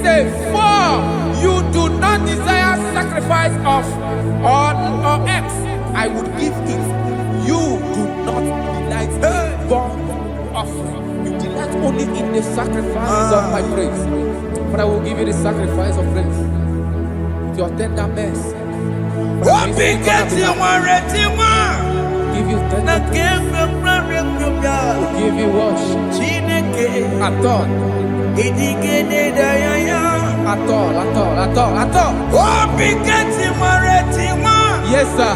say, for you do not desire sacrifice of or X, I would give it. You do not delight in burnt offering. You delight only in the sacrifice of my praise. But I will give you the sacrifice of praise. With your tender mercy. Give you tender will give you worship. At all. Yes, sir.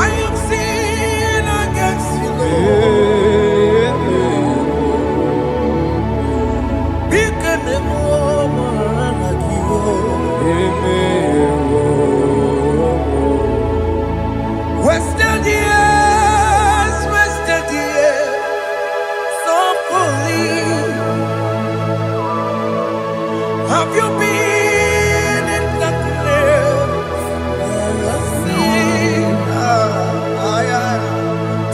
I am seen against Have you been in the place?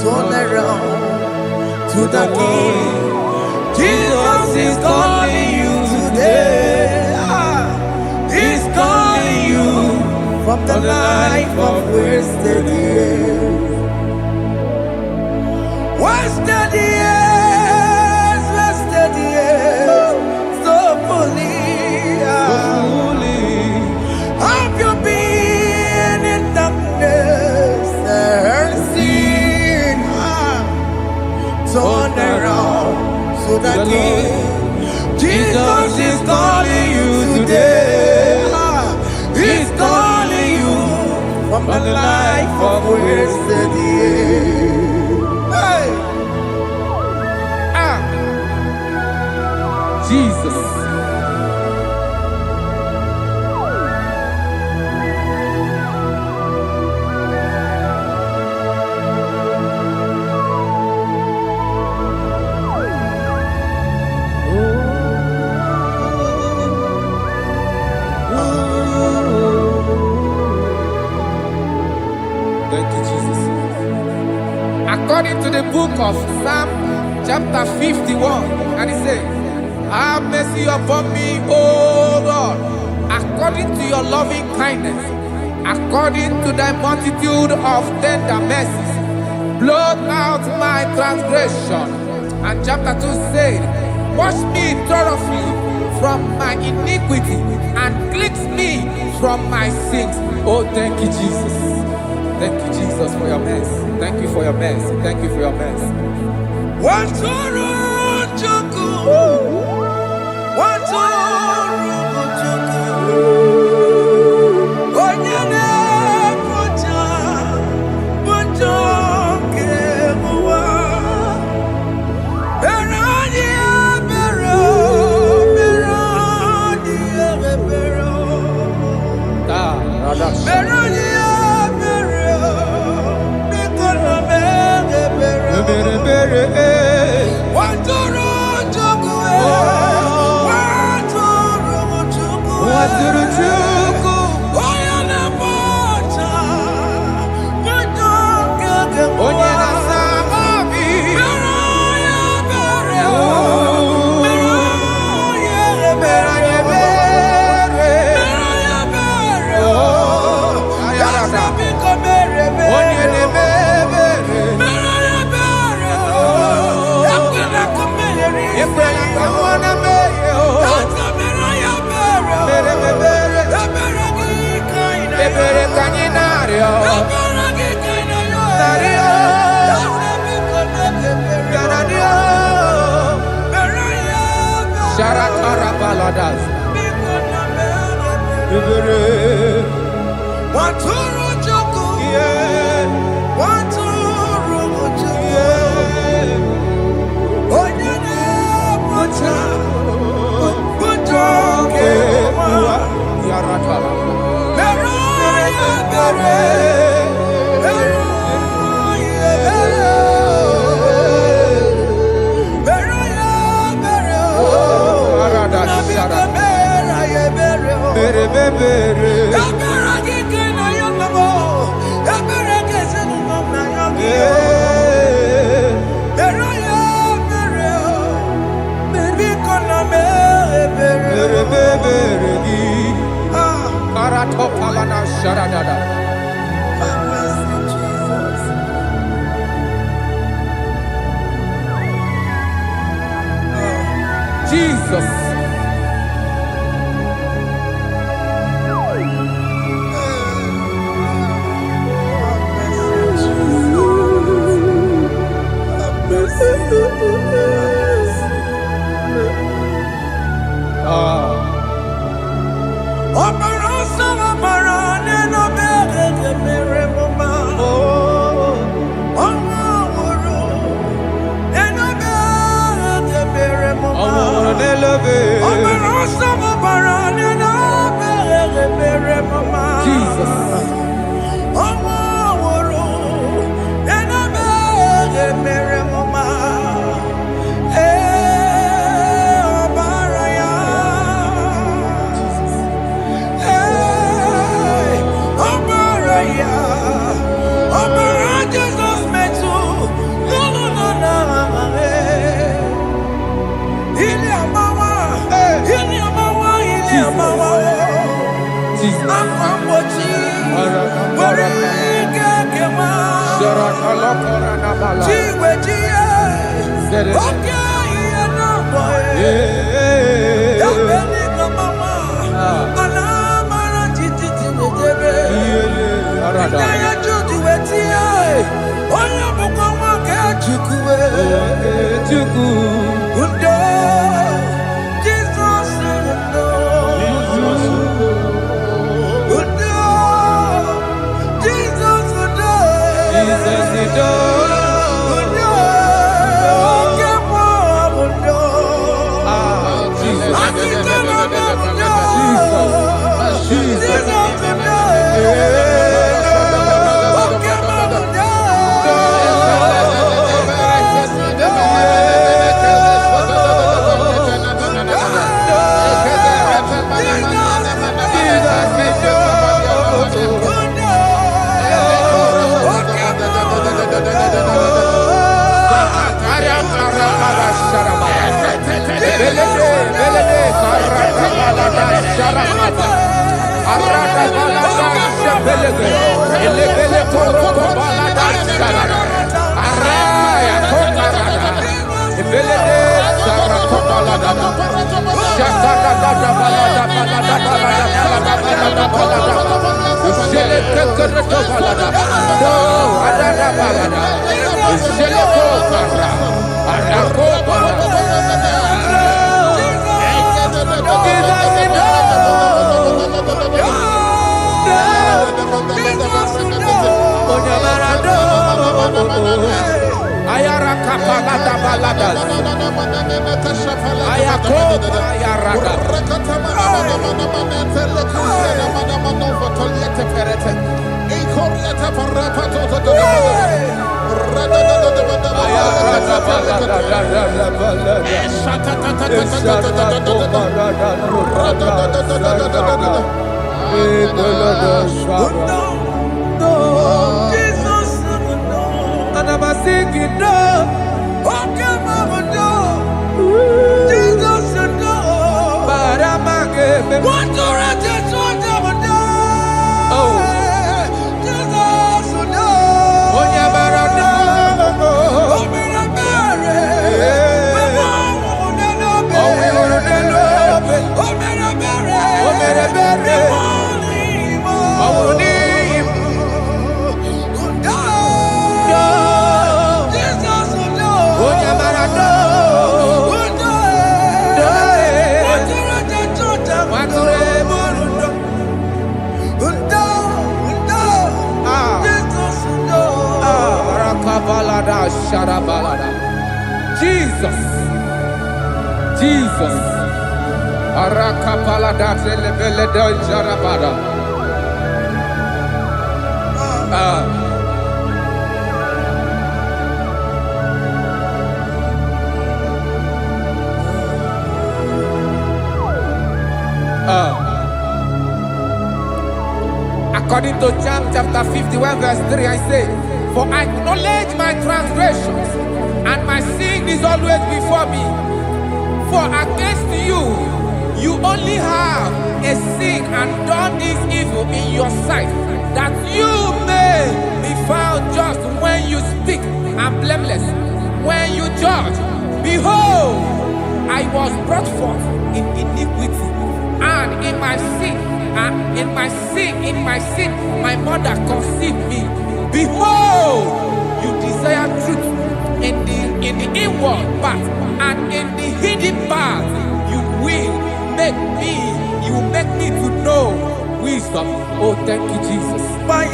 Turn around to the King. Jesus is calling you today. He's calling you from the life of wasted years. Wasted years, wasted years, so fully. Have you been in darkness and seen? Turn around to the King. Jesus is calling you today. He's calling you from the life of wasted years. Hey. Jesus. Thank you, Jesus. According to the book of Psalm chapter 51, and it says, have mercy upon me, O Lord, according to your loving kindness, according to thy multitude of tender mercies, blot out my transgression. And chapter 2 said, wash me thoroughly from my iniquity and cleanse me from my sins. Oh, thank you, Jesus. Thank you, Jesus, for your mercy. Thank you for your mercy. Thank you for your mercy. Jesus. Jesus. Akwambochi. Warike kema. Chiwejiye. Okay, no boy. Dabeni mama. Alamara titi medebe. Inaya judu wetie. Oya buko wake chukwe. Undo. Jesus undo. Undo. Jesus undo. Jesus undo. Undo. Kemo undo. Jesus. Akitana undo. Jesus. Jesus. Jesus. Arakapalada zelebeleda jarabada. According to John chapter 51 verse 3, I say, for I acknowledge my transgressions, and my sin is always before me. For against you, you only have a sin and done this evil in your sight, that you may be found just when you speak, and blameless when you judge. Behold, I was brought forth in iniquity, and in my sin, my mother conceived me. Behold, you desire truth in the inward part, and in the hidden part you will make me to know wisdom. Oh, thank you, Jesus. Thank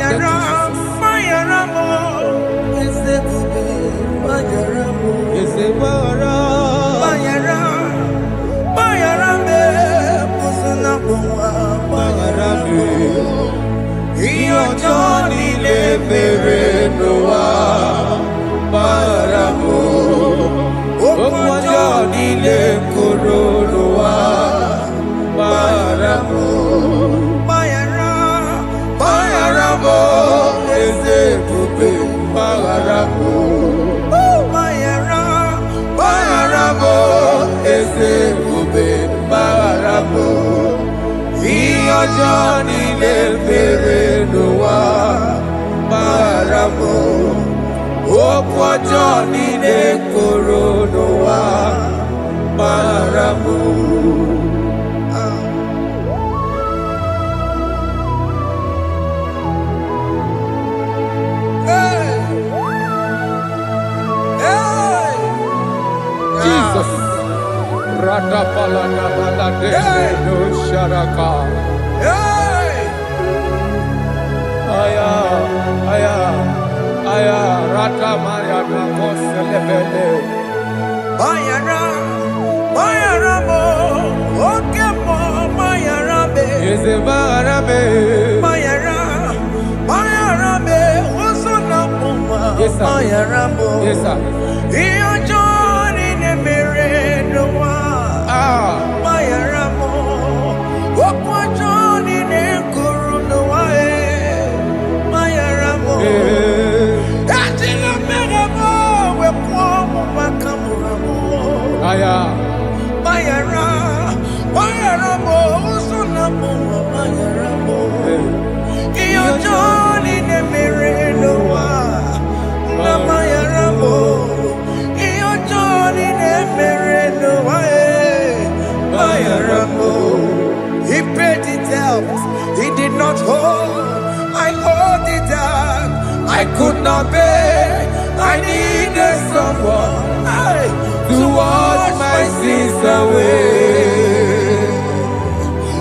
Johnny le mere no wa maramo. Okwa Johnny le koro no wa maramo. Jesus. Rada palada balade no sharaka. Aya, aya, aya. Rada maya na koselebele. Mayara, Mayara mo, okemo Mayara be. Yeze Mayara be. Mayara, Mayara be. Osona muma. Yes sir. Mayara mo. Yes sir. Iyo Johnny ne mere no wa. Mayara mo. Okwa Johnny ne kuru no wa Mayara mo. Atila mere mo we kwa mo makamura mo. Aya. Mayara, Mayara mo, usuna mo, Mayara mo. Iyo Johnny ne mere no wa, na Mayara mo. Iyo Johnny ne mere no wa, Mayara mo. He paid the debt, he did not hold. I owed the debt, I could not pay. I needed someone To wash my sins away,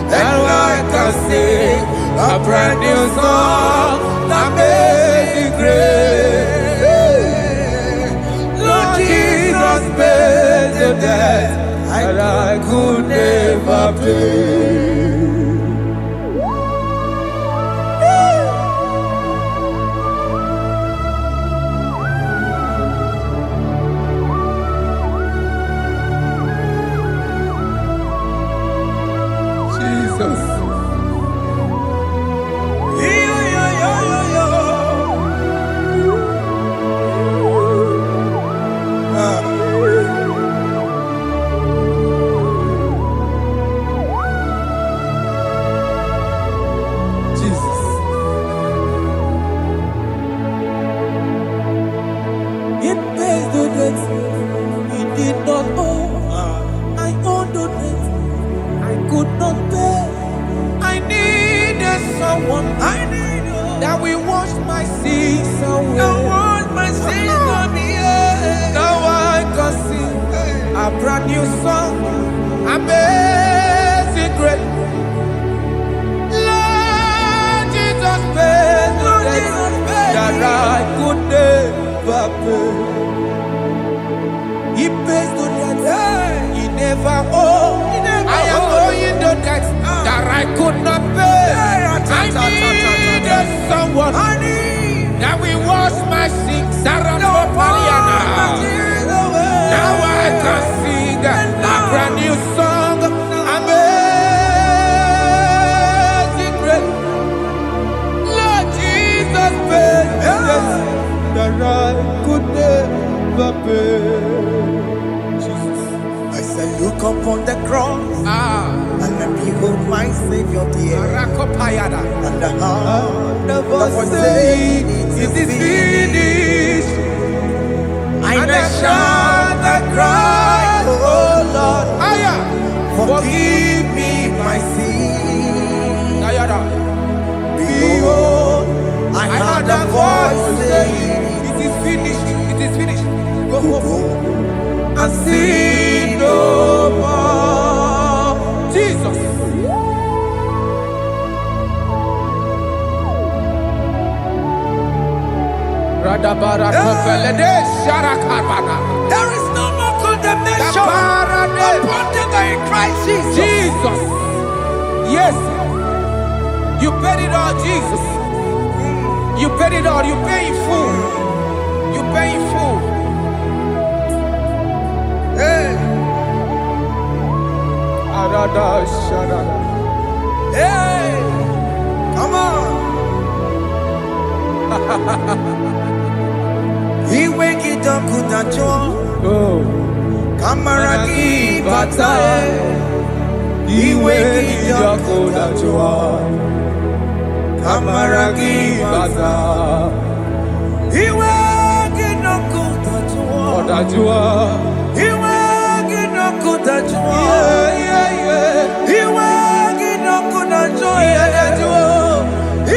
and I can sing a brand new song that made me great. Lord Jesus paid the debt that I could never pay. Jesus. Jesus. It pays the debt he did not owe. I owed the debt I could not pay. I needed someone that will wash my sins away. Now I can sing a brand new song, amazing grace. Lord Jesus paid the debt that I could never pay. He pays the debt he never owed. I am owing the debt that I could not pay. I needed someone that will wash my sins. Now I can sing a brand new song, amazing grace. Lord Jesus paid the debt that I could never pay. Jesus. I said, look upon the cross and then behold my Savior dear. And the heart that was saying, it is finished. And I shout and cry, oh Lord, forgive me my sin. Behold, I heard a voice saying, it is finished, it is finished. go And sin no more. Jesus. There is no more condemnation upon them that in Christ Jesus. Jesus. Yes. You paid it all, Jesus. You paid it all. You pay in full. You pay in full. Hey, hey, come on. He wake it up, kudacho. Kamaraki batae. He wake it up, kudacho. Kamaragi Baza. Iwe Ginoku Tajua. Odajua. Iwe Ginoku Tajua. Iwe Ginoku Tajua.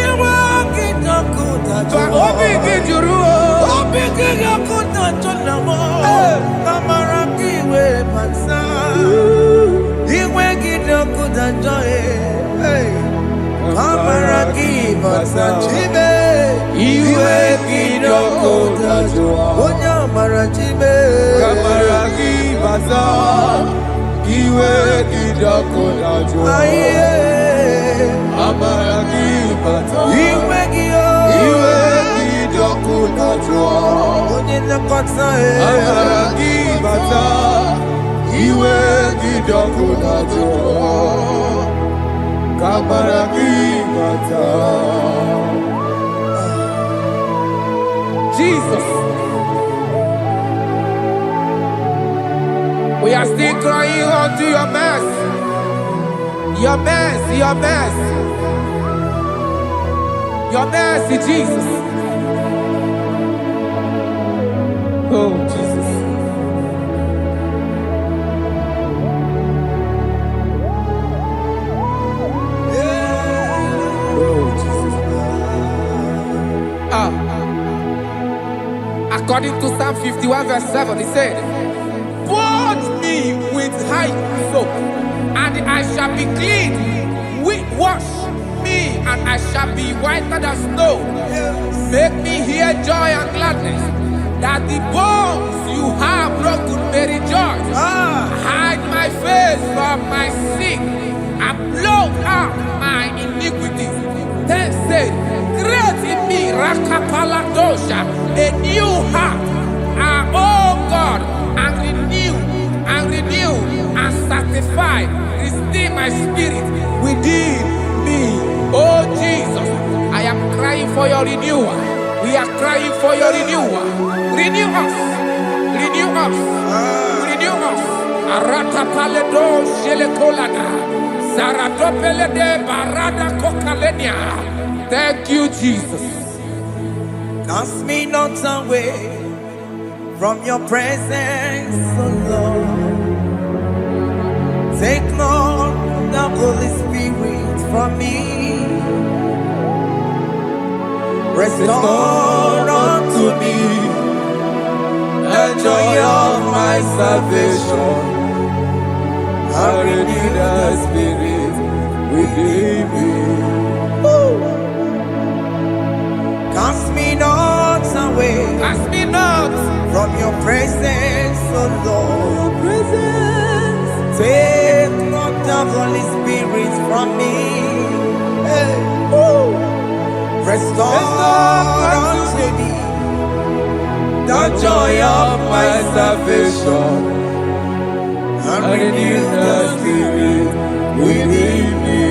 Iwe Ginoku Tajua. Obi Gijuru. Obi Ginoku Tajua. Kamaragi we Baza. Iwe Ginoku Tajua. Kamaragi Baza. Chibe. Iwe Ginoku Tajua. Onya Marachibe. Kamaragi Baza. Iwe Ginoku Tajua. Kamaragi Baza. Iwe Gio. Iwe Ginoku Tajua. Onye Nakotsa. Kamaragi Baza. Iwe Ginoku Tajua. Kamaragi Baza. Jesus. We are still crying unto your mercy. Your mercy, your mercy. Your mercy, Jesus. Oh, Jesus. Oh, Jesus. According to Psalm 51 verse 7, he said, "Purge me with hyssop, and I shall be clean. Wash me, and I shall be whiter than snow. Make me hear joy and gladness, that the bones you have broken may rejoice. Hide my face from my sin, and blot out my iniquities." Then said, "Create in me Rakapaladosha, a new heart, oh God, and renew, and sanctify, restore my spirit within me." Oh Jesus, I am crying for your renewal. We are crying for your renewal. Renew us, renew us, renew us. Arata paledo shelekolada, zaradopele de barada kokalenia. Thank you, Jesus. Cast me not away from your presence, O Lord. Take not the Holy Spirit from me. Restore unto me the joy of my salvation. And renew the spirit within me. Cast me not away. Cast me not from your presence, O Lord. Take not the Holy Spirit from me. Restore unto me the joy of my salvation, and renew the spirit within me.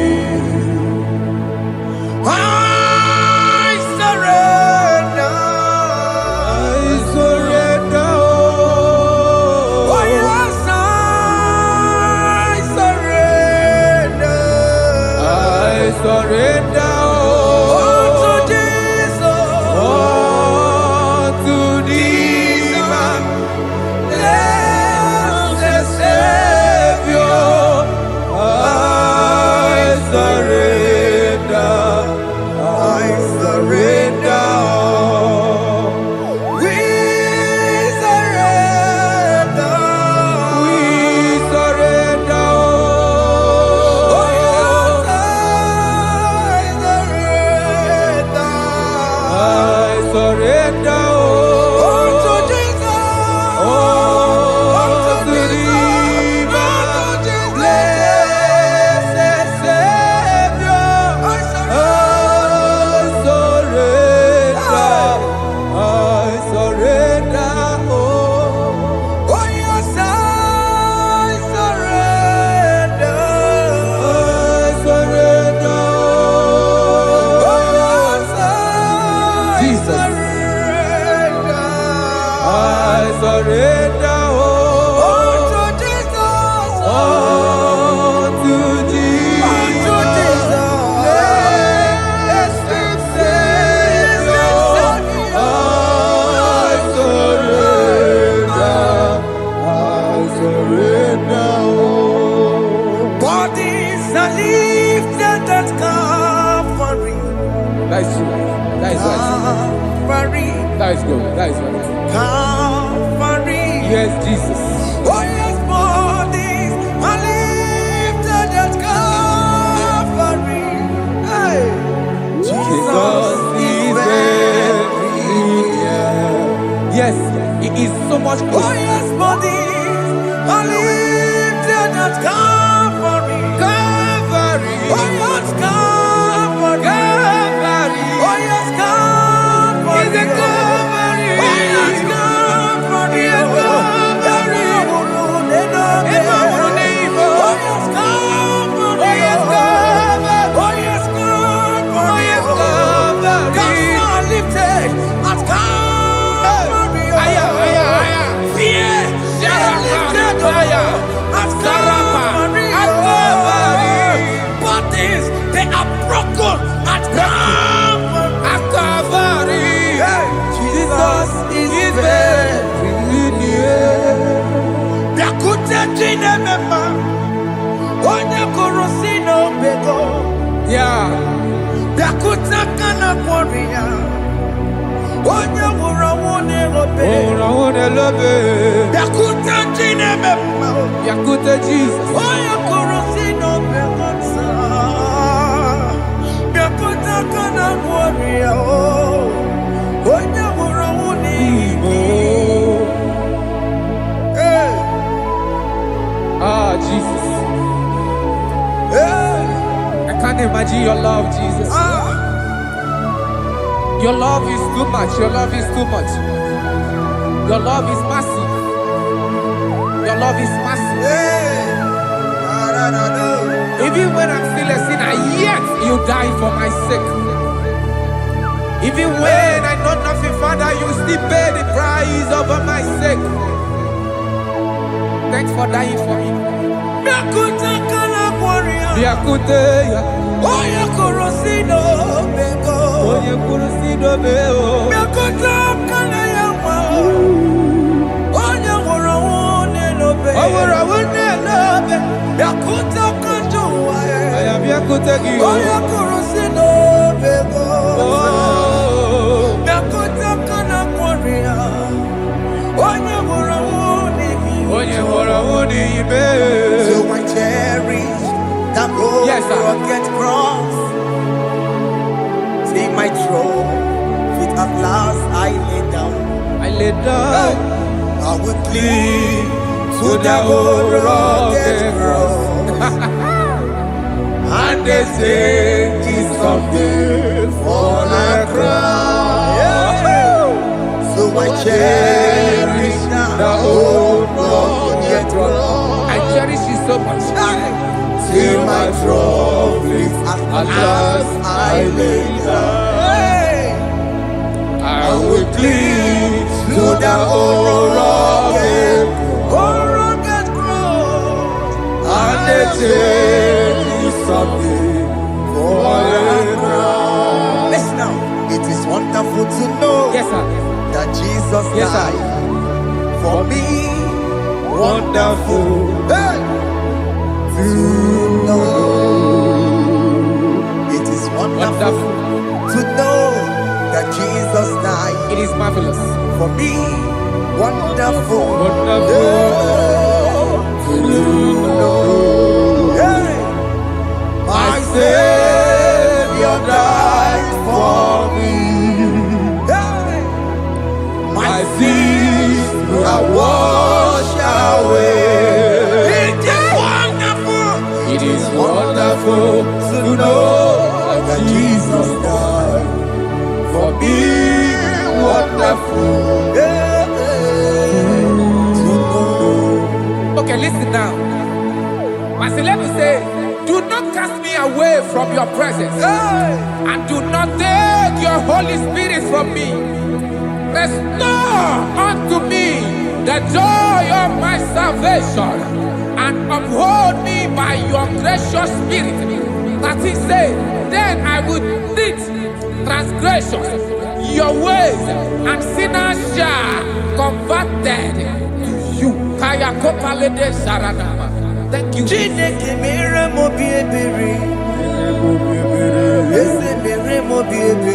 I surrender. Oh yes, I surrender. I surrender. That is true. That is right. Calvary. That is good. That is right. Calvary. Yes, Jesus. Oh yes, bodies are lifted at Calvary. Hey. Jesus is very near. Yes, it is so much closer. Oh yes, bodies are lifted at Calvary. Calvary. Oh yes, Calvary. Calvary. Oh yes, Calvary. Is it Calvary? Oh yes, Calvary. Yes, Calvary. Oh yes, Calvary. Oh yes, Calvary. Oh yes, Calvary. Oh yes, Calvary. Gods are lifted at Calvary. Aya, aya, aya. Fear is lifted at Calvary. Bodies, they are broken at Calvary. At Calvary. Jesus is very near. Yakute chinemema, onye korosino bego. Yeah. Yakuta kana kworiya, onye wurawune obe. Oh, love. Yakuta chinemema, Yakute Jesus. onye korosino bego sa. Yakuta kana kworiya, onye wurawune Oh. Hey. Ah, Jesus. Hey. I can't imagine your love, Jesus. Your love is too much. Your love is too much. Your love is massive. Your love is massive. Hey. Even when I'm still a sinner, yet you die for my sake. Even when I know nothing, Father, you still pay the price over my sake. Thanks for dying for me. Yakuta kana kworiya, Yakute, onye korosino bego. onye kurusido beo. Yakuta kana yawa, onye wurawune lobe. Owura wune lobe. Yakuta kanjuwa, I am Yakute Gio. onye korosino bego. Oh, Yakuta kana kworiya, onye wurawune onye wura wune ibe. So I cherish that old Yes, sir. rugged cross. See my throne, feet at last I lay down. I lay down I will cling to to the that old old rugged rugged cross. and they say Is someday for a crown. So I cherish that old rugged cross. I cherish you so much. Till my trophies at last I lay down. I will cling to the old rugged cross, and they take me someday for a crown. Listen now, it is wonderful to know Yes, sir. that Jesus Yes, sir. died for me. Wonderful. Hey! To know. It is wonderful to know that Jesus died It is marvelous. for me. Wonderful. Wonderful. To know. Hey! My Savior died for me. Hey! My sins are washed away. It is wonderful to know that Jesus died for me. Wonderful to know. Okay, listen now. Pastor Levi say, do not cast me away from your presence, and do not take your Holy Spirit from me. Restore unto me the joy of my salvation, and uphold me by your gracious spirit. That he said, then I would teach transgressions your ways, and sinners shall converted to you. Kaya kopalede saranama. Thank you. Chineke mere mo biebere. Ese mere mo biebere.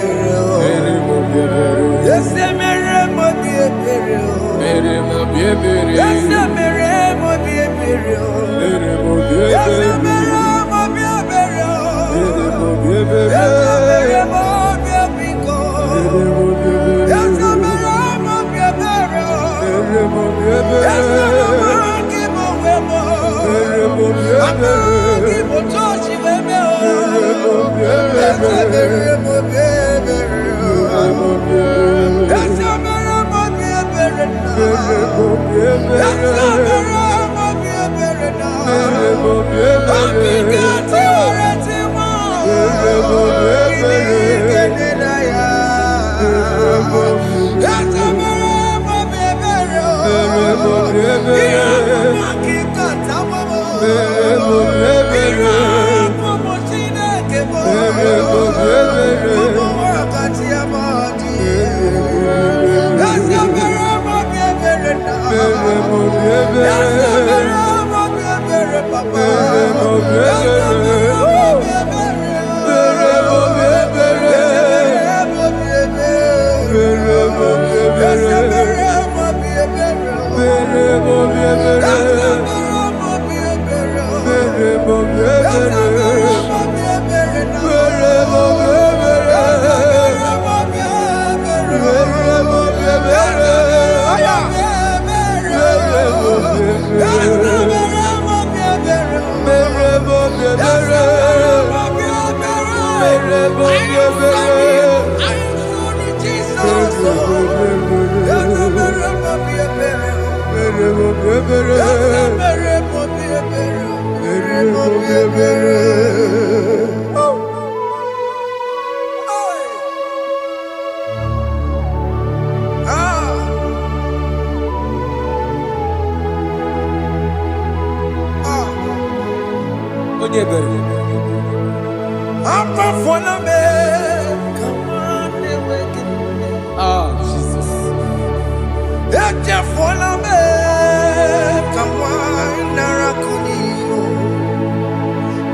Jesus.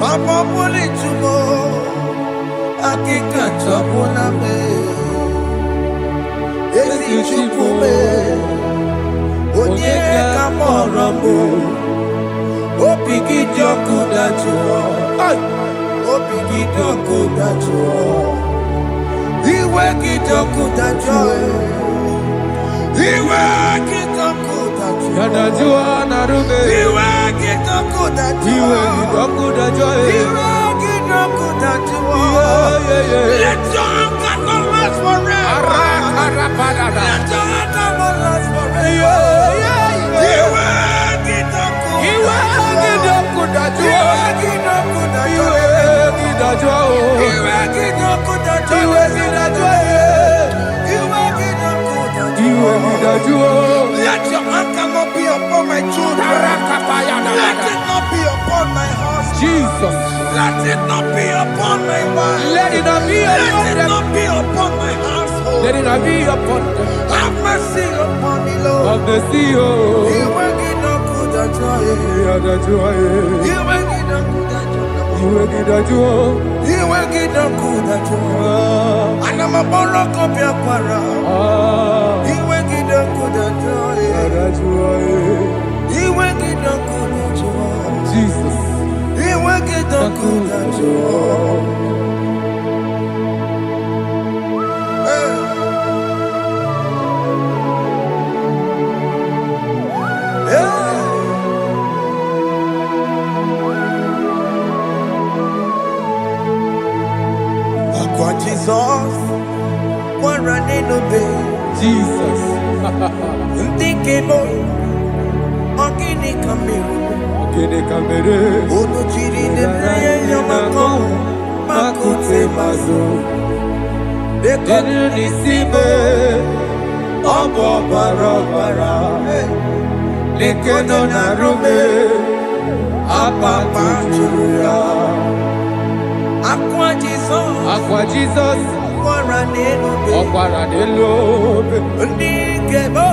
Papa poli tumo, akika chapona me. Esi chupume, onye kamorambo. Opiki joku dachuo, opiki joku dachuo. Iwe kijoku dachuo, iwe kijoku dachuo. Yanajua narume. Iwe kijoku dachuo, iwe kijoku dachuo. Iwe kijoku dachuo. Let your anger not last forever. Let your anger not last forever. Iwe kijoku, iwe kijoku dachuo. Iwe kijoku dachuo. Iwe kidachuo. Iwe kijoku dachuo. Iwe kidachuo. Iwe kidachuo. Let your anger not be upon my children. Let it not be upon my husband. Jesus. Let it not be upon my wife. Let it not be upon Let it not be upon my household. Let it not be upon them. Have mercy upon me, Lord. Of the CEO. Iwe kijoku dachuo. Iwe kijoku dachuo. Iwe kidachuo. Iwe kijoku dachuo. Anamaboro kopya kwara. Iwe kijoku dachuo. Iwe kijoku dachuo. Jesus. Iwe kijoku dachuo. Akwa Jesus, one running obey. Jesus. Ntikebo, ogini kamiru. Kede kamere. Onuchiri neye yamako, makute mazo. Denu nisibe. Obo barabara. Lekeno narume. Apa chuya. Akwa Jesus, Aqua Jesus. one running obey. Okwara de lobe. Ntikebo,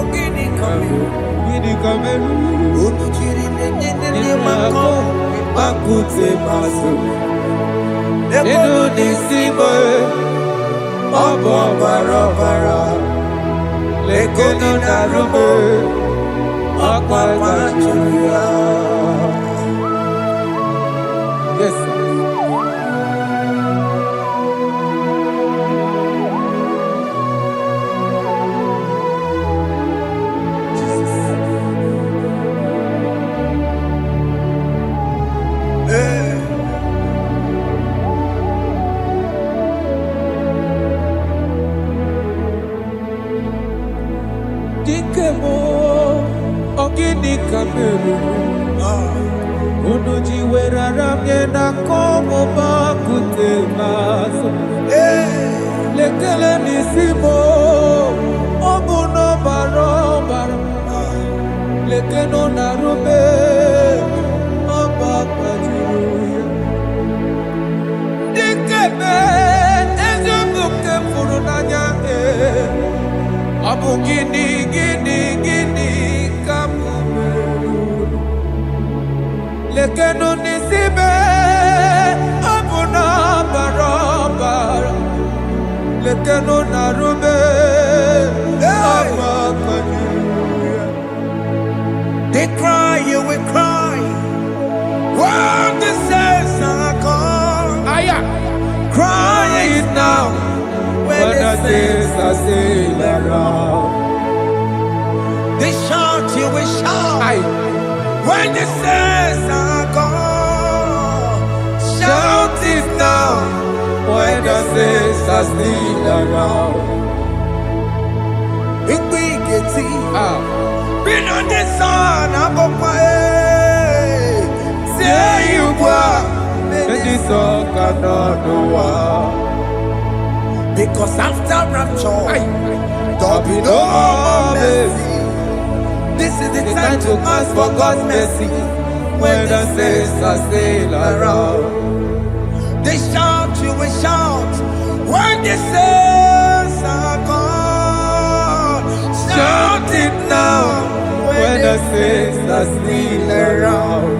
ogini kamiru. Kede kamere. Onuchiri neye yamako, Makute maso. Denu Denu nisibe. Obo barabara. Lekeno narume. Apa chuya. Yes, sir. Unuji wera ramye na komo bakute maso. Lekele nisimo obuno baro baro. Lekeno narube abakwajiruya. Dikeme ezobuke furunanya abu gini kamume. Lekeno nisibe abuna barabara. Lekeno narube abakwajiruya. They cry, you will cry. When the saints are gone, cry it now. When the saints are still around, they shout, you will shout. When the saints are gone, shout it now. When the saints are still around, it will get been on the sun, I'm up my head. Say you were, and this song cannot do. Because after rapture, there'll be no more mercy. This is the time to ask for God's mercy. When the saints are still around, they shout, you will shout. When the saints are gone, shout it now. When the saints are still around.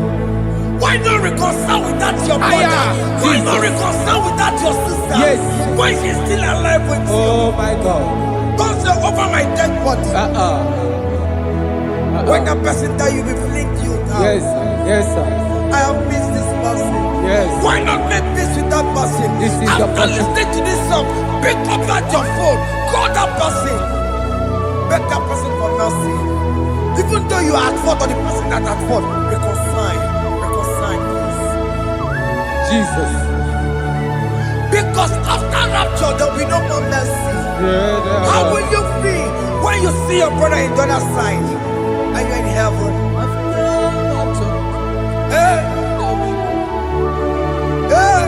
Why not reconcile with that your brother? Why not reconcile with that your sister? Yes. Why she's still alive with you? Oh my God. Don't say over my dead body. When the person die, you will fling you down. Yes, yes, sir. I have missed this person. Yes. Why not make peace with that person? This is after listening to this song, pick up that your phone, call that person, beg that person for mercy. Even though you are at fault or the person that at fault, reconcile, please. Jesus. Because after rapture, there will be no more mercy. How will you feel when you see your brother in the other side and you're in heaven? Hey. Hey.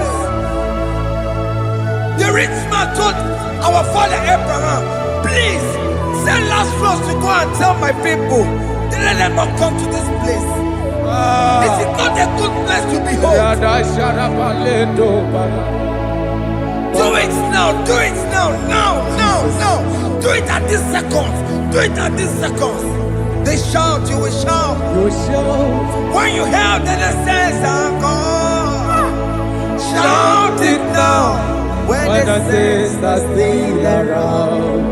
The rich man told our father Abraham, please send Lazarus to go and tell my people, let them not come to this place. This is not a good place to behold. Do it now, do it now, now. Do it at this second. Do it at this second. They shout, you will shout. You shout. When you hear that the saints are gone, shout it now. When the saints are still around.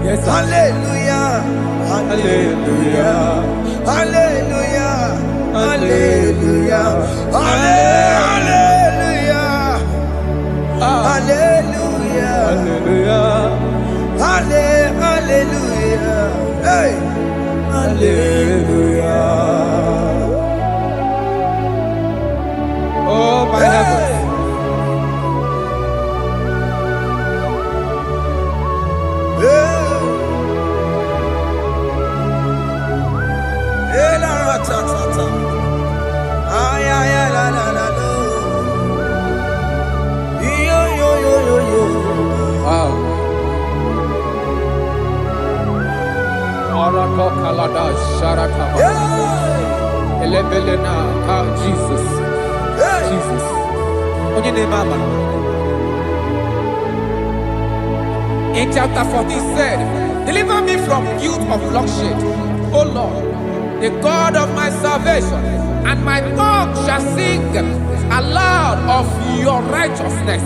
Yes, hallelujah. Hallelujah. Hallelujah. Hallelujah. Hallelujah. Hallelujah. Hallelujah. Hallelujah. Hey. Hallelujah. Oh my heavens. Jesus. Jesus. In chapter 14 said, deliver me from guilt of bloodshed, O Lord, the God of my salvation, and my tongue shall sing aloud of your righteousness.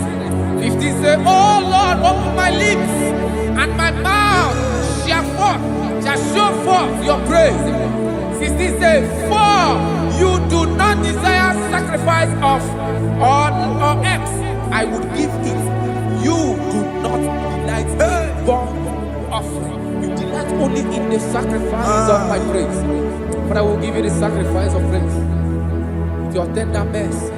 15 say, O Lord, open my lips, and my mouth shall show forth your praise. 16 say, for you do not desire sacrifice of or eggs, I would give it. You do not delight in burnt offering. You delight only in the sacrifice of my praise. But I will give you the sacrifice of praise. With your tender mercy.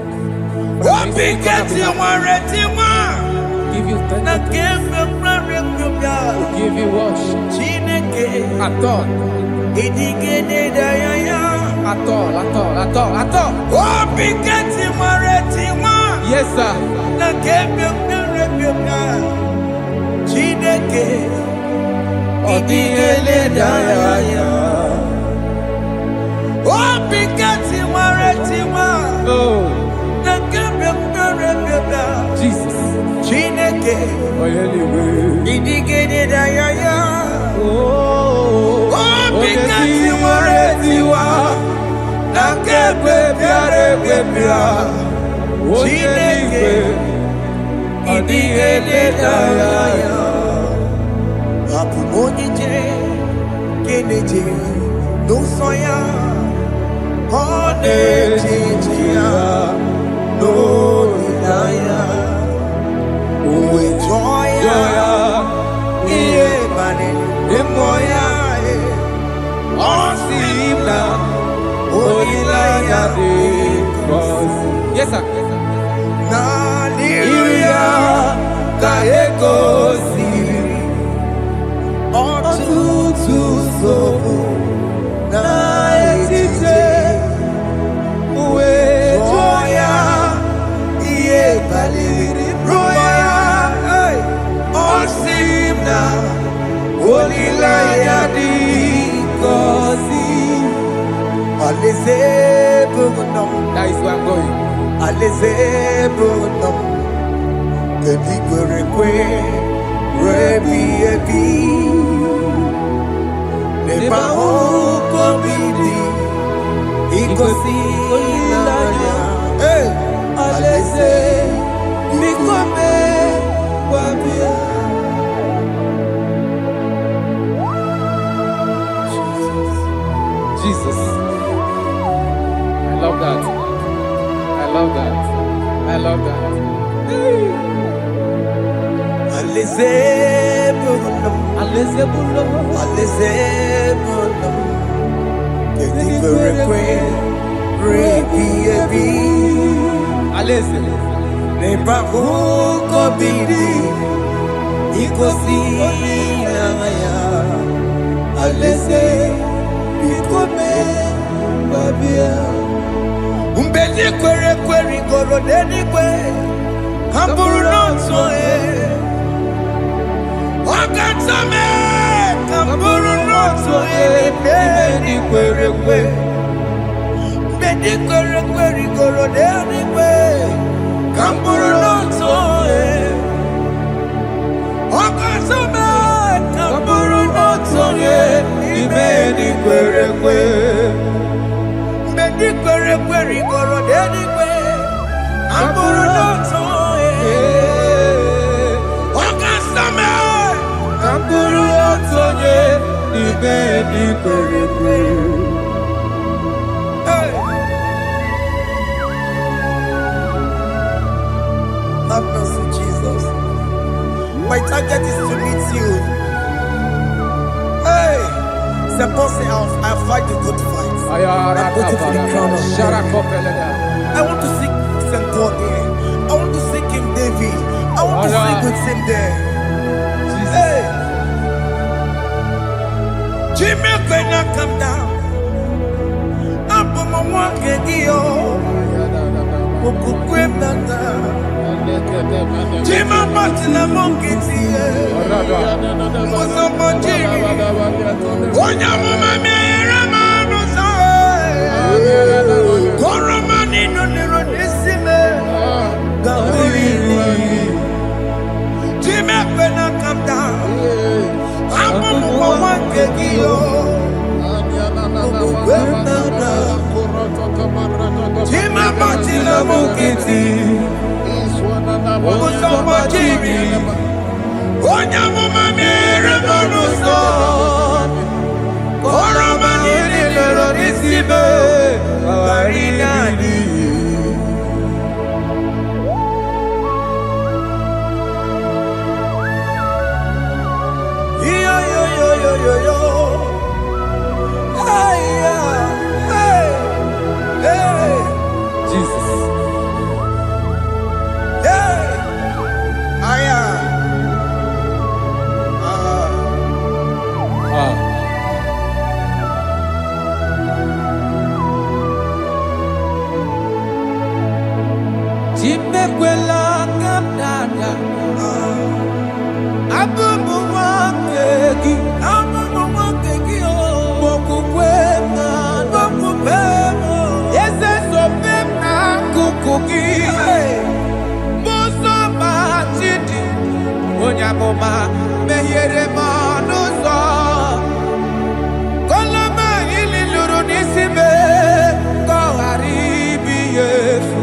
Give you tender will give you worship. Adore. at all. Oh, Pikati Maretima. Yes, sir. Chineke Odigele Daya. Oh, Pikati Maretima. Oh, Jesus. Chineke Odigele Daya. Oh, Pikati Maretima. Nakebe Piare Bebia. Chineke Odigele Daya. Apu Monije Keneje no soya Onejia no Ilaya Uwe joya Iye bane Emoya Osimna Olilaya de Yes, sir. Na Liria Kaeko Siri Otutu Sobu Na Etite Uwe Joya Iye Baliri Roya Osimna Olilaya di Kosi Aleze Bugunam. That is where I'm going. Aleze Bugunam. Kedi Kwerekwe Rebi Ebi Neba Oko Bidi Ikosi Olilaya. Aleze Mikome Wabia. Jesus. I love that. I love that. I love that. Aleze Bugunam. Aleze Bulo. Aleze Bugunam. Kedi Kwerekwe Rebi Ebi Aleze. Neba Oko Bidi Ikosi Olilaya. Aleze Mikome Babia. Umbedi kwere kwere goro deni kwe. Kamburu nonso Wakatame Kamburu nonso Bedi kwere kwe. Umbedi kwere kwere goro deni kwe. Kamburu nonso Wakatame Kamburu nonso Ibedi kwere kwe. Bedi kwere kwere goro deni kwe. Kamburu nonso Wakasame Kamburu otonye ibedi kwere kwe. Have mercy, Jesus. My target is to meet you. Hey, suppose I fight the good fight. I'm waiting for the crown of glory. I want to seek St. God there. I want to seek King David. I want to sing with him there. Hey, Jimmy, when I come down, I'm on my walk again. Jima Martina Monkiti, was a Monjiri. Onya Mama Ramano Sai, Koromani no Nirodissime, Gawiri. Jima when I come down, I'm on one Kegio. Jima Martina Monkiti. Onya mama mere bonuso Koroma nini lero nisibe Awarinani Yo yo yo yo yo yo Hey hey hey Jesus. amụma mehiere m ọnụ ụzọ koloma ili lụrụ n'isi me ka ọ ghara ibi ya efu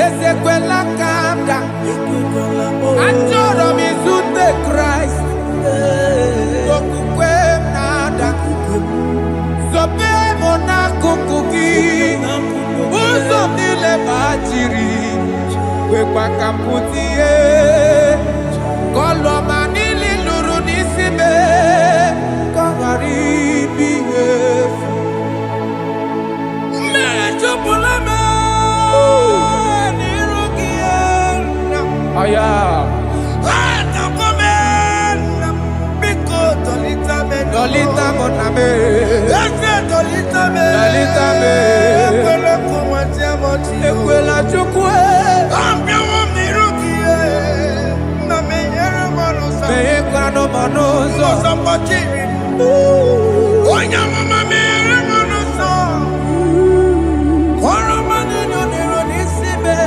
ezekwela ka m da achọrọ m izute Kraịst okwukwe m na-ada zobe m n'akụkụ gị ụzọ m niile gbachiri wekwa ka m pụta ihe kọlọma niile lụrụ n'isi me ka ọ ghara ibi ya efu mmehie jupụla m n'iru gị aya Dolita moname, dolita me, ekwela chukwe, me ekwano manozo, onya mama me manozo, koro manino nero nisime,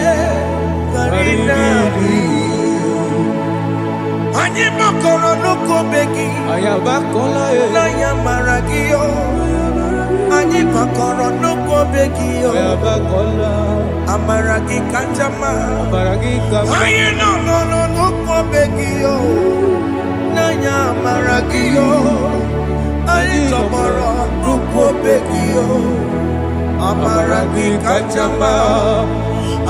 karina. Anyi makoro nuko begi ayabakola naya maragio anyi makoro nuko begi ayabakola amaragi kanjama amaragi kama ayi no nuko begi naya maragio ayi tomoro nuko begi amaragi kanjama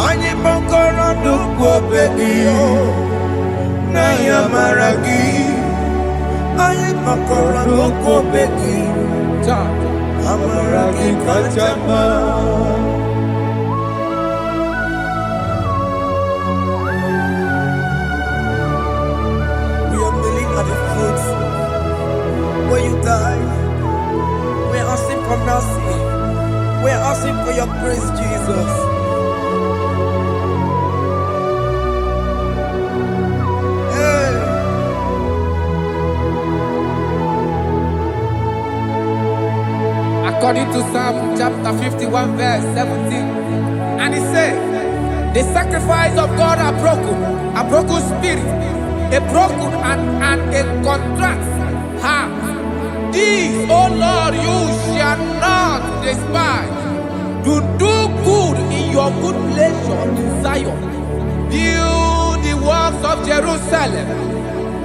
anyi makoro nuko begi Naya maragi, ayi makora loko beki, amaragi kachama. We are kneeling at the foot where you died. We are asking for mercy. We are asking for your grace, Jesus. According to Psalm chapter 51 verse 17, and he said, the sacrifice of God are broken spirit, a broken and a contrite heart. These, O Lord, you shall not despise. To do good in your good pleasure in Zion. Build the works of Jerusalem.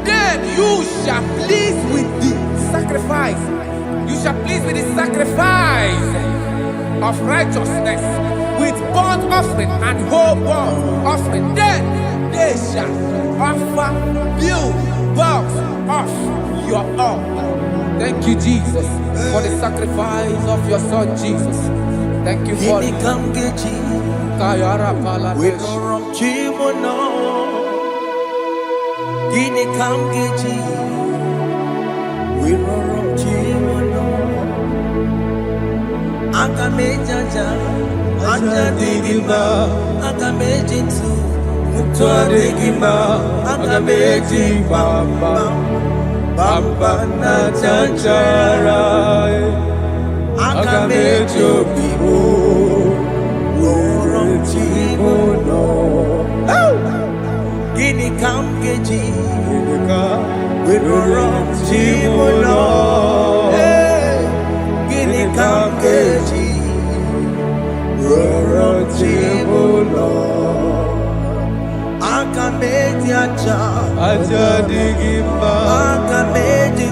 Then you shall please with the sacrifice. You shall please with the sacrifice of righteousness, with burnt offering and whole burnt offering. Then they shall offer build works of your own. Thank you, Jesus, for the sacrifice of your Son, Jesus. Thank you for it. Akamejaja, ajadigima, akamejitu, mutuadigima, akamejibamba, bamba na chanchara, akamejobibo, worochimono. Gini kamgeji, worochimono. Kamgeji, Rorochimulo, Akameji aja digima, Akameji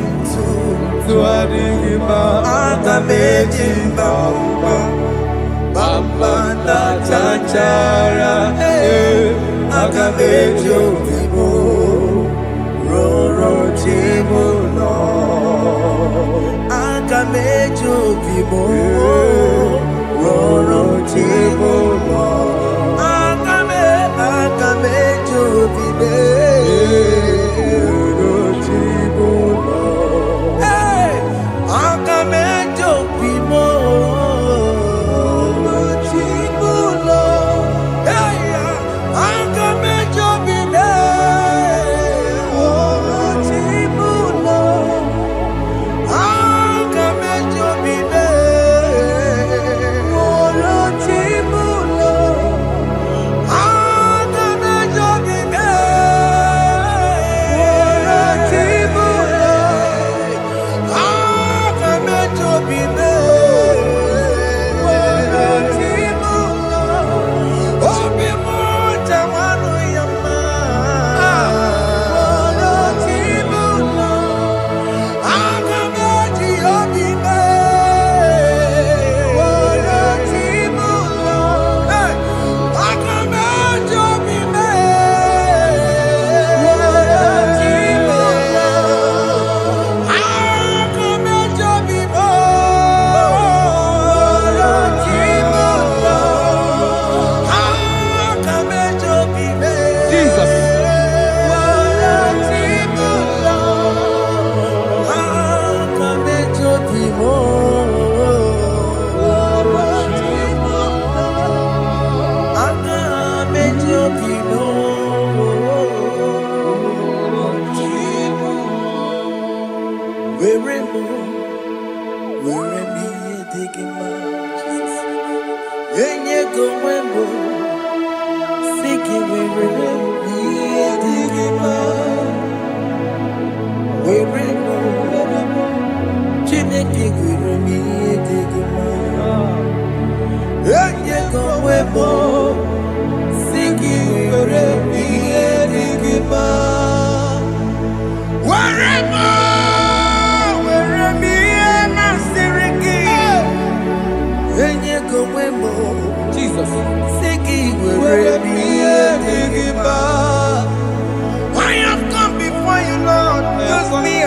tuadigima, Akameji bamba, bamba na chanchara, Akameji obibo, Rorochimulo. Akamejo bibo, roro chibo lo. Akamejo bibe, roro chibo lo. Akamejo bibo, roro chibo lo. Akamejo bibe, roro chibo lo. Akamejo bibe, roro chibo lo.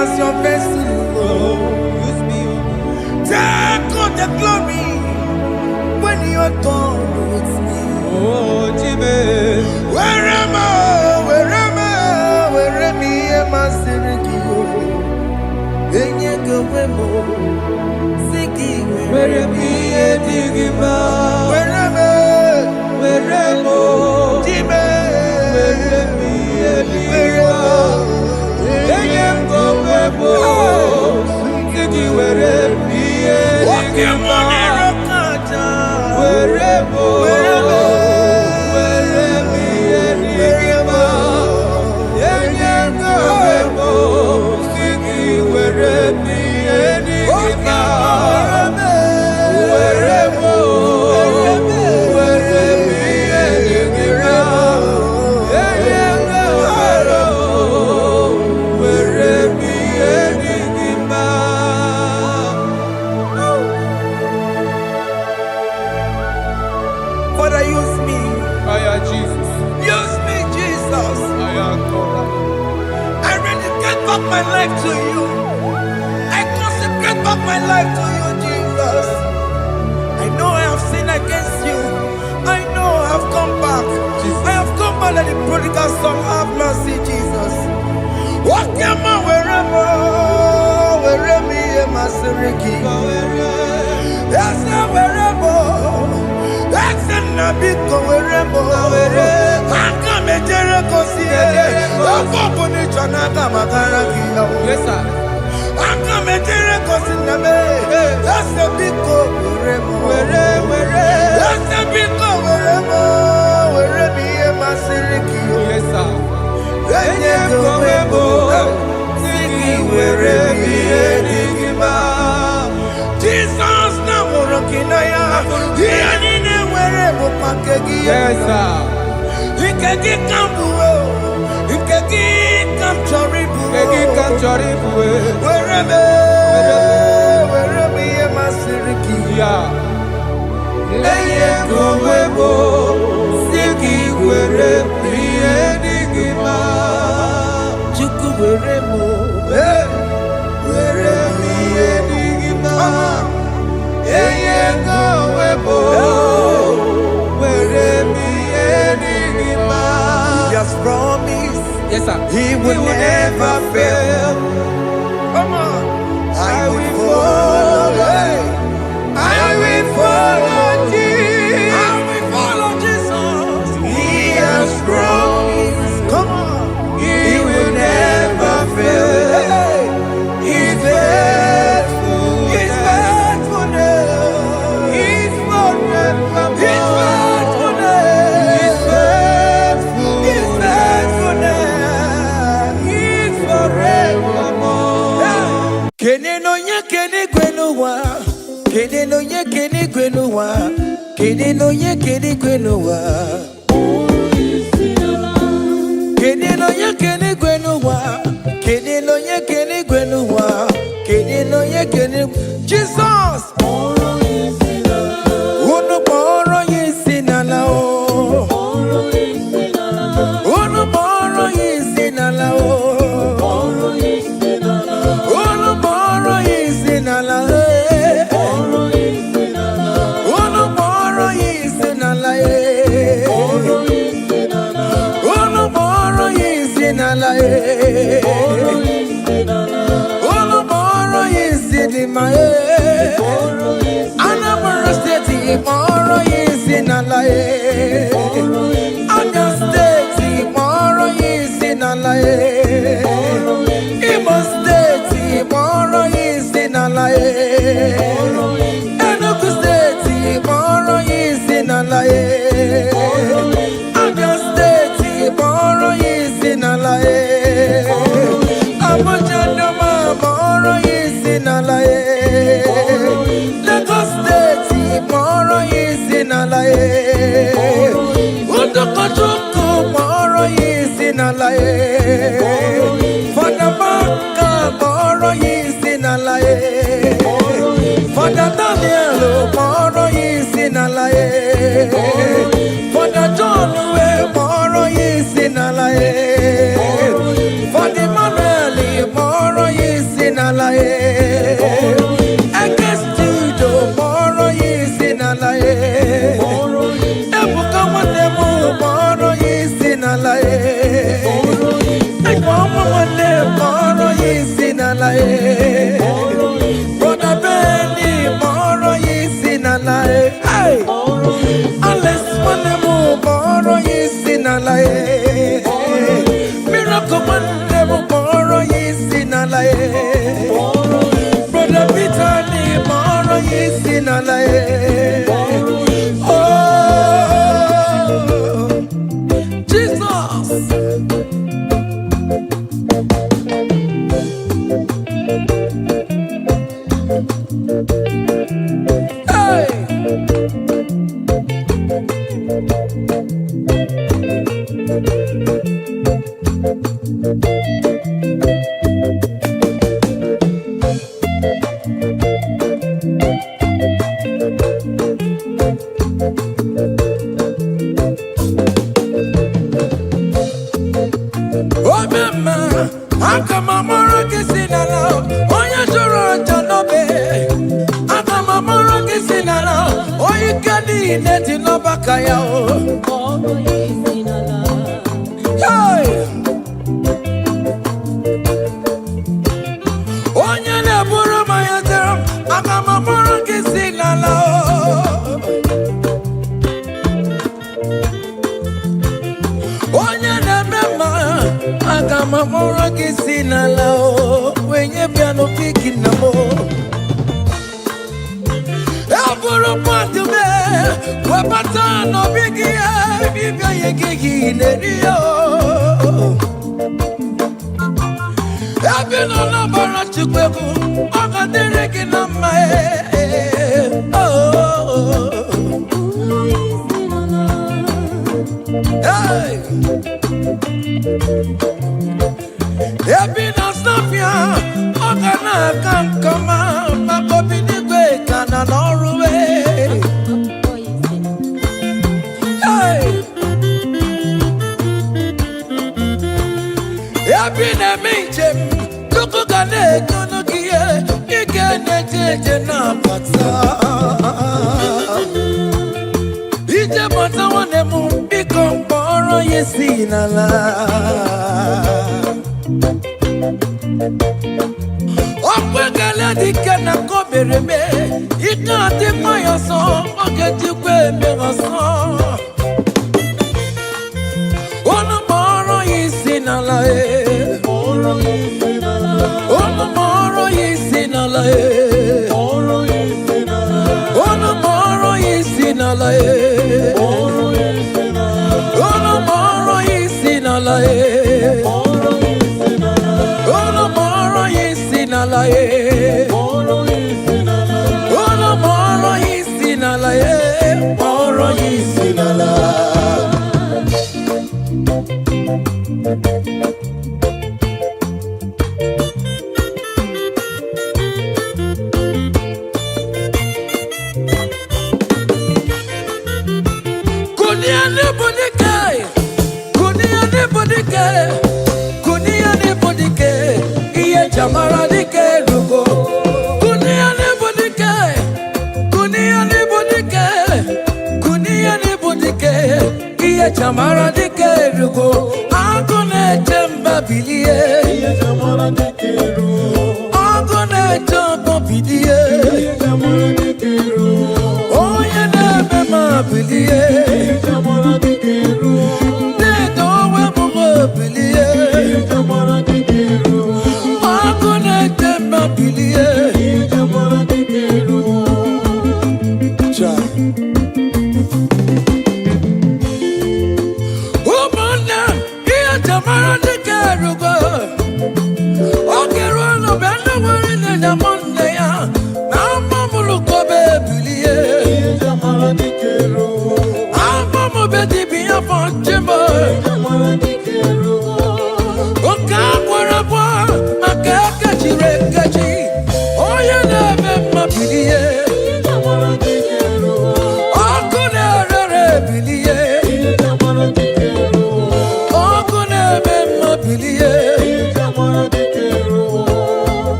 as your vessel. Use me, Take all the glory when you are done with me. oh Jimmy. Where am I? Where am I? Where am I? My Sirikio. Enye Gowemo. Siki. Where am I? Digima. Where am I? Where am I? Jimmy. Where am I? Digima. Enye Gowemo. Siki. Where am I? Digima. Where am I? Father, use me. Jesus. Use me, Jesus. I rededicate back my life to you. I consecrate back my life to you, Jesus. I know I have sinned against you. I know I have come back. I have come back like the prodigal son. Have mercy, Jesus. What am I? Wherever me and my Siriki. Yes, wherever. That's a big wherever. I come and Jericho see it. Yes, sir. I come and Jericho see the man. That's a big wherever. That's a big wherever me and my Siriki. Yes, sir. Jesus now working Yes, sir. He can get promise, yes, sir. he will never fail. Come on, I will follow. I will follow Jesus. I will follow Jesus. He has promised. Come on, he will never fail. He's faithful. He's faithfulness. He's forever. He's faithfulness. He's faithful. He's faithfulness. He's forevermore. Kene no nye kene gwenuwa. Kene no nye kene gwenuwa. Kene no nye kene gwenuwa. Kene no nye kene gwenuwa. Kene no nye kene gwenuwa. Kene no nye kene. Jesus. Unu boro yisinala o. Unu boro yisinala o. Unu boro yisinala e. Unu boro yisinala e. Unu boro yisinala e. Unu boro yisinima e. Anambra State boro yisinala e. Abia State boro yisinala e. Imo State boro yisinala e. Enugu State boro yisinala e. Abia State boro yisinala e. Abuja Doma boro yisinala e. Lagos State boro yisinala e. Udokojuku boro yisinala e. Fadabaka boro yisinala e. Fada Daniel boro yisinala e. Fada John we boro yisinala e. Fada Manuel boro yisinala e.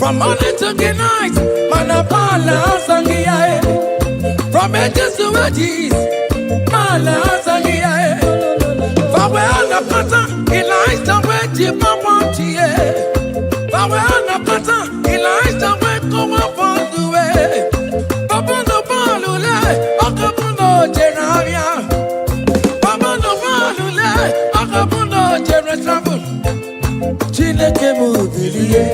From morning to night, manapala sangiae. From ages to ages, mala sangiae. For we are the pattern, he lies the way Jima Pontie. For we are the pattern, he lies the way come up on the way. Papuno Balule, Okapuno Geravia. Papuno Balule, Okapuno Geratravel. Chineke Mubilie.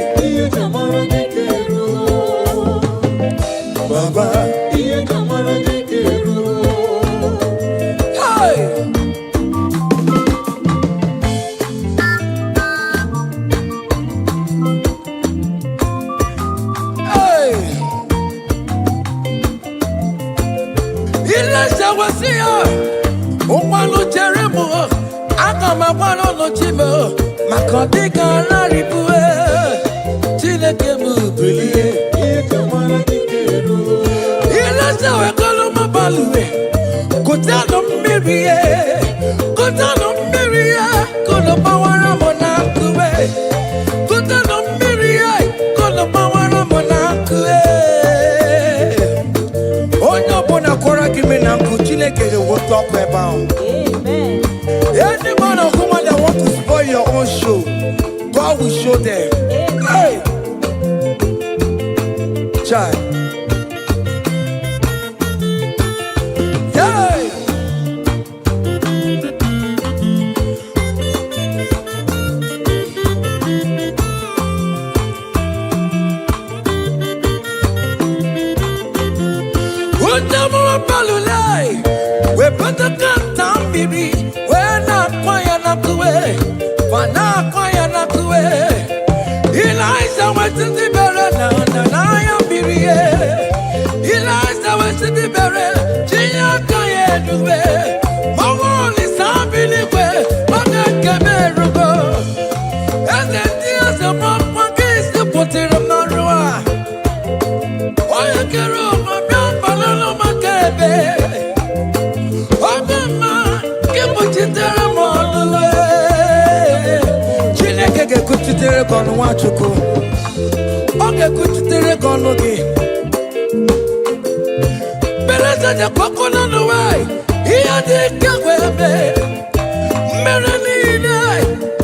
Baba, hey, hey, Elijah was here. Umalo Jeremo, Akamabano no Chimo, Makadika Laribue, Chineke Mubilie. Ilaza koloma balue, kutano mirie, koloma wara monakue, kutano mirie, koloma wara monakue. Onyo bona kora kimena kuchineke the what talk about. Amen. Any man or woman that want to spoil your own show, God will show them. Hey, child. We put the gun down, baby. We're not quiet enough to wait. We're not quiet enough to wait. Eliza went to the barrel, and I am baby. Eliza went to the barrel. Gia can't do it. My wall is happy anyway. But I can't go. And then there's a mom against the potter of Narua. Why you care of my young balloon, my cabin? Chineke kuchitere kono wachuko. Oge kuchitere kono gi. Beleza de koko no way. Iya de kawebe. Merenine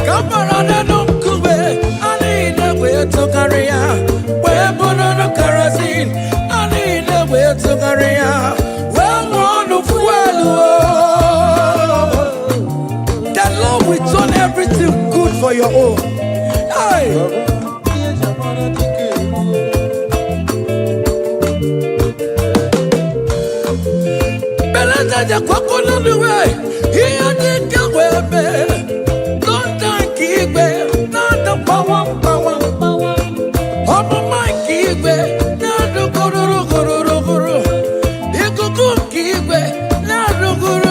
kamarada no kube. Anine we to career. We bono no kerosene. Anine we to career. We want fuel. We turn everything good for your own. Hey. Beleza de kwako no the way. Here they go away. Don't thank you, not the power. Oh my kiwe, not the guru. You go kiwe, not the guru.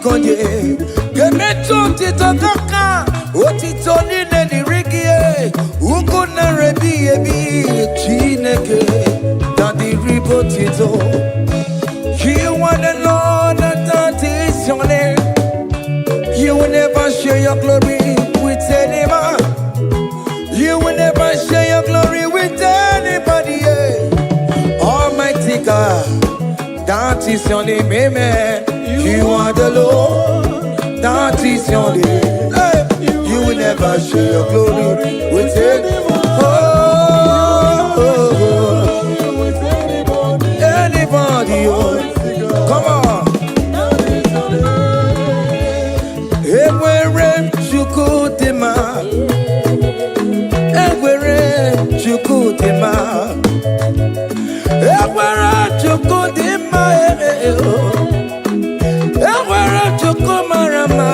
konye Gemeto tito kaka Otito nine ni rigie Ugo na rebi ebi Chineke Daddy ribo tito You wanna know that is your name You will never share your glory with any man You will never share your glory with anybody Almighty God That is your name, amen. You are the Lord. That is your name. Hey. You will never share your glory with anyone. Anybody. Come on. Everywhere you go, Dema. Everywhere you go, Dema. Everywhere you go, Dema. Everywhere you go, Marama.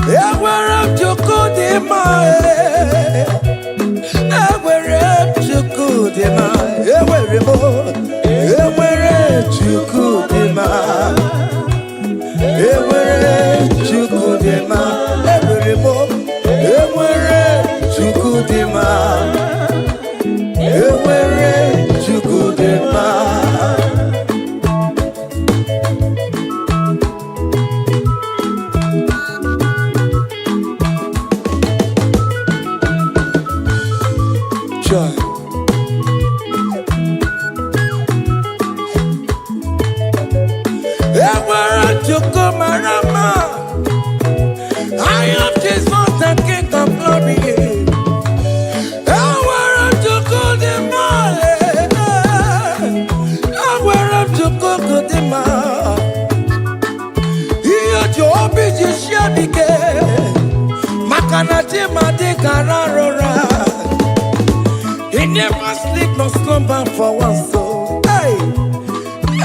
Everywhere you go, Dema. Everywhere you go, Dema. Everywhere you go, Dema. Everywhere you go, Dema. Everywhere you go, Dema. Everywhere you go, Dema. Joy. Everywhere you go, Marama. I am Jesus, the King of Glory. Everywhere you go, Dema. Everywhere you go, Dema. Here you be just shabike. Makanati made kararora. He never sleep nor slumber for one soul. Hey,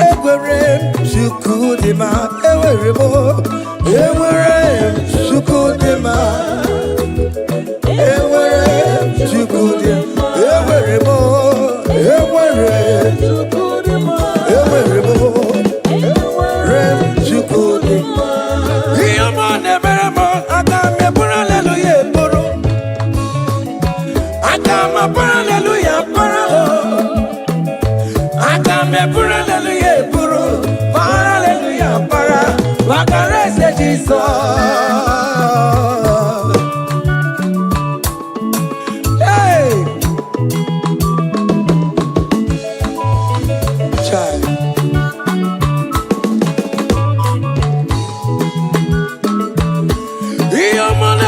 everywhere you could demand, everywhere you could demand, everywhere you could demand, everywhere you could demand, everywhere you could demand. He am on evermore. I got me for hallelujah, bro. I got my hallelujah, bro. I got me for hallelujah, bro. Hallelujah, bro. What can I say, Jesus? Hey, child. He am on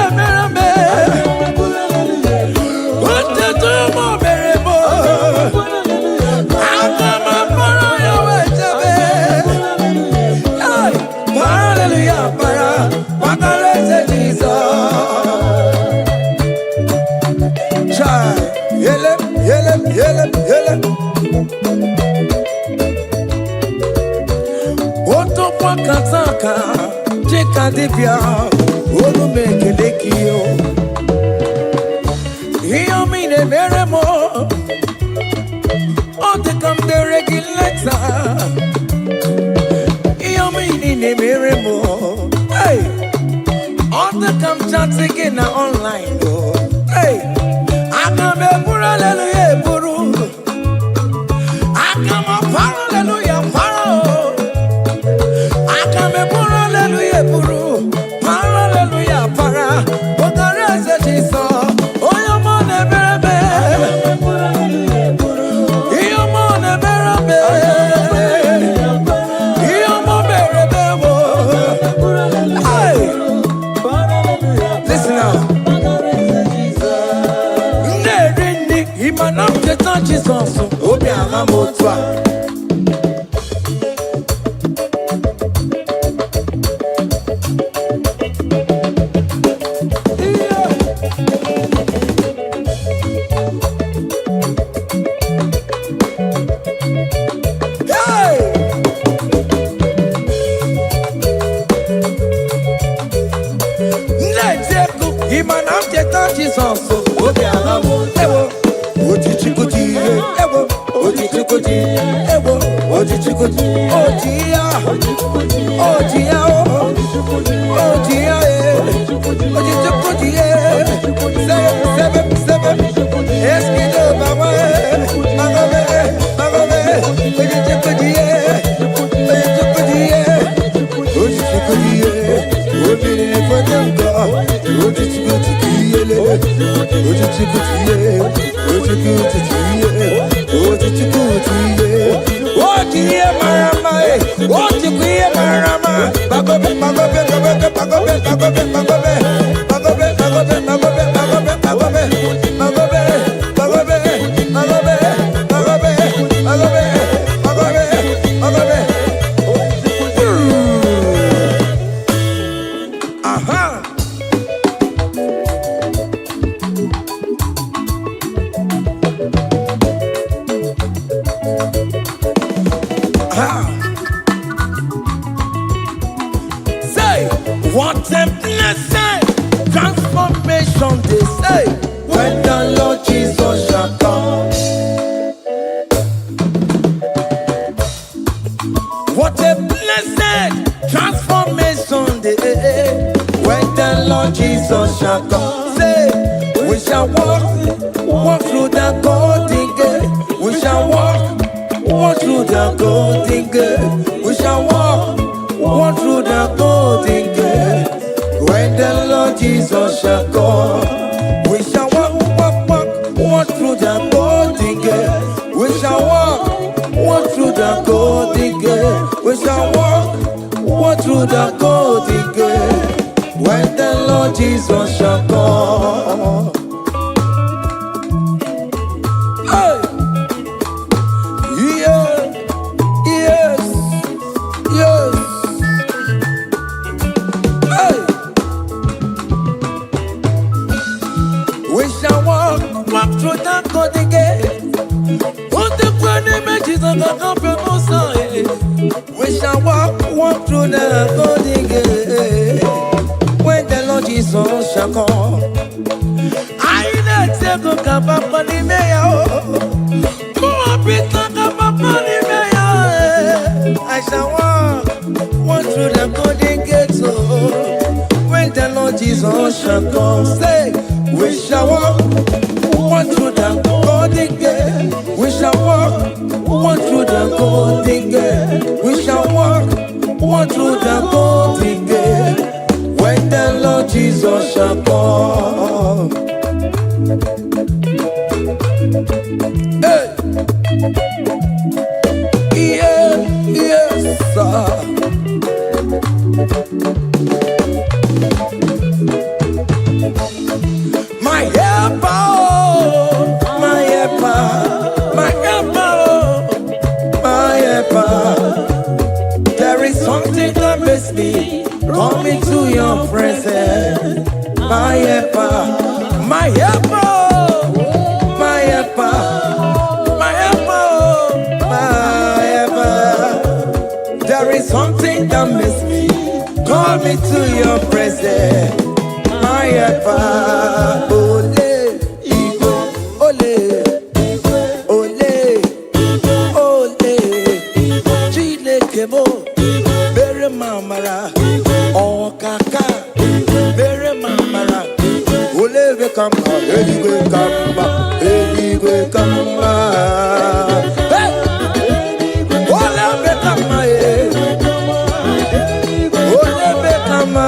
Kataka, Jeka Dipia, Olu Mekelekio. Hear me the very more. On the come the regulator. Hear me the very more. Hey, on the come chat again online. Hey, I come a hallelujah, Buru. I come a hallelujah, Paro. Hallelujah, Buru. Hallelujah, Para. What the rest of Jesus? Oh, your man, baby. Your man, baby. Your man, baby. Hey, listen now. Nerini, Imanam, the touch is also. Obiara Motwa. Ewo, Say, what a blessing, transformation they say, when the Lord Jesus shall come. What a blessing, transformation they say, when the Lord Jesus shall come. Say, we shall walk through the golden gate. We shall walk through the golden gate. We shall walk through the golden gate. When the Lord Jesus shall come, we shall walk through the golden gate. We shall walk through the golden gate. We shall walk through the golden gate. When the Lord Jesus shall come. Hey! Yeah! Yes! Yes! Hey! We shall walk through the golden gate. What the grand images of the company say. We shall walk through the golden gate. When the Lord Jesus shall come. I not take a cup of money, I shall walk through the golden gate. When the Lord Jesus shall come, say, we shall walk through the golden gate. We shall walk through the golden gate. We shall walk through the golden gate. When the Lord Jesus shall come. Hey! Yeah, yes, sir. My helper, my helper, my helper, my helper. There is something that makes me come into your presence. My helper, my helper, my helper, my helper, my helper. There is something that makes me come into your presence. My helper, ole, Igbo, ole, ole, ole, Chineke mo, bere mamara, okaka, bere mamara, ole we kamba, eligwe kamba, eligwe kamba, hey, ole we kamba, ole we kamba.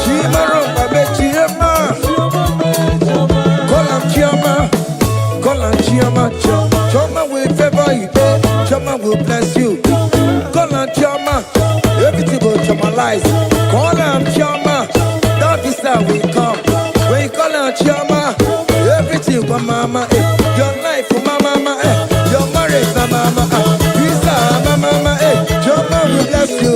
Chima rumba be chima. Call him Chima. Choma will favor you. Choma will bless you. Call him Chima. Everything will chomalize. Call him Chima. That is how we come. When you call him Chima, everything for mama. Your life for my mama. Your marriage for mama. Visa my mama. Choma will bless you.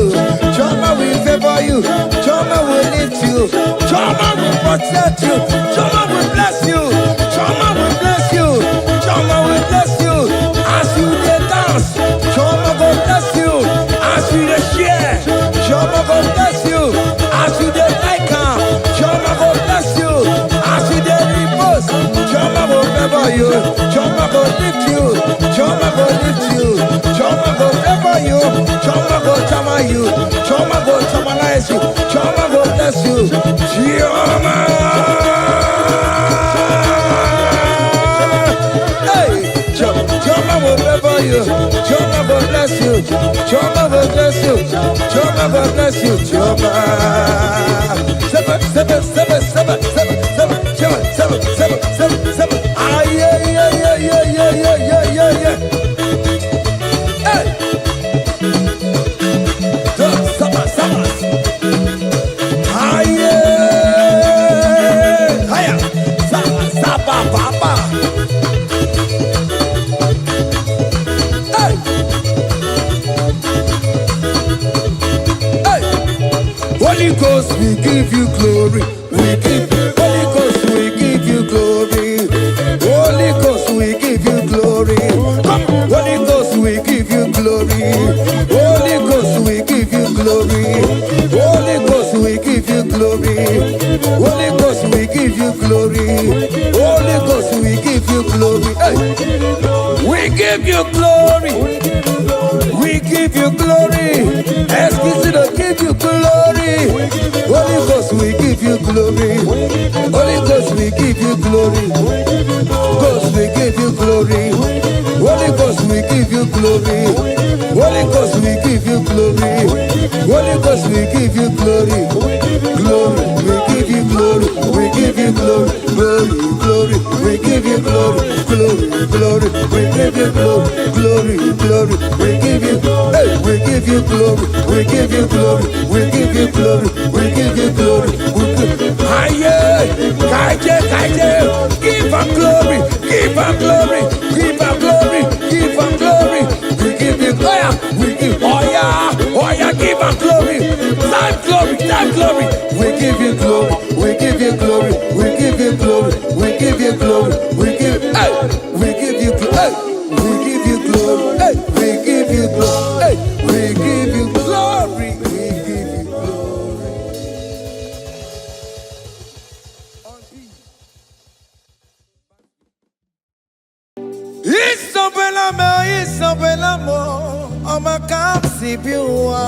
Choma will favor you. Choma will lift you. Choma will protect you. Choma will bless you. Choma will bless you. Choma will bless you. As you dance, Choma will bless you. As you share, Choma will bless you. As you like her, Choma will bless you. As you repost, Choma will favor you. Choma will lift you. Choma will lift you. Choma will favor you. Choma will chama you. Choma will chamalize you. Choma will bless you. Choma. Choma will favor you. Choma will bless you. Choma will bless you. Choma will bless you. Choma. Seven. Ah, yeah. Hey. Seven. Ah, yeah. Hiya. Saba, papa. Holy Ghost, we give you glory. Holy Ghost, we give you glory. Holy Ghost, we give you glory. Holy Ghost, we give you glory. Holy Ghost, we give you glory. Holy Ghost, we give you glory. Holy Ghost, we give you glory. Holy Ghost, we give you glory. We give you glory. We give you glory. Excuse me, give you glory. Holy Ghost, we give you glory. Holy Ghost, we give you glory. Ghost, we give you glory. Holy Ghost, we give you glory. Holy Ghost, we give you glory. Holy Ghost, we give you glory. Glory, we give you glory. We give you glory. Glory, we give you glory. Glory, we give you glory. Glory, we give you glory. We give you glory. We give you glory. We give you glory. We give you glory. Kaije, give him glory. Give him glory. Give him glory. Give him glory. We give you glory. We give oh yeah, give him glory. Time glory. We give you glory. We give you glory. We give you glory. We give you glory. We give you glory. We give you glory. We give you glory. We give you glory. We give you glory. Isabelamo, ama kapsibiwa.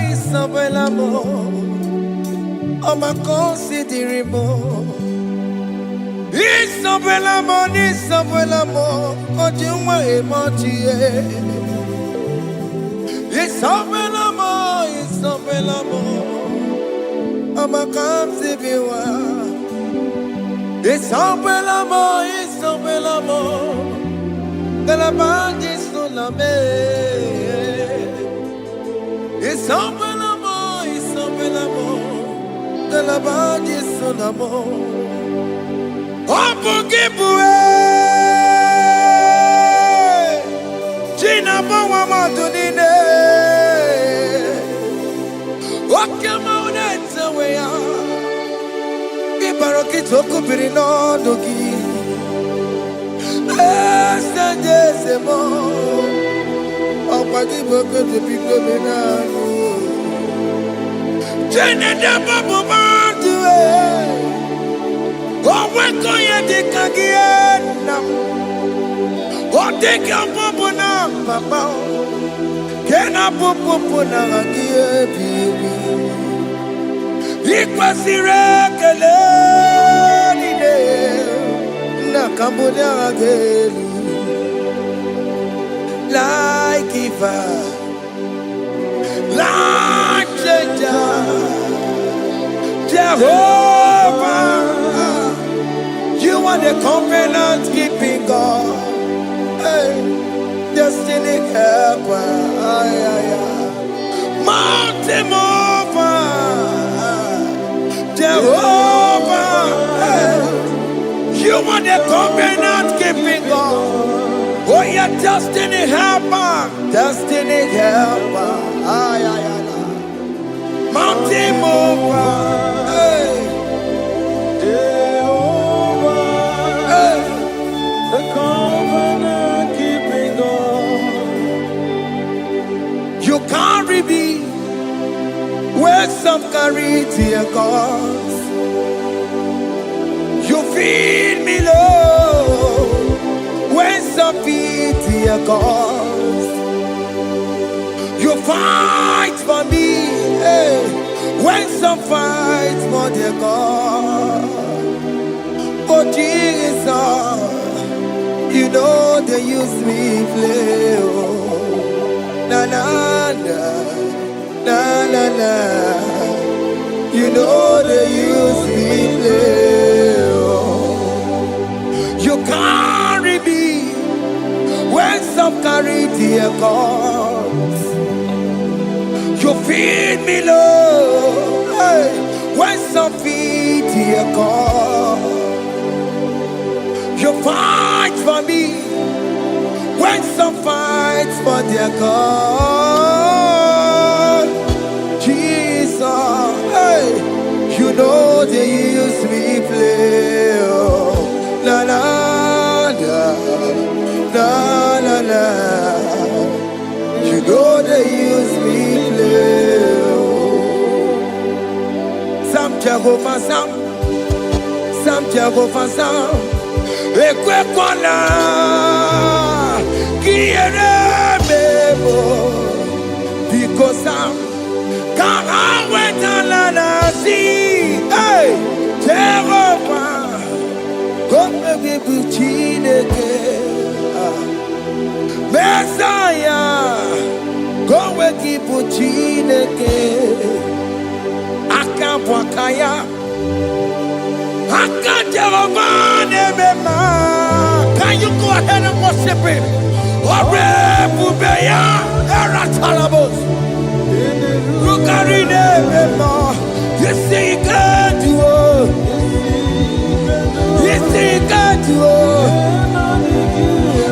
Isabelamo, ama considerimo. Isabelamo, ojumwa emotie. Isabelamo, ama kapsibiwa. Isabelamo, de la bande solame. Isabelamo, de la bande solamo. Opugibue, Gina Bawa Madunine, Okamauneta Wea. Barokito kupirino dogi Estadezemo Opadi boko de pico menano Jene de babo bandue Oweko ye de kagiena Odeka babo na papa Kena popo na agie bibi Ikwasire keleni na kambonya agelu like Eva life changer, Jehovah. You are the covenant keeping God, hey, destiny helper, mountain mover, Jehovah. Hey, you are the covenant keeping God. Oh, yeah, destiny helper, destiny helper, mountain mover, hey, Jehovah, hey, the covenant keeping God. You carry me where some carry tear gods. You feed me, Lord, when some feed tear gods. You fight for me, hey, when some fight for their God. Oh Jesus, you know they use me play. Oh, na na na, na na na. You know they use me play. Oh, you carry me when some carry their gods. You feed me, Lord, hey, when some feed their God. You fight for me when some fight for their God. Jesus, hey, you know they use me play. Oh, la la la, la la la. You know they use me play. Oh, some Jehovah, some Jehovah, some. Ekwekwana kiere mebo because I'm can't wait to see. Hey, Jehovah, come me buchineke, Messiah, come me buchineke, akapwakaya. Can you go ahead and worship him? You see, you can do it. You see, you can do it.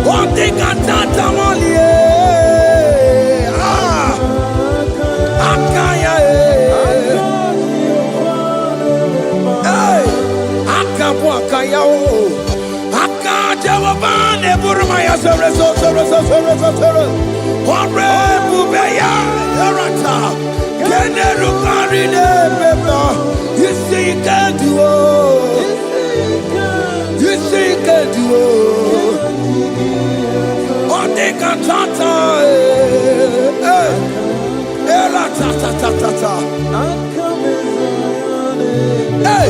One thing I can't only. You see, you can do it. You see, you can do it. One day can hey,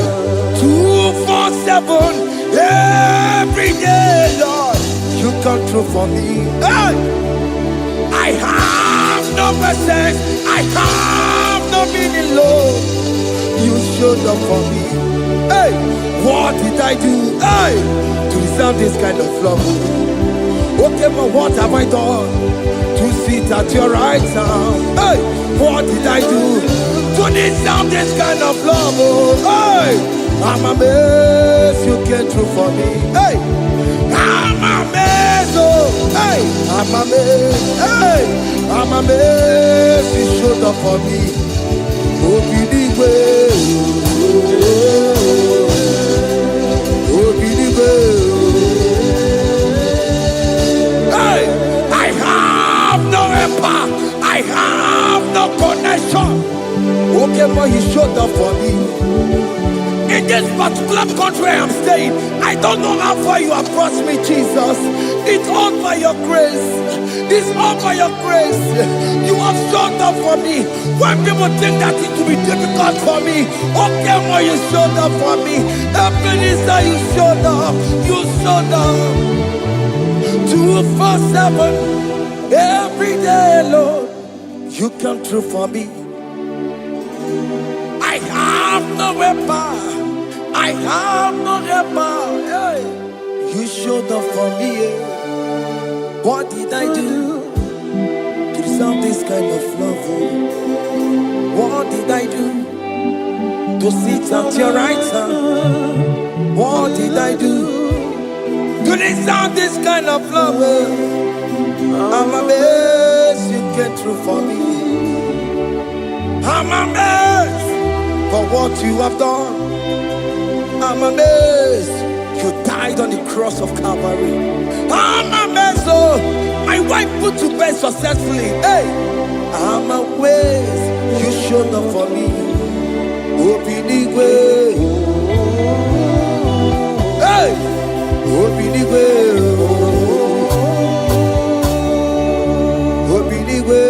247 every day, Lord, you come through for me. Hey, I have no presence, I have no meaning, Lord. You showed up for me. Hey, what did I do? Hey, to deserve this kind of love? Okay, but what have I done to sit at your right hand? Hey, what did I do to deserve this kind of love? Oh, hey, I'm amazed you came through for me. Hey, I'm amazed. Oh, hey, I'm amazed. Hey, I'm amazed you showed up for me. Oh, believe I have no connection. Okay, but he showed up for me. In this particular country I'm staying, I don't know how far you have brought me, Jesus. It's all by your grace. It's all by your grace. You have showed up for me. When people think that it will be difficult for me, okay, but you showed up for me. Ebenezer, you showed up. You showed up. 247 every day, Lord. You come through for me. I have no weapon. I have no weapon. Hey. You showed up for me. What did I do to deserve this kind of love? What did I do to sit at your right hand? What did I do to deserve this kind of love? I'm amazed you came through for me. I'm amazed for what you have done. I'm amazed you died on the cross of Calvary. I'm amazed, oh, my wife put to bed successfully. Hey, I'm amazed you showed up for me. Obinigwe, hey, Obinigwe, Obinigwe,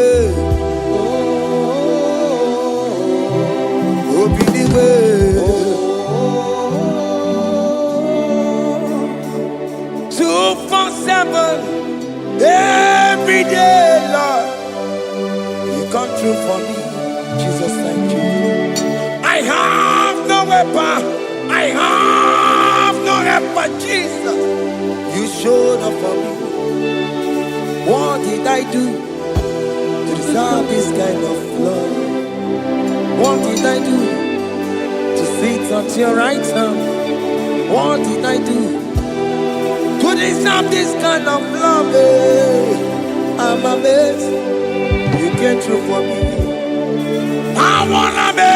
Obinigwe. 247 every day, Lord. You come through for me, Jesus. Thank you. I have no weapon. I have no weapon, Jesus. You showed up for me. What did I do to deserve this kind of love? What did I do to sit at your right hand? What did I do to deserve this kind of love? I'm amazed you came through for me. I wanna be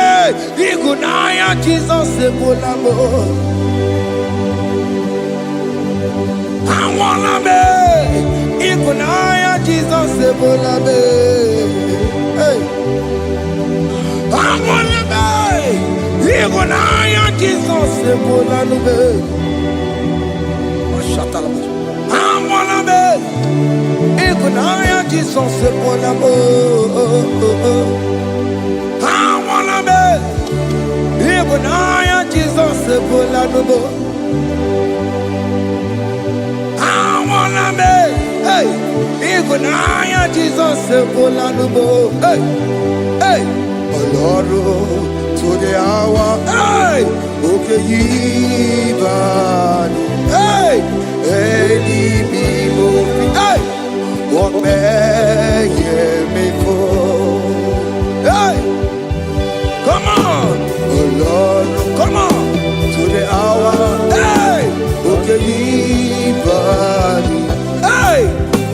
Igunaya Jesus Ebulamo. I wanna be Igunaya Jesus Ebulamo. Hey, I wanna be Igunaya Jesus Ebulamo. I wanna be Igunaya Jesus Ebulamo. Igunaya Jesus Ebulamo. I wanna be, hey, Igunaya Jesus Ebulamo. Hey, hey, Oloro to the hour, hey, okay, Yibani, hey, IGBO, hey, what may me for, hey, come on. Lord, come on to the hour. Hey, okay, body. Hey,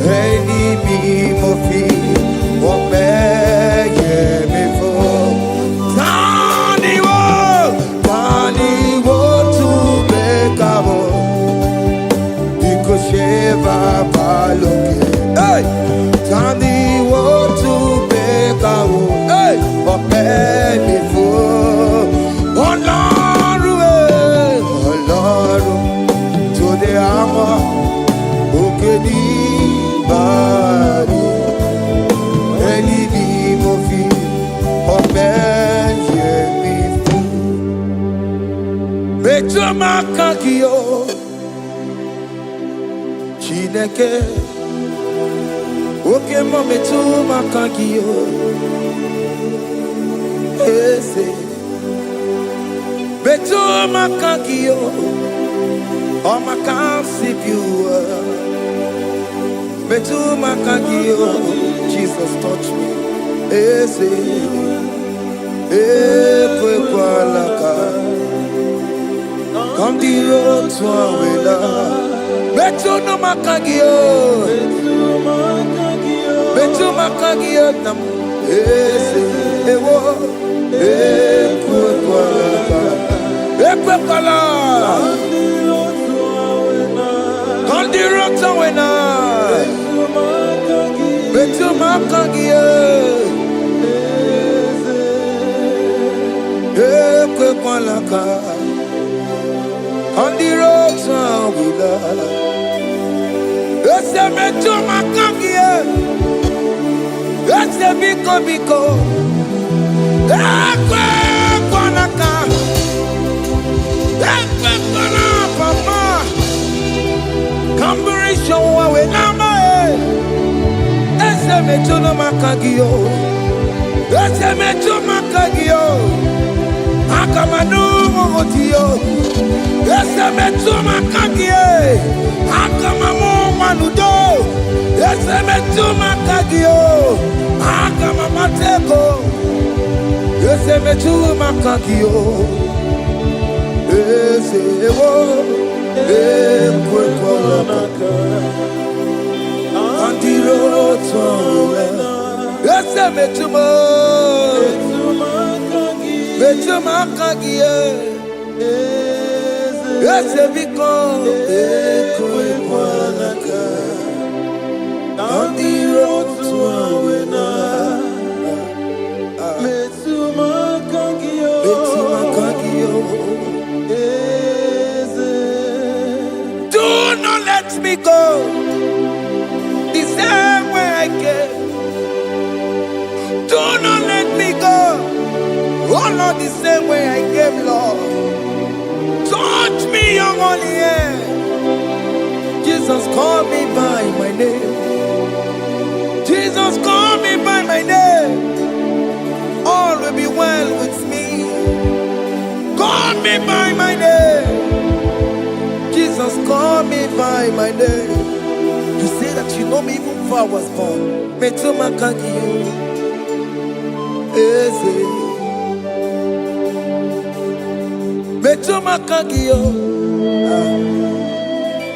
IGBO, what may me for? Tani wo to make up. Because Sheva Baloke. Hey, Tani wo to make up. Hey, what may me for? To the hour, okay, body, IGBO, open me through. Betumakakio, Chineke, okay, Betumakakio, Ese. Betumakakio, oh my can't see you. Betumakakio, Jesus touch me. Ese, ekwalaka, come the road to Awela. Betumakakio, Betumakakio, ese, ewo, ekwalaka. Ekwekala, Kandirota wena, Betumakakio, Ekwekwalaka, Kandirota wena, Ese Betumakakio, Ese biko, Ekwekwalaka. Papa, Camberisha, we nama, Ese Betumakakio. Akamanu Motiyo. Esemetuma Kagie. Akamamu Manudo. Esemetuma Kagio. Akamamateko. Esemetuma Kagio. Esewo. Ekwekwalaka. Andiro Towe. Esemetuma. Betuma Kagie. Esebiko. Ekwekwalaka. Andiro Towe. Betuma Kagio. Betuma Kagio. Do not let me go the same way I came. Do not let me go. Oh Lord, the same way I came, Lord. Touch me, your holy hand. Jesus, call me by my name. Jesus, call me by my name. All will be well with me. Call me by my name. Jesus, call me by my name. You say that you know me even before I was born. Metuma Kagio. Eze. Metuma Kagio.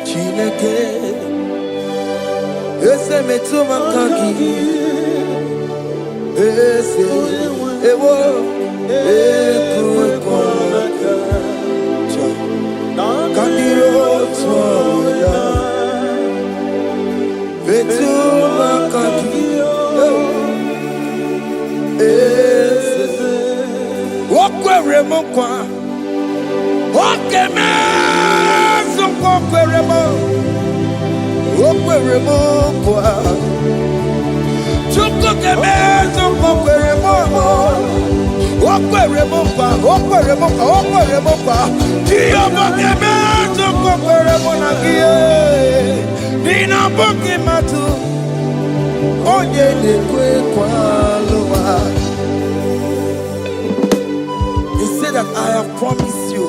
Chineke. Eze Metuma Kagio. Eze. Ewo. Ekwekwalaka. Kandiro Toya. Betuma Kagio. Eze. Okwere mokwa. Okeme Okwere mo. Okwere mokwa. Chuko keme Okwere mo. Okwere mokwa. Okwere mokwa. Okwere mokwa. Diyobo keme Okwere mo nagie. Nina boki matu. Onye dekwe kwa loa. He said that I have promised you.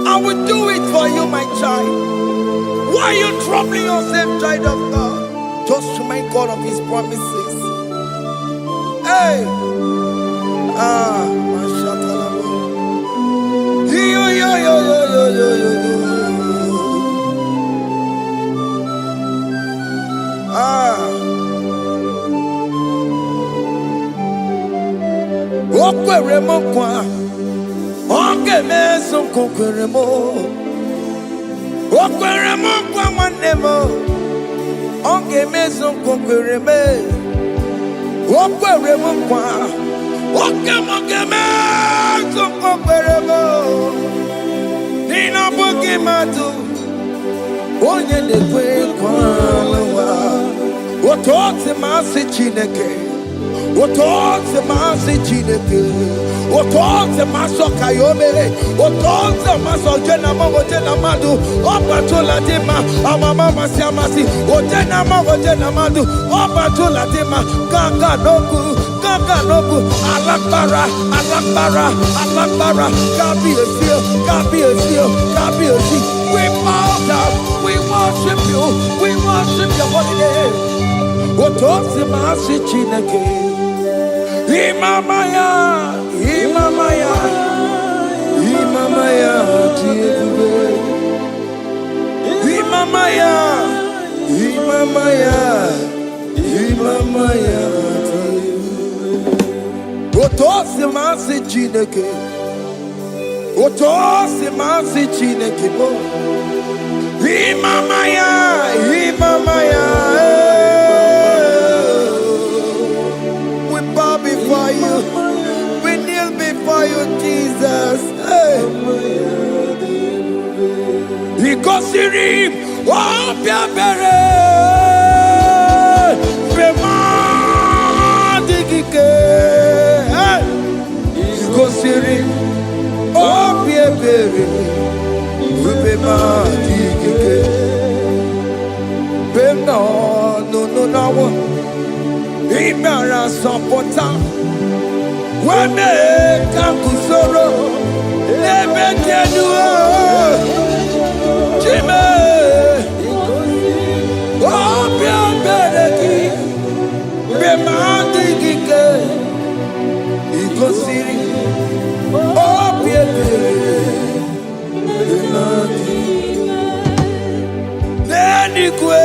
I will do it for you, my child. Why are you troubling yourself, child of God? Just remind God of His promises. Hey! Mashatalabo. Yo. Okwere mokwa. Okeme Okwere mo. Okwere mokwa manemo. Okeme Okwere me. Okwere mokwa. Okeme Okwere mo. Nina boki matu. Onye dekwe kwa lowa. Otote masi Chineke. Otote masi Chineke. Otote maso kayome. Otote maso jena madu. Opatola dima. Amama masi. Ojena madu. Opatola dima. Gaga noku. Alakbara. Gabi a seal. We bow down. We worship you. We worship your holy name. Otote masi Chineke. Imamaya. Otosi masi Chineke bo. Imamaya. We bow before you. We kneel before you, Jesus. Hey. Ikosirim opia bere. Premadigike. Ikosirim opia bere. Premadigike. No. Imara support. Wame kakusoro Nebetenua Chime Opia bereki Bemandi gike Ikosiri Opia bereki Neni kwe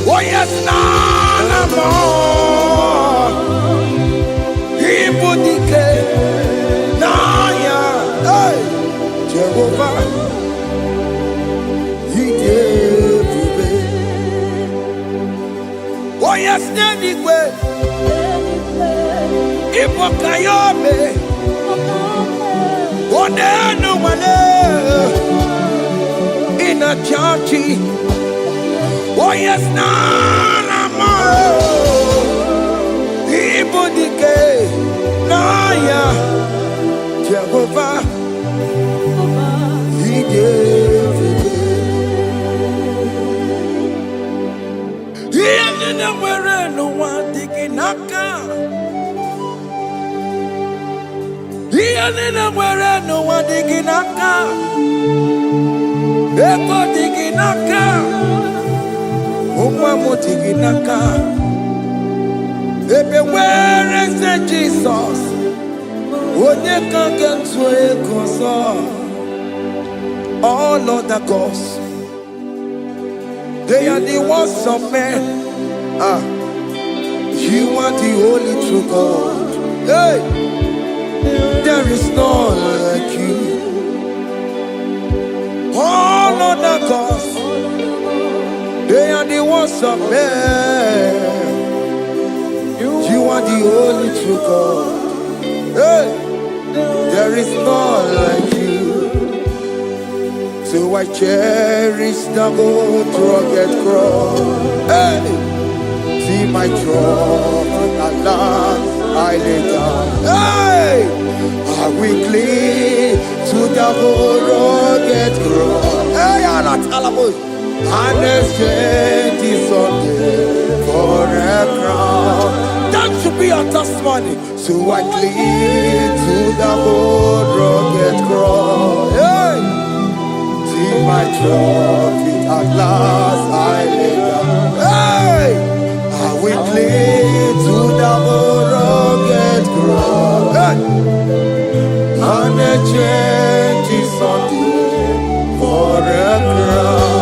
oh yes, nana more. Ibudike, naya, hey, Jehovah, he gave me. Oh yes, anyway, Ibokayobe, oh no one in a church. Oh yes, nana more. Ibudike, naya, Jehovah, he gave it. He ended up where no one digging naka. He ended up where no one digging naka. Eko digging naka. Uma motiginaka. Ebe where is the Jesus? Onye can get to a console. All other gods, they are the ones of men. You are the only true God. Hey, there is none like you. All other gods, they are the ones of men. You are the only true God. Hey, there is none like you. So I cherish the old rugged cross. Hey, see my trouble, Allah, I lay down. Hey, I will cling to the old rugged cross. Hey, Allah, Talamus. And exchange is Sunday for a crown. That should be our testimony. So I cling to the old rugged cross. Hey, see my trophy at last I lay down. Hey, I will cling to the old rugged cross. Hey, and exchange is Sunday for a crown.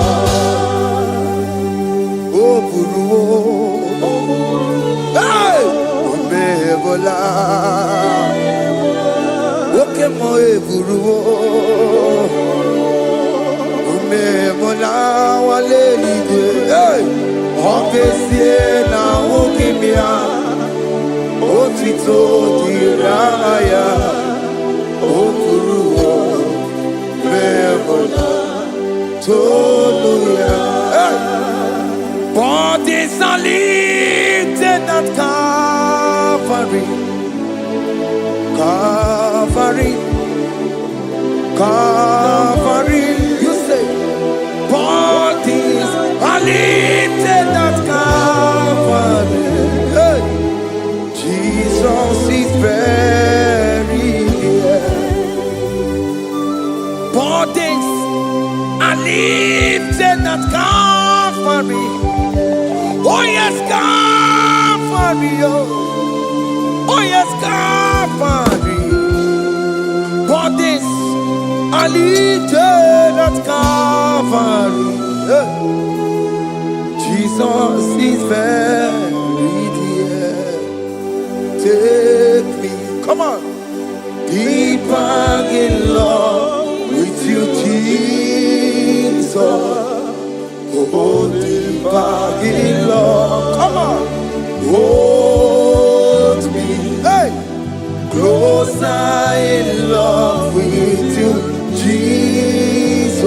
Hey, Umebola, Oke mo eburu, Umebola wale ide. Hey, Okesie na okimia, Otito diraya, Okuru, Umebola, Toluya. Hey. Bodies are lifted at Calvary, Calvary, Calvary. You say, bodies are lifted at Calvary. Hey. Jesus is buried here. Bodies are lifted at Calvary. Oh yes, Calvary, oh yes, Calvary. Bodies are lifted at Calvary. Jesus is buried here. Take me, come on, deeper in love with you, Jesus. Oh, deeper in love, come on, hold me, hey, closer in love with you, Jesus.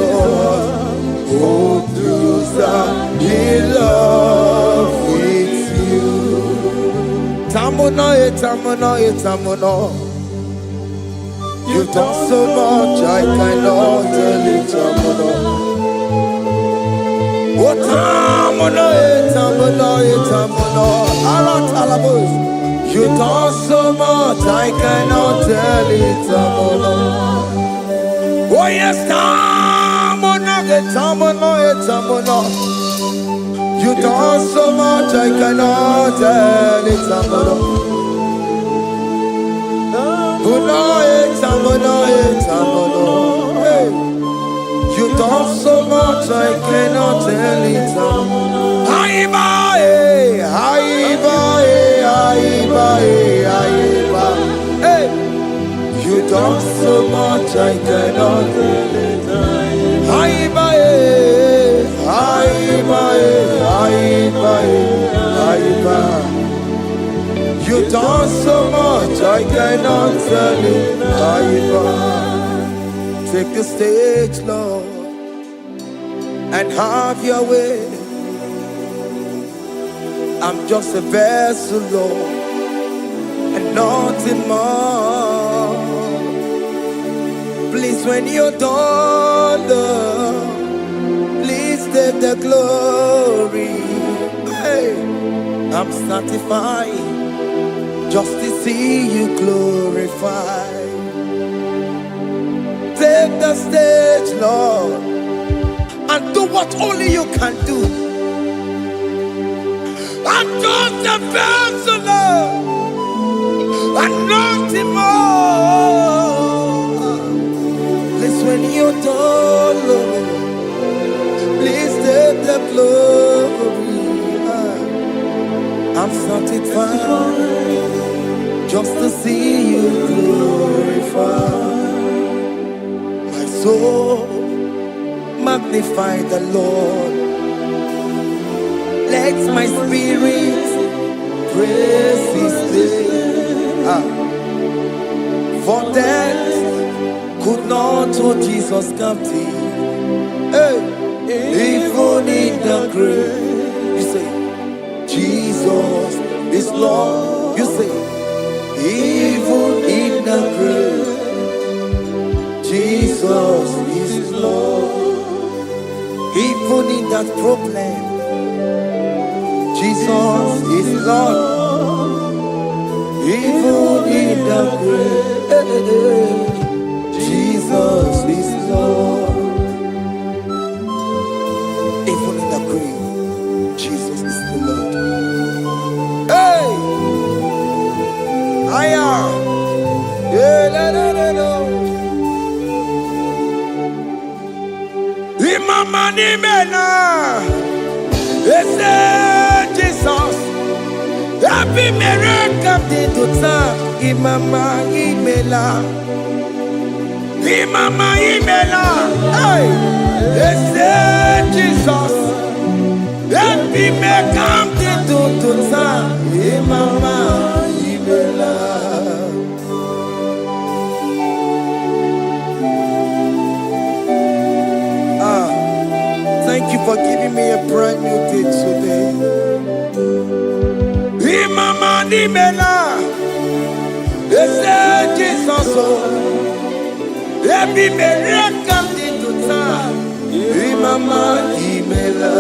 Oh, closer in love with you. Tamuno, tamuno, tamuno. You've done so much, I cannot tell it. You've done so much, I cannot tell it. Oh yes, you've done so much, I cannot tell it. Hey. You've done so much, I cannot tell it. Hey. You've done so much, I cannot tell it. You've done so much, I cannot tell it. Take the stage, Lord, and have your way. I'm just a vessel, Lord, and nothing more. Please, when you're done, Lord, please take the glory. Hey, I'm satisfied just to see you glorified. Take the stage, Lord, and do what only you can do. I'm just a vessel, Lord, and nothing more. Please, when you're done, Lord, please take the glory. I'm satisfied just to see you glorified. My soul magnify the Lord. Let my spirit praise His name. For death could not hold Jesus captive. Hey, even in the grave, you say, Jesus is Lord. You say, even in the grave, Jesus is Lord. Even in that problem, Jesus is Lord. Even in the grave, Jesus is Lord. Even in the grave, Jesus is the Lord. Hey! I am. Imama ni mena, ese Jesus. Happy miracle de tutsa. Imama imela, Imama imela. Hey, ese Jesus. Happy miracle de tutsa. Imama imela. Thank you for giving me a brand new day today. Imama nimela, ese Jesus, every miracle did to time. Imama nimela,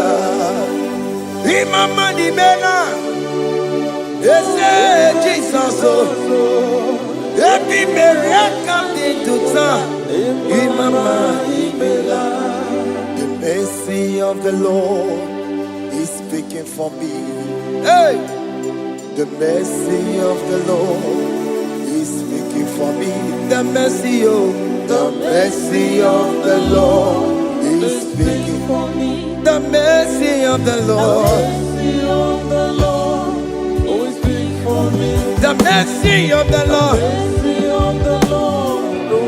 Imama nimela, ese Jesus, every miracle did to time. Imama nimela. The mercy of the Lord is speaking for me. Hey! The mercy of the Lord is speaking for me. The mercy of the Lord is speaking for me. The mercy of the Lord is speaking for me. The mercy of the Lord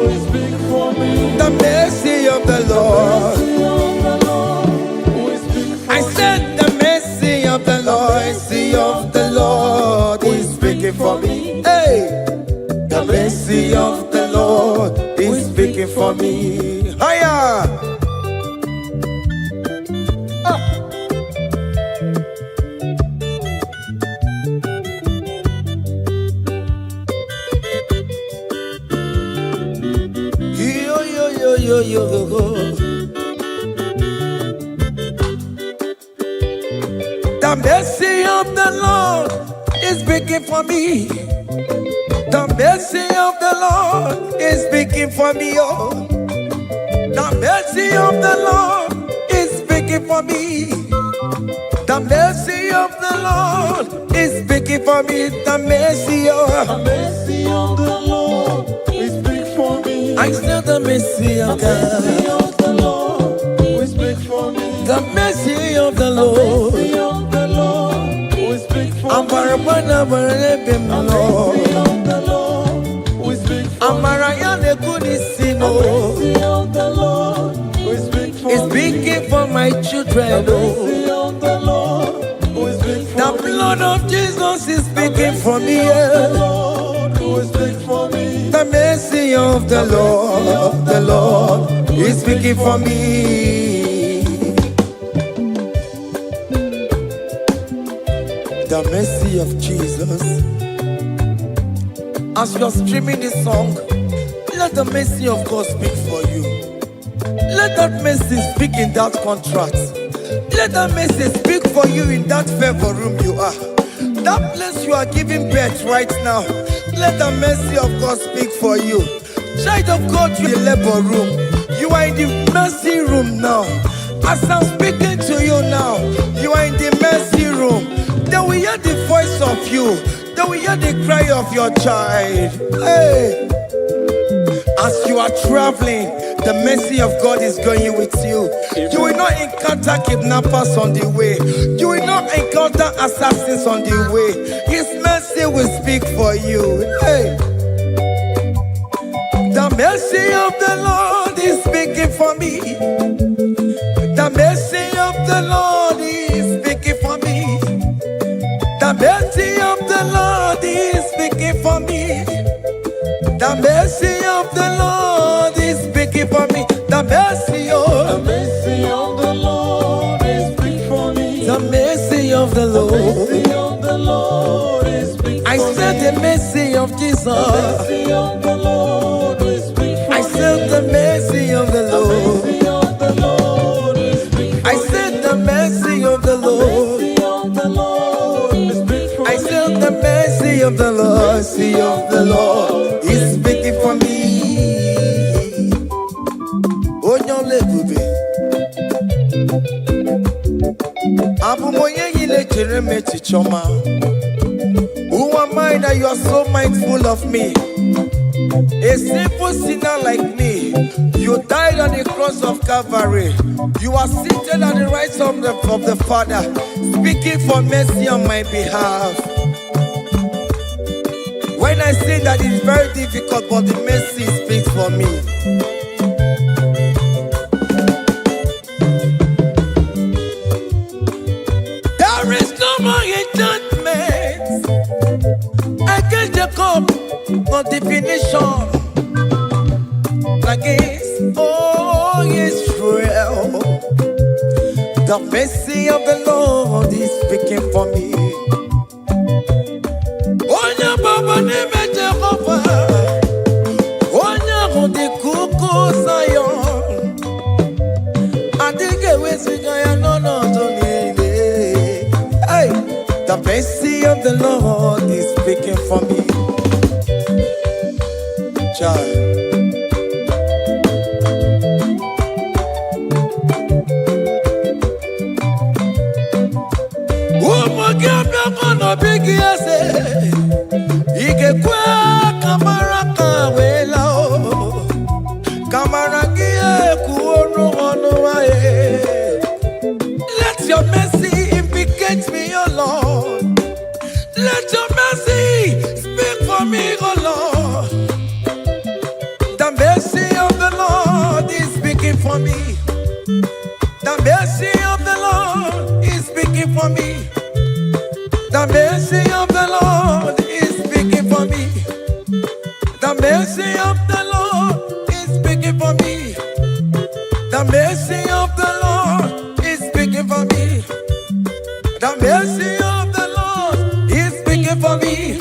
is speaking for me. The mercy of the Lord. I said the mercy of the Lord is speaking for me. Hey, the mercy of the Lord is speaking for me. Hiya. The mercy of the Lord is speaking for me. The mercy of the Lord is speaking for me. Oh, the mercy of the Lord is speaking for me. The mercy of the Lord is speaking for me. The mercy of the Lord is speaking for me. I still the mercy of God. The mercy of the Lord will speak for me. The mercy of the Lord. The mercy of the Lord will speak for me. The mercy of the Lord will speak for me. The mercy of the Lord will speak for me. It's speaking for my children. The mercy of the Lord will speak for me. The blood of Jesus is speaking for me. The Lord will speak for me. The mercy of the Lord is speaking for me. The mercy of Jesus. As you are streaming this song, let the mercy of God speak for you. Let that mercy speak in that contract. Let that mercy speak for you in that favor room you are. That place you are giving birth right now. Let the mercy of God speak for you. Child of God, you are in the labor room. You are in the mercy room now. As I'm speaking to you now, you are in the mercy room. They will hear the voice of you. They will hear the cry of your child. Hey. As you are traveling, the mercy of God is going with you. You will not encounter kidnappers on the way. You will not encounter assassins on the way. His mercy will speak for you. Hey. The mercy of the Lord is speaking for me. The mercy of the Lord is speaking for me. The mercy of the Lord is speaking for me. The mercy of the Lord is speaking for me. The mercy of the Lord is speaking for me. The mercy of the Lord. The mercy of the Lord is speaking for me. I said the mercy of Jesus. The mercy of the Lord is speaking for me. I said the mercy of the Lord. The mercy of the Lord is speaking for me. I said the mercy of the Lord. The mercy of the Lord is speaking for me. I said the mercy of the Lord. Mercy of the Lord is speaking for me. Oh, no, baby. Who am I that you are so mindful of me? A simple sinner like me. You died on the cross of Calvary. You are seated at the right side of the Father, speaking for mercy on my behalf. When I say that it's very difficult, but the mercy speaks for me. There is no more enchantment against Jacob, no definition against all Israel. The mercy of the Lord is speaking for me. Onya baba neme Jehovah, onya kundi kuku Zion. Adige wesigaya no zonile. Hey, the mercy of the Lord is speaking for me. Child. Big yes, Ike kwa kamara kawela o kamara gie kuonu onu aye. Let your mercy implicate me, O Lord. Let your mercy speak for me, O Lord. The mercy of the Lord is speaking for me. The mercy of the Lord is speaking for me. The mercy of the Lord is speaking for me. The mercy of the Lord is speaking for me. The mercy of the Lord is speaking for me. The mercy of the Lord is speaking for me.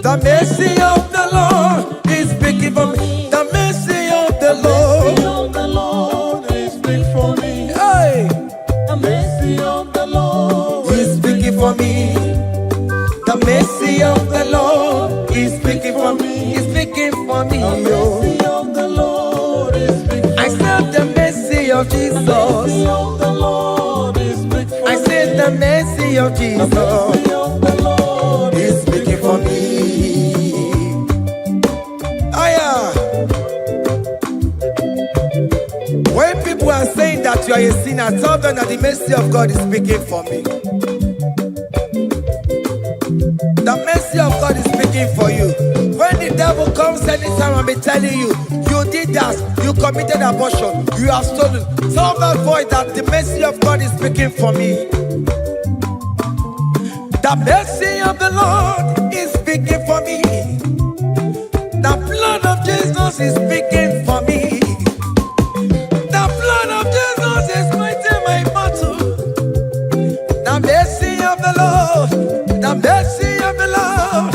The mercy of the Lord is speaking for me. The mercy of the Lord mercy of the Lord is big for me. I said the mercy of Jesus. Mercy of the Lord is big for me. I said the mercy of Jesus. Mercy of the Lord He's speaking for me. Aya. When people are saying that you are a sinner, tell them that the mercy of God is speaking for me. The mercy of God is speaking for you. When the devil comes anytime and be telling you, you did that, you committed abortion, you have stolen, tell that voice that the mercy of God is speaking for me. The mercy of the Lord is speaking for me. The blood of Jesus is speaking for me. The blood of Jesus is fighting my battle. The mercy of the Lord, the mercy of the Lord,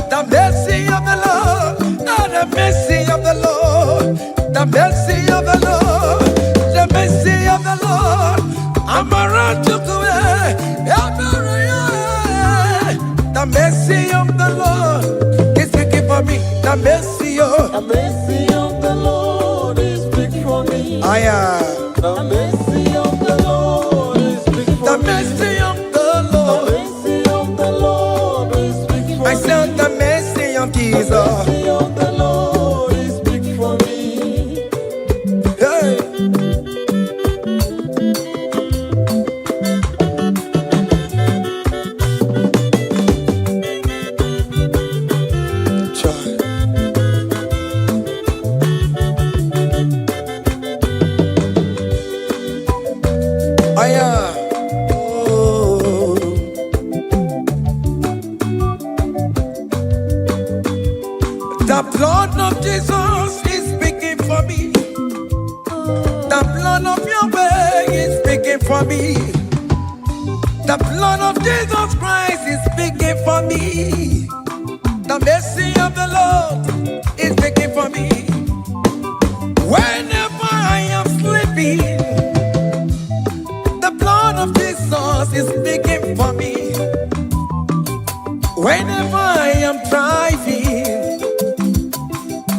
the mercy of the Lord, oh, the mercy of the Lord, the mercy of the Lord, the mercy of the Lord. I'm around to go away. The mercy of the Lord is speaking for me. The mercy of the Lord is big for me. I am. The mercy of the Lord is big for The me. mercy of the Lord. The mercy of the Lord is big for I me. said the mercy of Jesus. The mercy of the Lord is big for me. Hey. Child. I am. Oh. The blood of Jesus is speaking for me. The blood of Yahweh is speaking for me. The blood of Jesus Christ is speaking for me. The mercy of the Lord is speaking for me. Whenever I am sleeping, the blood of Jesus is speaking for me. Whenever I am driving,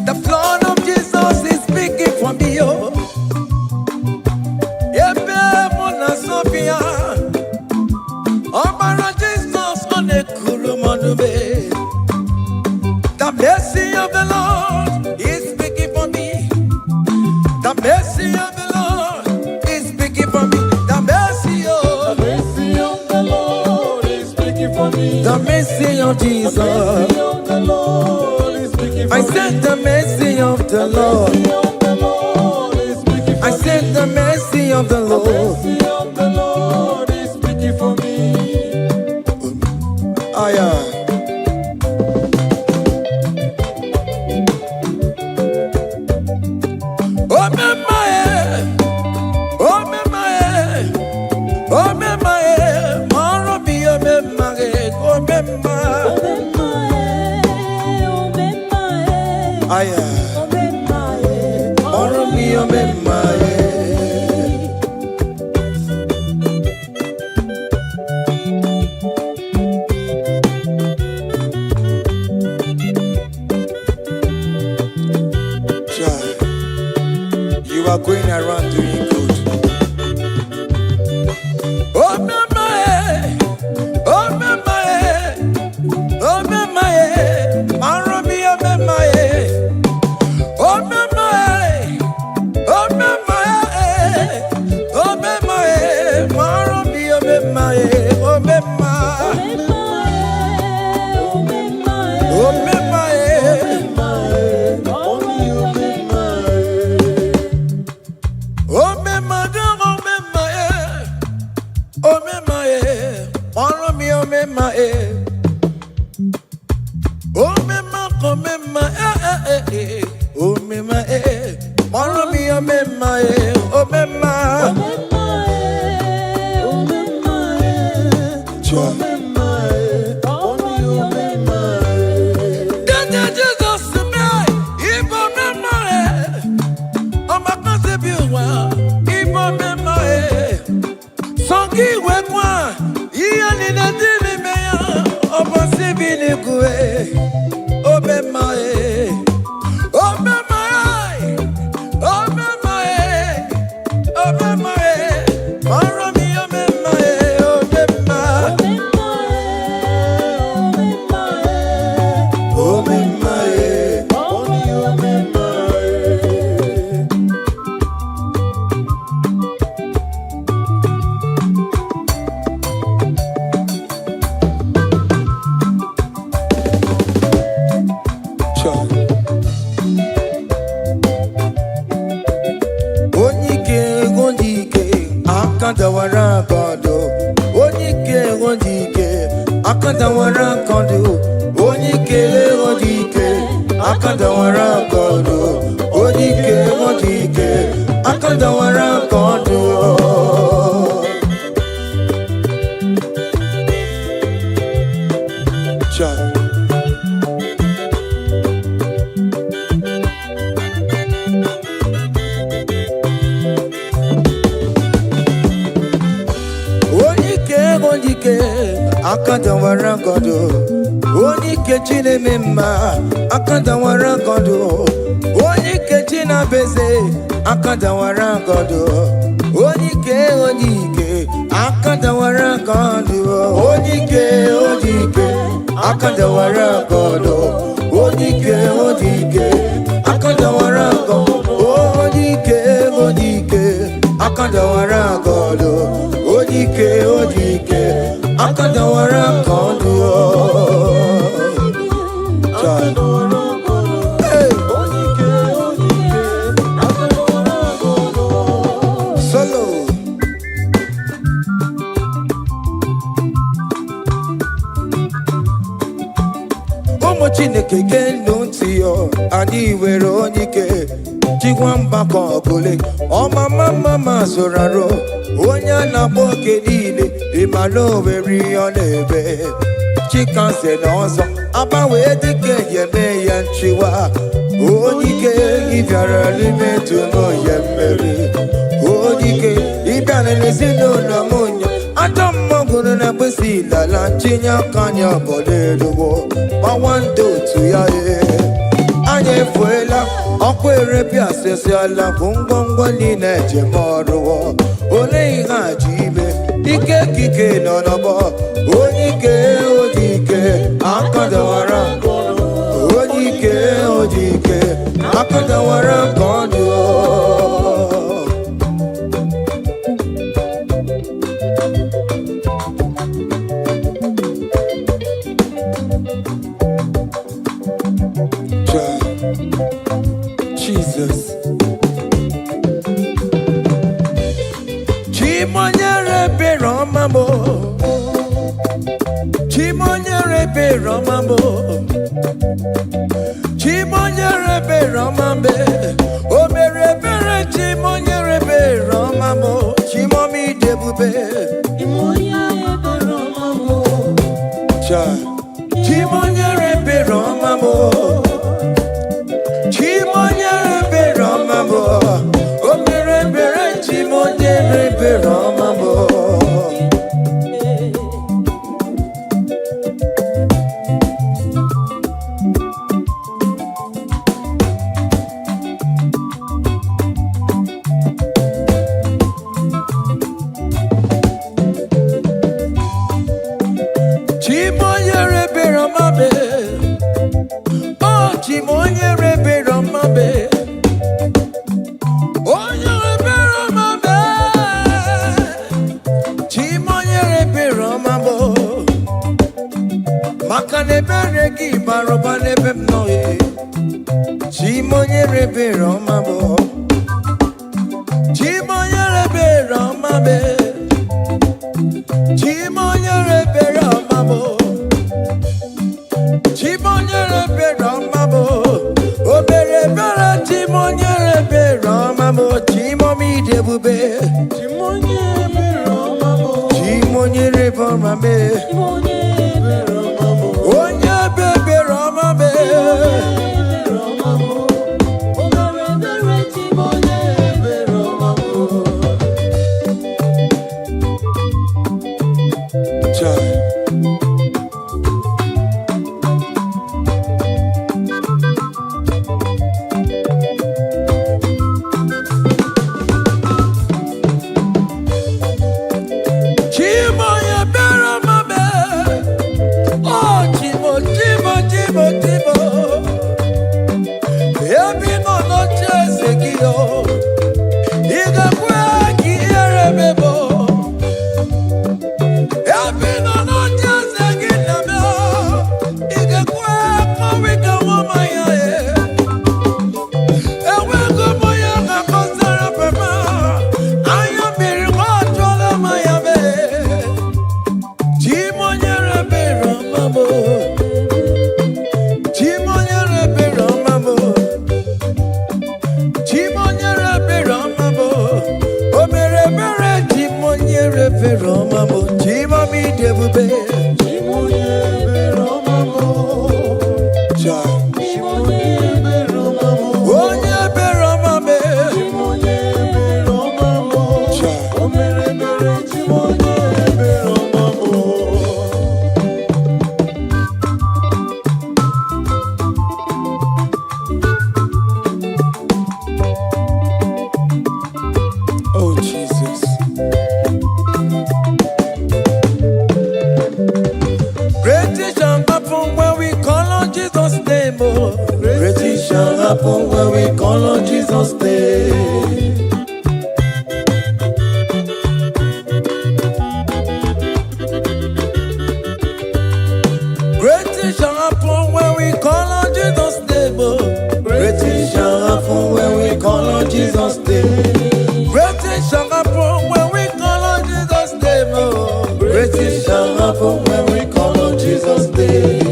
the blood of Jesus is speaking for me. Oh, Ebe Mona Sophia, Obara Jesus on the Kulumanube. The mercy of the Lord is speaking for me. The mercy of the Lord is speaking for me. The mercy of The Lord is speaking for me. the mercy of Jesus. The mercy of the Lord is speaking for I me. said the mercy of the Lord. The mercy of the Lord is speaking for I me. said the mercy of the The Lord. mercy of the Lord is speaking for me. I am. Oh, me my, oh, me my, oh, me my, maro bi oh, me my, oh, me my. I am. Maro bi oh, me my. Child, you are going around doing good. Oh, me my, oh, me my, oh, me my, maro bi oh, me my. Oh, me my, oh, me my, oh, me my, maro bi oh, me my, oh, me my, oh, me my. Oh, me akandawara kondo onike odike akandawara kondo onike odike akandawara kondo onike odike akandawara kondo child. Akandawara kondo onike chinemema akandawara kondo onike chinabeze akandawara kondo onike odike akandawara kondo onike odike akandawara kondo onike odike akandawara kondo onike odike akandawara kondo onike odike akandawara kondo solo ụmụ Chineke kendo ntị yo anyị were onike chikwa mgbakọ ọbụle ọmama zụrụ arụ onye a na-akpọ oke niile ịmala oweri ọ na-ebe chikanze na ọzọ agbanwee dịka enyeme ya nchiwa onike ịbịara n'ime tụnụ ya mmeri onike ịbịara n'ezinụlọ m nya atọ mmọgụrụ na mkpịsị ilala ntinye aka anya ọbọla eluwo gbawa ndị otu ya anya efuela ọkụ erepịa asịsịala bụ ngwongwo niile ejem ọrụwo ole ihe a ji ime ike kike nọ n'ọgbọ onike odike akandawara onike odike akandawara kondo Jesus Chimonyere Romambo Chimonyere Romambo Chimonyere Romambe Obere Bere Chimonyere Romambo Chimomi Debube Chimonyere Romambo Chimonyere Romambo Chimonyere Romambo Obere Bere Chimonyere Romambo Chimonyere Romambe Oh Chimonyere Romambe Makanebere ki baroba nebem noye Chimonyere Romambo Chimonyere Romambe Chimonyere Romambo Chimonyere Romambo Obere bere Chimonyere Romambo Chimomi debube Chimonyere Romambo Chimonyere Romambe Onye bebe Romambe we call on Jesus' name. Great things shall happen when we call on Jesus' name. Oh, great things shall happen when we call on Jesus' name.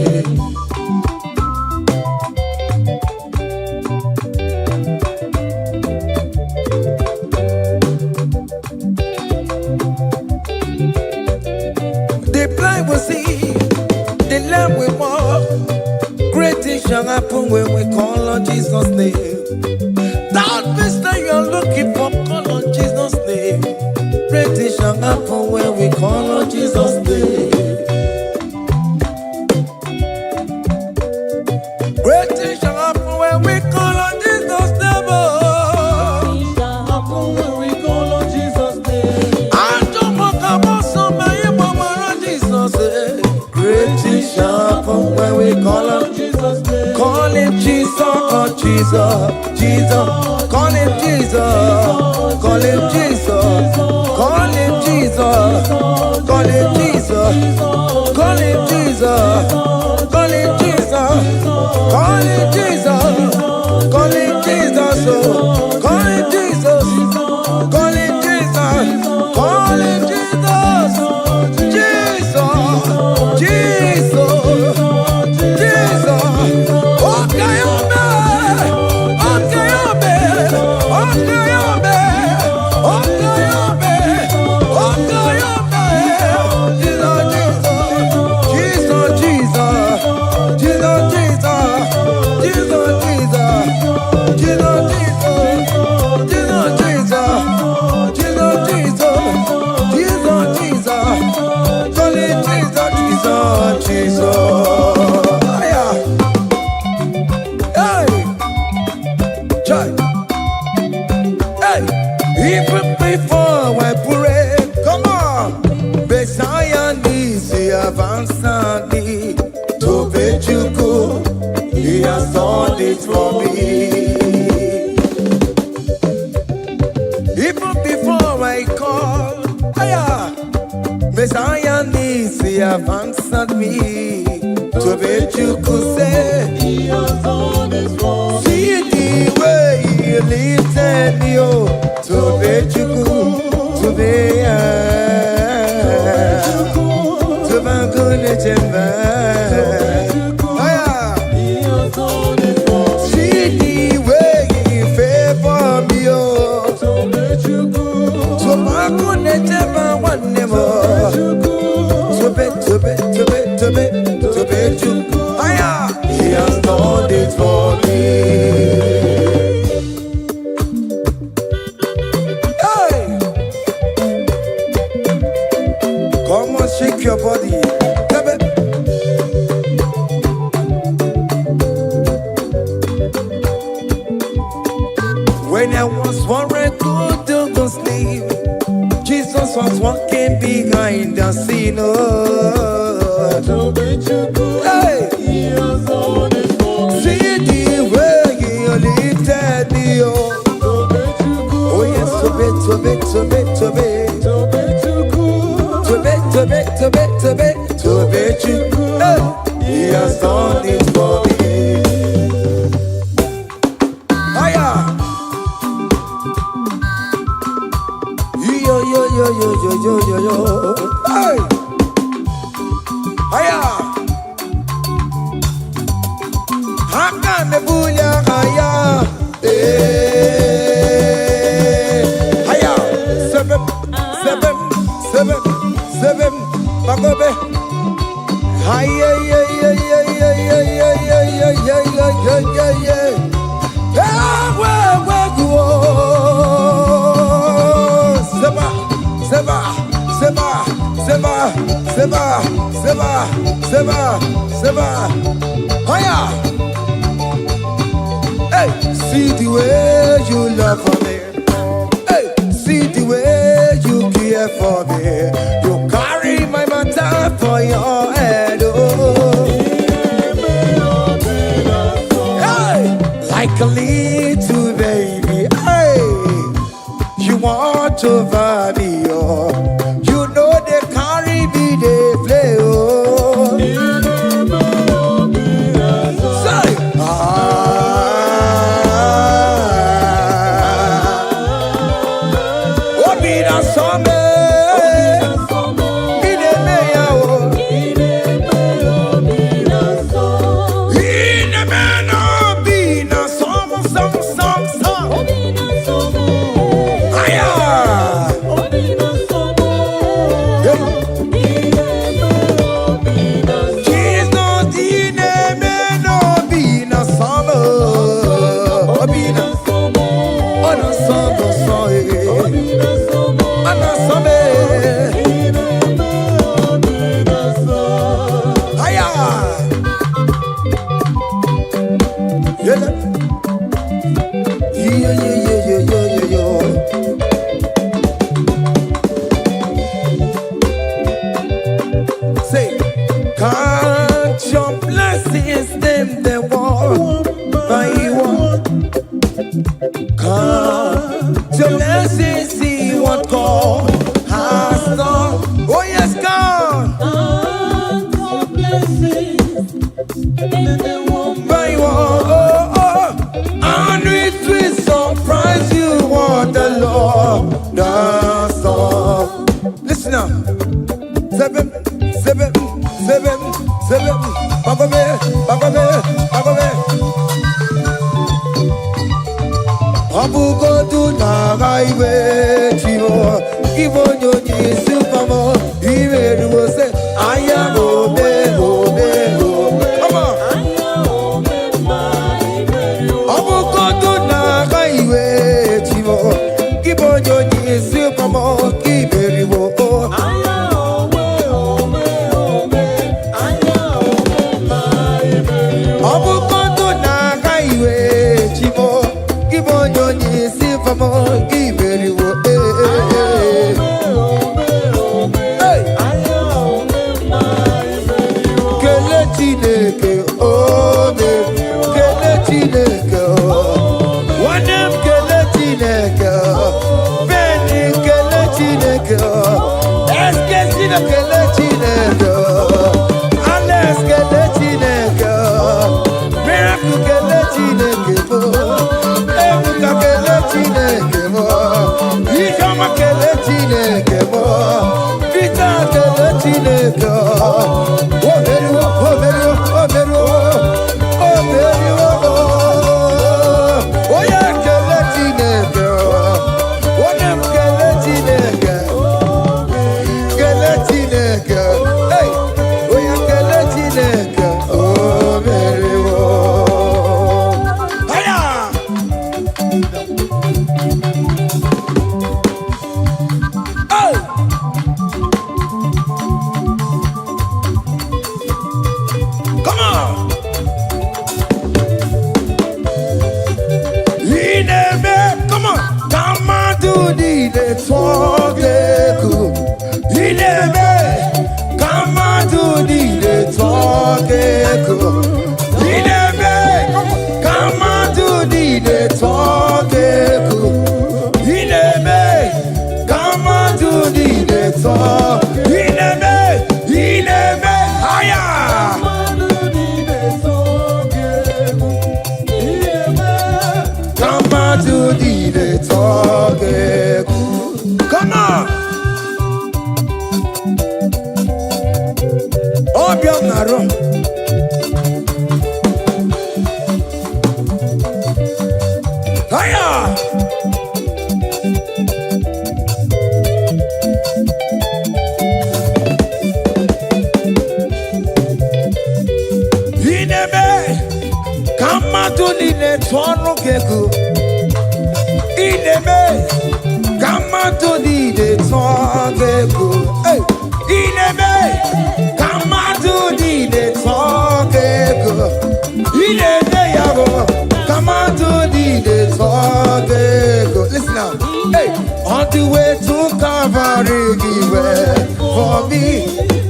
The blind will see, the lame will walk. Great things shall happen when we call on Jesus' name. That vista you're looking for, call on Jesus' name. Great things shall happen when we call on Jesus' name. Great things shall happen when we call on Jesus' name. Things shall happen when we call on Jesus' name. I don't want to come somebody on Jesus' name. Great things shall happen when we call on Jesus' name. Call him Jesus, oh Jesus, Jesus. Call him Jesus, call him Jesus, call him Jesus, call him Jesus, call him Jesus, call him Jesus, call him Jesus, call him Jesus, call him Jesus, call him Jesus, call him Jesus, Jesus, Jesus. Okay, even before I pray, come on. Messiah needs the advance me to bet you go. He has done it for me. Even before I call, Messiah needs the advance me to bet you could say He has done it for me. see the way he lifted me up. To bet you go, to be to my goodness and He has done it for me. see the way he favor me, oh, So let you go. to my goodness and one more. To bet you go, he has done it for me. Come on, shake your body. When I was worried, good to sleep, Jesus was walking behind the scene. Oh, So let you go. hey, He has done it for me. see the way he lifted me. Oh, So let you go. oh yes, to bet. So let you go. To bet you good, he has done it for me. Hiya! Yo. Hey! Hiya! Haka nebunya hiya! Hiya! Seven, Bagobe. Hiya, Seba. Hiya! Hey, see the way you love for me. Hey, see the way you care for me. You carry my matter for your head. Oh, hey, like a little baby. Hey, you want over me. Oh, you know they carry me, they play. Oh. Say, So let's see what God has done. Oh yes, God. Very well. And it will surprise you what the Lord does. Listen up. Seven. Back of it. Abugo do na highway chivo. Give on your knees, supermo. Even will say, I am obey. Come on. Abugo do na highway chivo. Give on your knees, supermo. Give it. Abugo na highway chivo. Give on your knees, supermo. Give it. Listen now. Hey, on the way to Calvary, he went for me.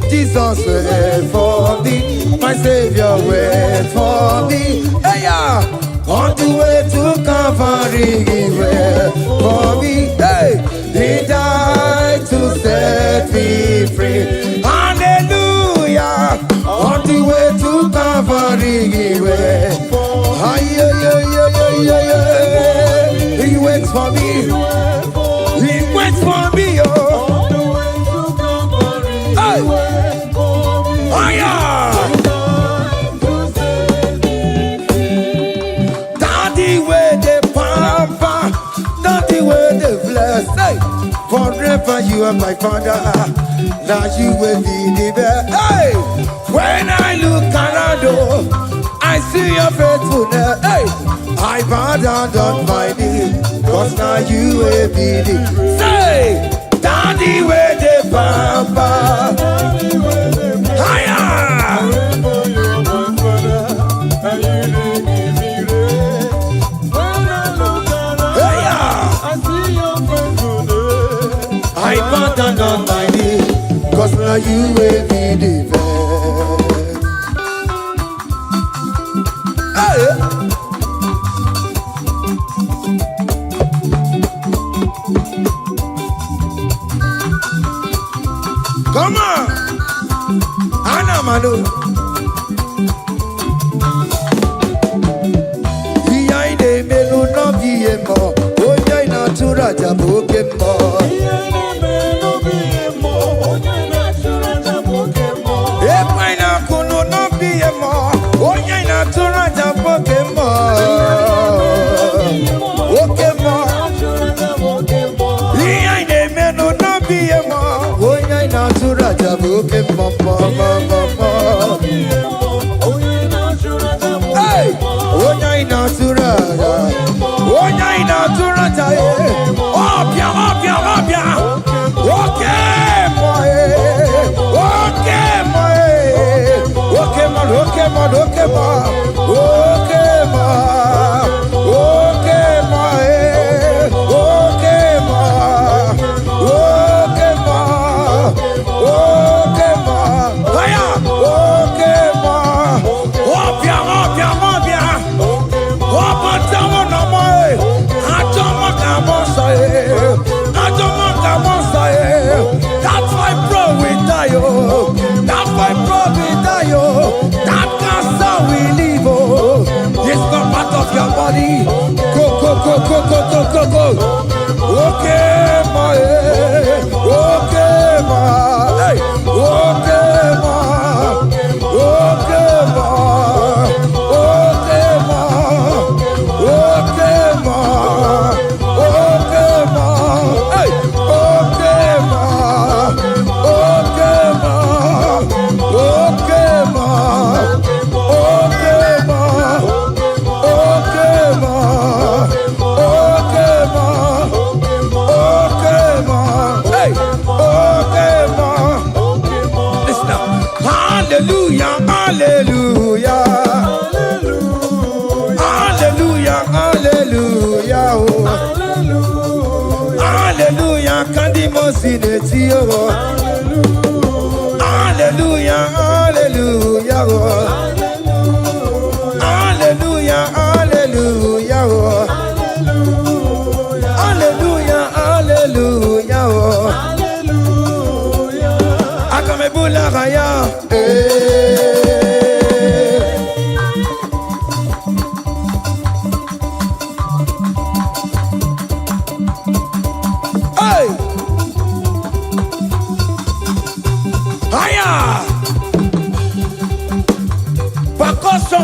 Jesus went for me. My Savior went for me. Hey, yeah. On the way to Calvary, he went for me. Hey, he died to set me free. Hallelujah. On the way to Calvary, he went. He waits for me. He waits for me, oh. Hey. Oh, yeah. Daddy, where the pamper, daddy, where the bless. Hey. Forever you are my father. Now you will be the best. Hey. When I look around, oh, I see your faithfulness. Hey. I bow down on my knees, cause now you will be the. Say, Daddy, where the pamper. Higher. I bow down on my knees, cause now you will be the best. Hey.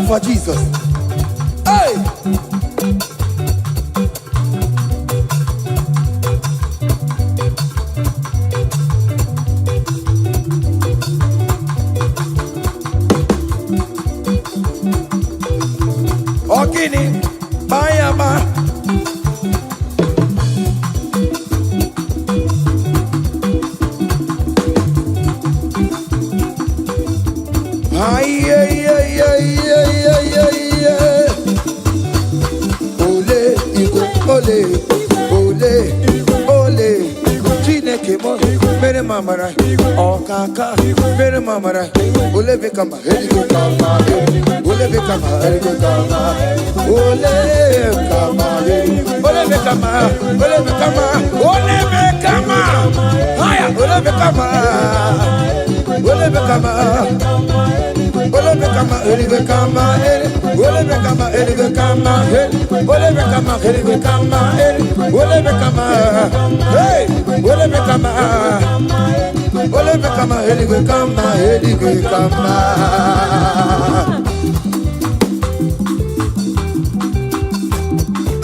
For Jesus. Hey! Ogini, Bayama. Mamara, oh kaka, very mamara, ole bekama, herigo kama, ole bekama, herigo kama, ole bekama, ole bekama, ole bekama, haya, ole bekama, ole bekama, ole bekama, herigo kama, ole bekama, herigo kama, ole bekama, herigo kama, ole bekama, hey, ole bekama. Ole bekama, eligwe kama, eligwe kama.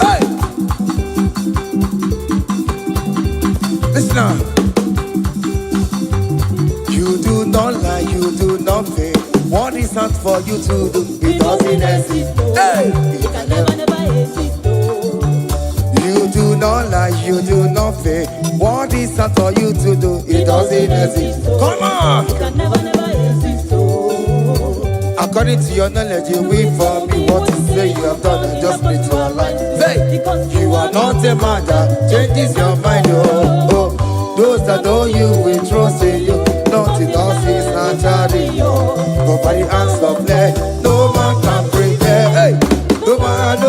Hey! Listen now. You do not lie, you do not fail. What is not for you to do, it doesn't exist. Hey! It can never exist. You do not lie, you do not fail. What is not for you to do, it doesn't exist. Come on! It can never exist. According to your knowledge, you will for me. What you say you have done, I just need to align. Say, you are not a man that changes your mind, oh. Those that know you will trust in you. Nothing else is naturally. But by the hands of flesh, no man can bring them. Hey, no man,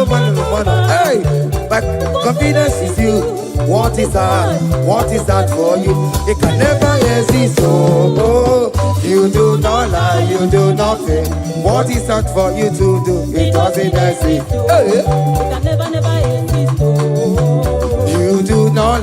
hey, but confidence is you. What is that? What is that for you? It can never exist. Oh, you do not lie, you do not fail. What is that for you to do? It doesn't exist. Hey. It can never exist. You do not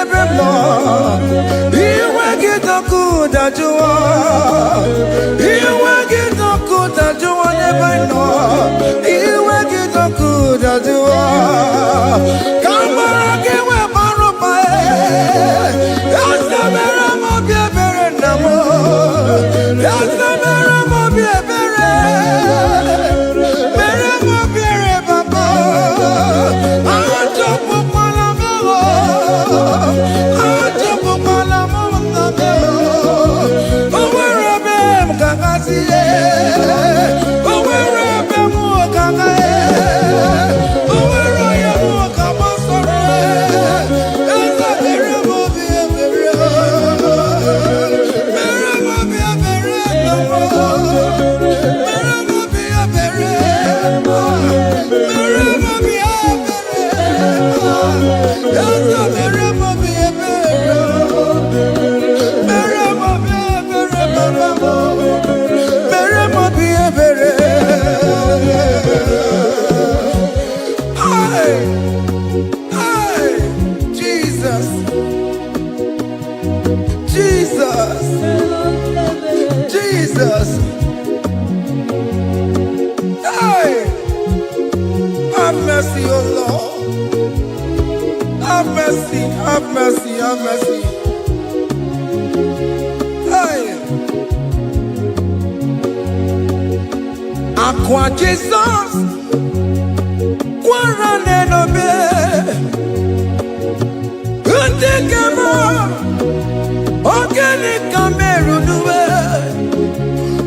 Aqua Jesus, Quarane no be, Untekemo, Organic Cameru nuwe,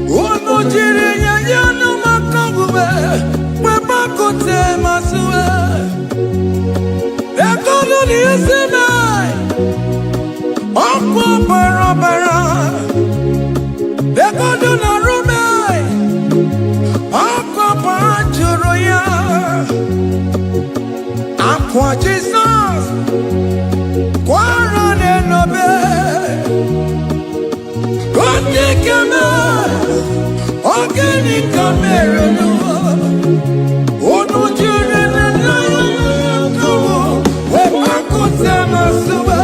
Uno Jirinya Yano Makangube, Webakote Masue, Ekono ni Esemai, Aqua Barabara, Ekono na Rumai, Aqua Jesus, Quarane no be, Untekemo, Organic Cameru nuwe, Uno Jirinya Yano Webakote Masue,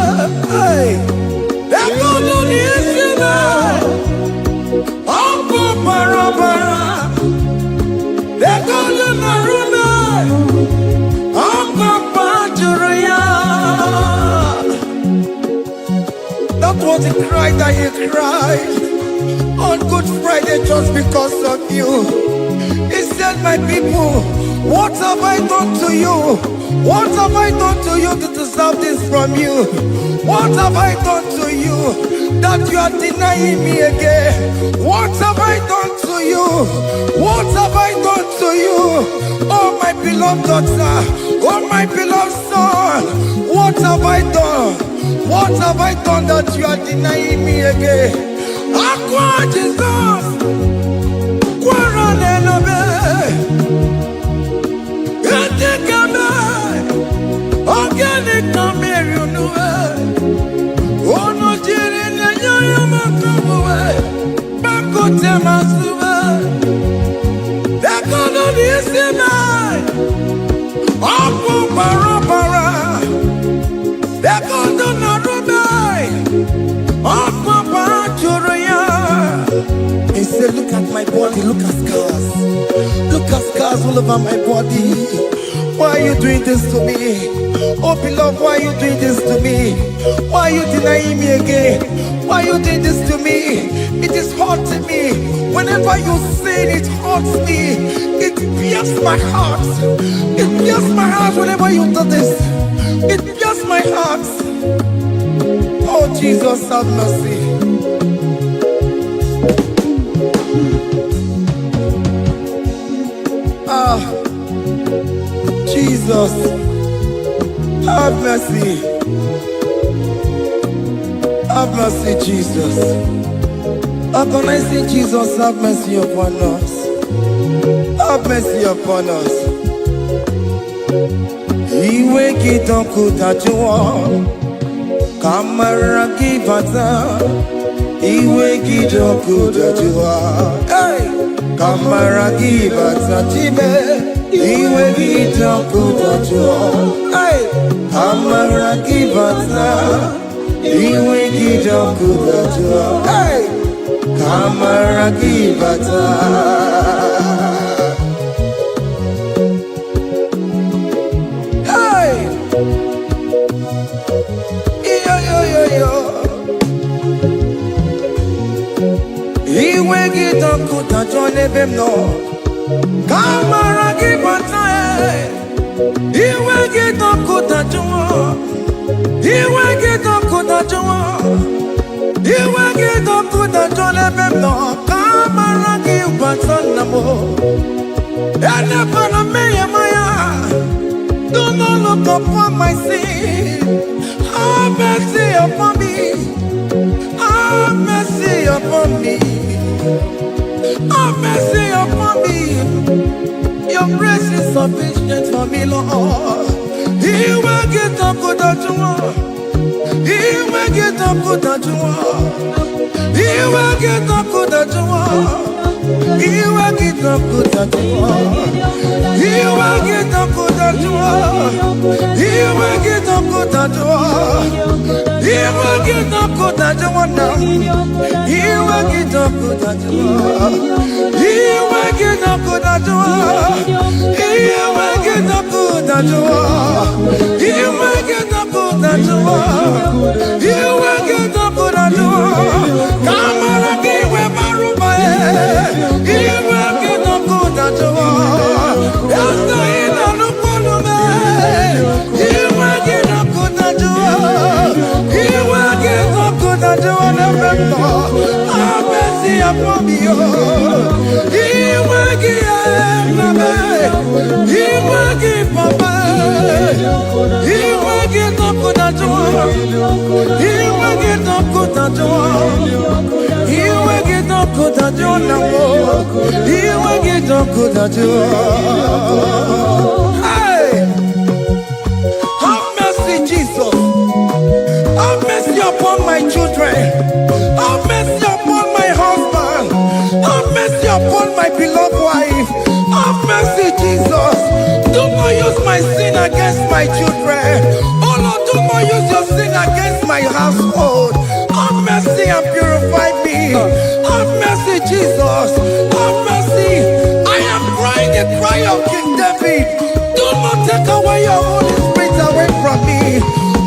Ekono ni Esemai, Aqua Barabara, Ekono na Rumai, that was the cry that he cried on Good Friday just because of you. He said, my people, what have I done to you? What have I done to you to deserve this from you? What have I done to you that you are denying me again? What have I done to you? What have I done to you? Oh, my beloved daughter, oh, my beloved son, what have I done? What have I done that you are denying me again? Aqua Jesus, Quarane no be, Untekemo, Organic Cameru nuwe, Uno Jirinya Yano Makangube, Webakote Masue, Ekono ni Esemai, Aqua Barabara, Ekono na Rumai, Aqua Barabara. He said, look at my body, look at scars. Look at scars all over my body. Why are you doing this to me? Oh beloved, why are you doing this to me? Why are you denying me again? Why are you doing this to me? It is hurting me. Whenever you sin, it hurts me. It pierces my heart. It pierces my heart whenever you do this. It pierces my heart. Oh Jesus, have mercy. Jesus, have mercy. Have mercy, Jesus. Upon I say, Jesus, have mercy upon us. Have mercy upon us. Iwe kitonku tajuwa, kamara kibata, iwe kidogo tajua. Kamara kibata tibe, iwe kidogo tajua. Kamara kibata, iwe kidogo tajua. Kamara kibata. Iwe kidogo tajua nebemno. Kamara kibata. Iwe kidogo tajua. Iwe kidogo tajua. Iwe kidogo tajua nebemno. Kamara kibata namo. Ene pana meya maya. Do not look upon my sin. Have mercy upon me. Have mercy upon me. Have mercy upon me. Your grace is sufficient for me, Lord. He will get up good at you. He will get up good at you. He will get up good at you. He will get up good at you. He will get up good at you. He will get up good at you. He will get up good at you now. He will get up good at you. He will get up good at you. He will get up good at you. He will get up good at you. He will get up good at you. Come on, give me my room. He will get up good at you. Yes, I don't know what to make. He will get up good at you. He will get up good at you. Have mercy upon me. He will give me. He will give me. He will get up good at you. He will get up good at you. He will get up good at you now. He will get up good at you. Hey, have mercy, Jesus. Have mercy upon my children. Have mercy upon my husband. Have mercy upon my beloved wife. Have mercy, Jesus. Do not use my sin against my children. Oh Lord, do not use your sin against my household. Have mercy and purify me. Have mercy, Jesus. Have mercy. I am crying the cry of King David. Do not take away your Holy Spirit away from me.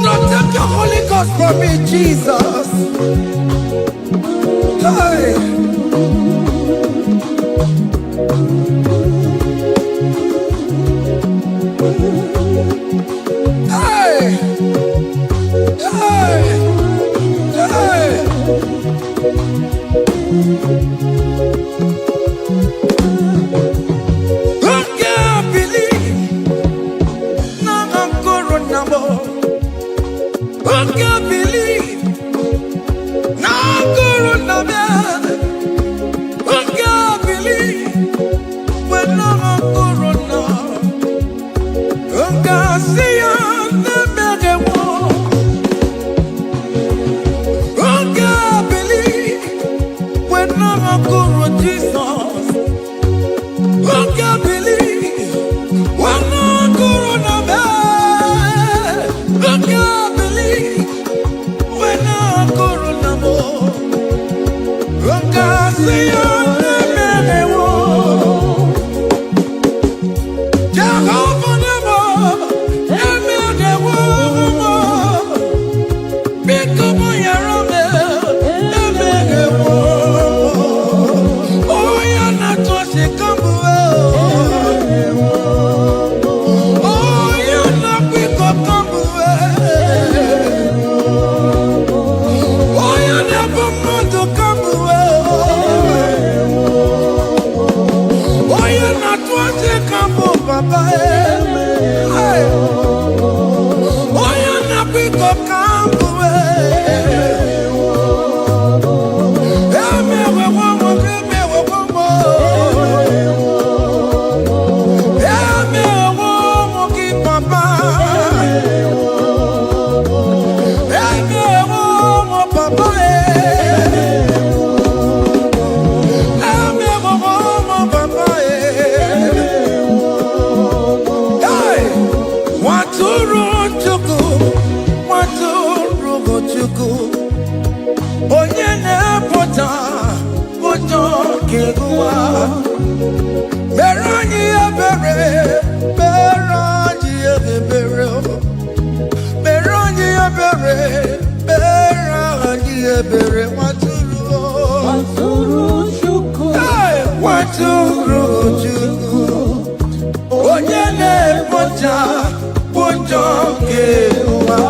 Not take your Holy Ghost from me, Jesus. Hey. Hey. Hey. Hey. I can't believe now I'm going number. I can't believe now I'm going number. I can't believe when I'm going now. I can't see you. Jesus, I can't believe when I'm corona bad. I can't believe when I'm corona more. I can't see you. Jehovah never, become my Papa, hey, oh, you're not big up, come away. Papa, Bonjo Kegua Berani Abere Berani Abere Berani Abere Berani Abere Waturu Chuku Waturu Chuku Onyene Bonja Bonjo Kegua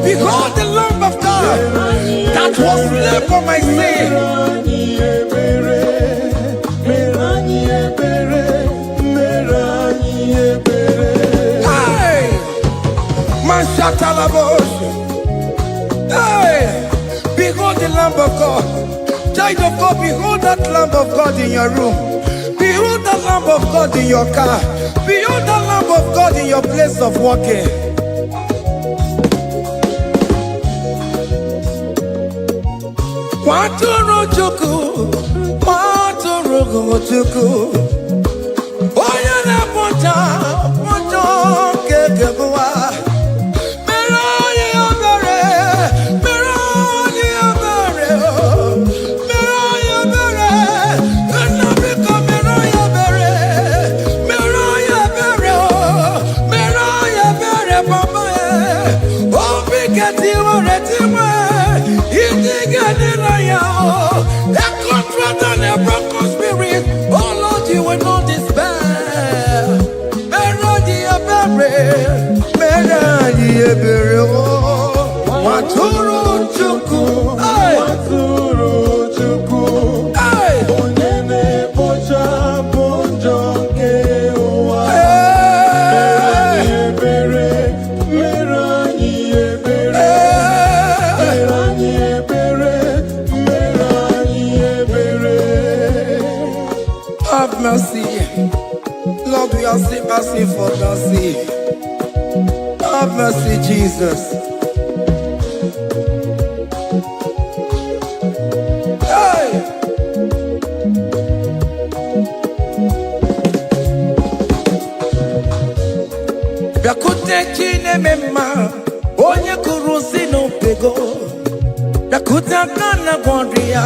Behold the Lamb of God that was slain for my sin. Hey, hey, behold the Lamb of God. Child of God, behold that Lamb of God in your room. Behold the Lamb of God in your car. Behold the Lamb of God in your place of working. Waturu Chuku, Waturu Chuku, Oyana Ponta, Ponta Kegua, Meroni Abere, Meroni Abere, Meroni Abere, Nabika Meroni Abere, Meroni Abere, Meroni Abere, Papa, oh, Bigati, Retima. A contract and a broken spirit. Oh Lord, you will not despair. Merodi Abere, Merodi Abere, Waturu Chuku, Waturu Chuku, Onyene Bocha Bonjo Kegua, Merodi Abere, Merodi Abere. Have mercy, Lord, we are still asking for mercy. Have mercy, Jesus. Hey! Biakute chine mema, onye kurusi no pego. Biakute kana gwandria,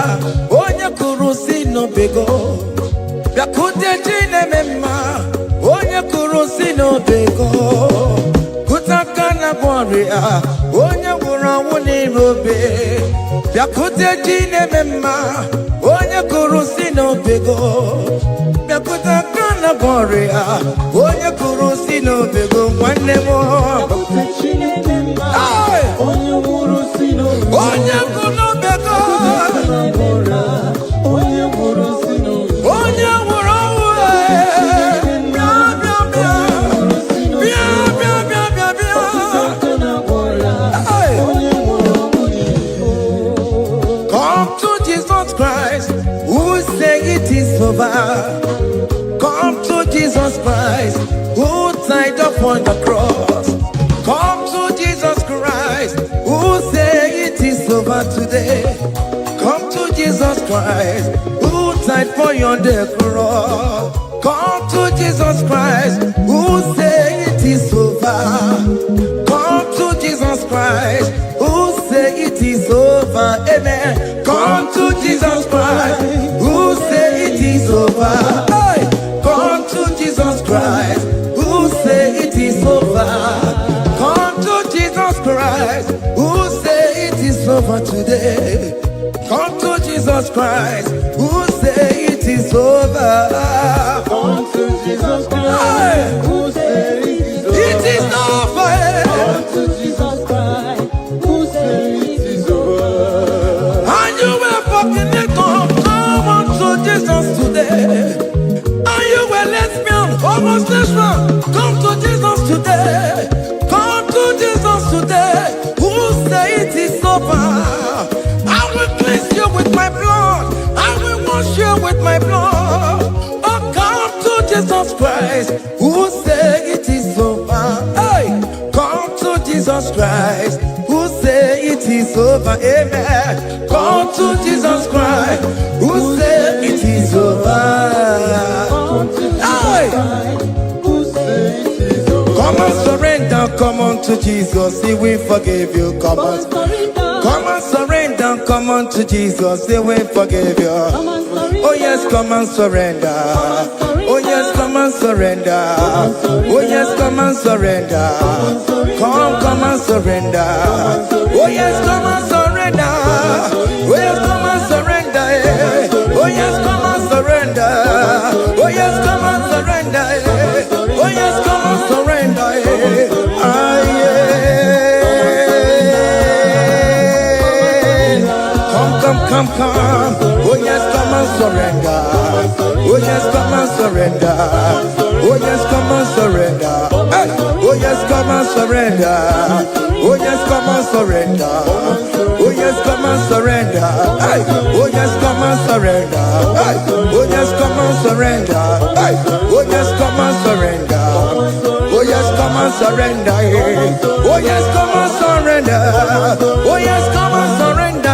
onye kurusi no pego. Biakute chine mema, onye kurusi no bego. Kutaka na gwaria, onye wura wuni robe. Biakute chine mema, onye kurusi no bego. Biakutaka na gwaria, onye kurusi no bego. Wanemo. Biakute chine mema, onye kurusi no bego. Onye kuno bego. Onye kurusi no bego. Onye come to Jesus Christ, who died upon the cross. Come to Jesus Christ, who said it is over today. Come to Jesus Christ, who died for you on the cross. Come to Jesus Christ, who said it is over. Come to Jesus Christ, who said it is over. Amen. Come to Jesus Christ, who said it is over. Hey! Come to Jesus Christ, who said it is over. Come to Jesus Christ, who said it is over. over today. Come to Jesus Christ, who say it is over. Come to Jesus Christ, who say it is over. It is over. Come to Jesus Christ, who say it is over. And you will fucking come on to Jesus today. And you will lesbian, homosexual, come to Jesus today. Come to Jesus today, who say it is over. I will cleanse you with my blood. I will wash you with my blood. Oh, come to Jesus Christ, who say it is over. Hey, come to Jesus Christ, who say it is over. Amen. Come to Jesus Christ, who say it is over. Come to Jesus Hey, Christ, who say it is over. come and surrender. Come on to Jesus, He will forgive you. Come on. Come and surrender, come on to Jesus, He will forgive you. Oh yes, come and surrender. Oh yes, come and surrender. Oh yes, come and surrender. Come and surrender. Oh yes, come and surrender. Oh yes, come and surrender. Oh yes, come and surrender. Oh yes, come and surrender. Oh yes, come and surrender. Ah yeah. Come. Oh yes, come and surrender. Oh yes, come and surrender. Oh yes, come and surrender. Hey. Oh yes, come and surrender. Oh yes, come and surrender. Oh yes, come and surrender. Hey. Oh yes, come and surrender. Hey. Oh yes, come and surrender. Hey. Oh yes, come and surrender. Oh yes, come and surrender. Oh yes, come and surrender. Oh yes, come and surrender.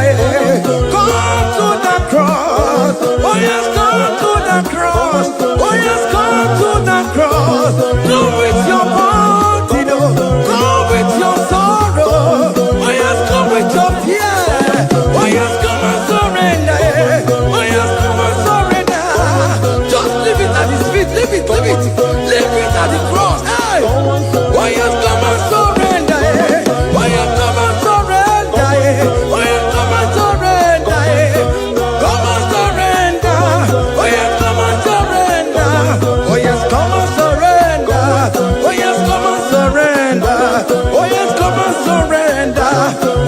Come to the cross. Oh yes, come to the cross. Oh yes, come to the cross. Go with your body, no. Go with your sorrow. Oh yes, come with your fear. Oh yes, come and surrender. Oh yes, come and surrender. Just leave it at His feet. Leave it. Leave it at the cross. Hey. Oh yes, come and surrender. Oh yes, come and surrender. Oh yes, come and surrender. Come and surrender. Oh yes, come and surrender. Oh yes, come and surrender. Oh yes, come and surrender. Oh yes, come and surrender.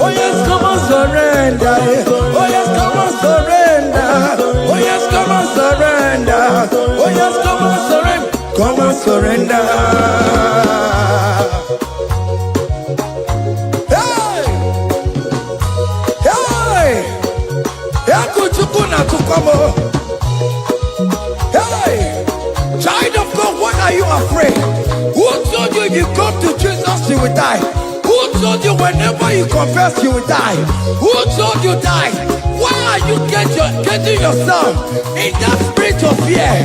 Oh yes, come and surrender. Oh yes, come and surrender. Oh yes, come and surrender. Oh yes, come and surrender. Come and surrender. Hey! Hey! Hey! Child of God, why are you afraid? Who told you if you come to Jesus you will die? Who told you whenever you confess you will die? Who told you die? Why are you getting yourself in that spirit of fear?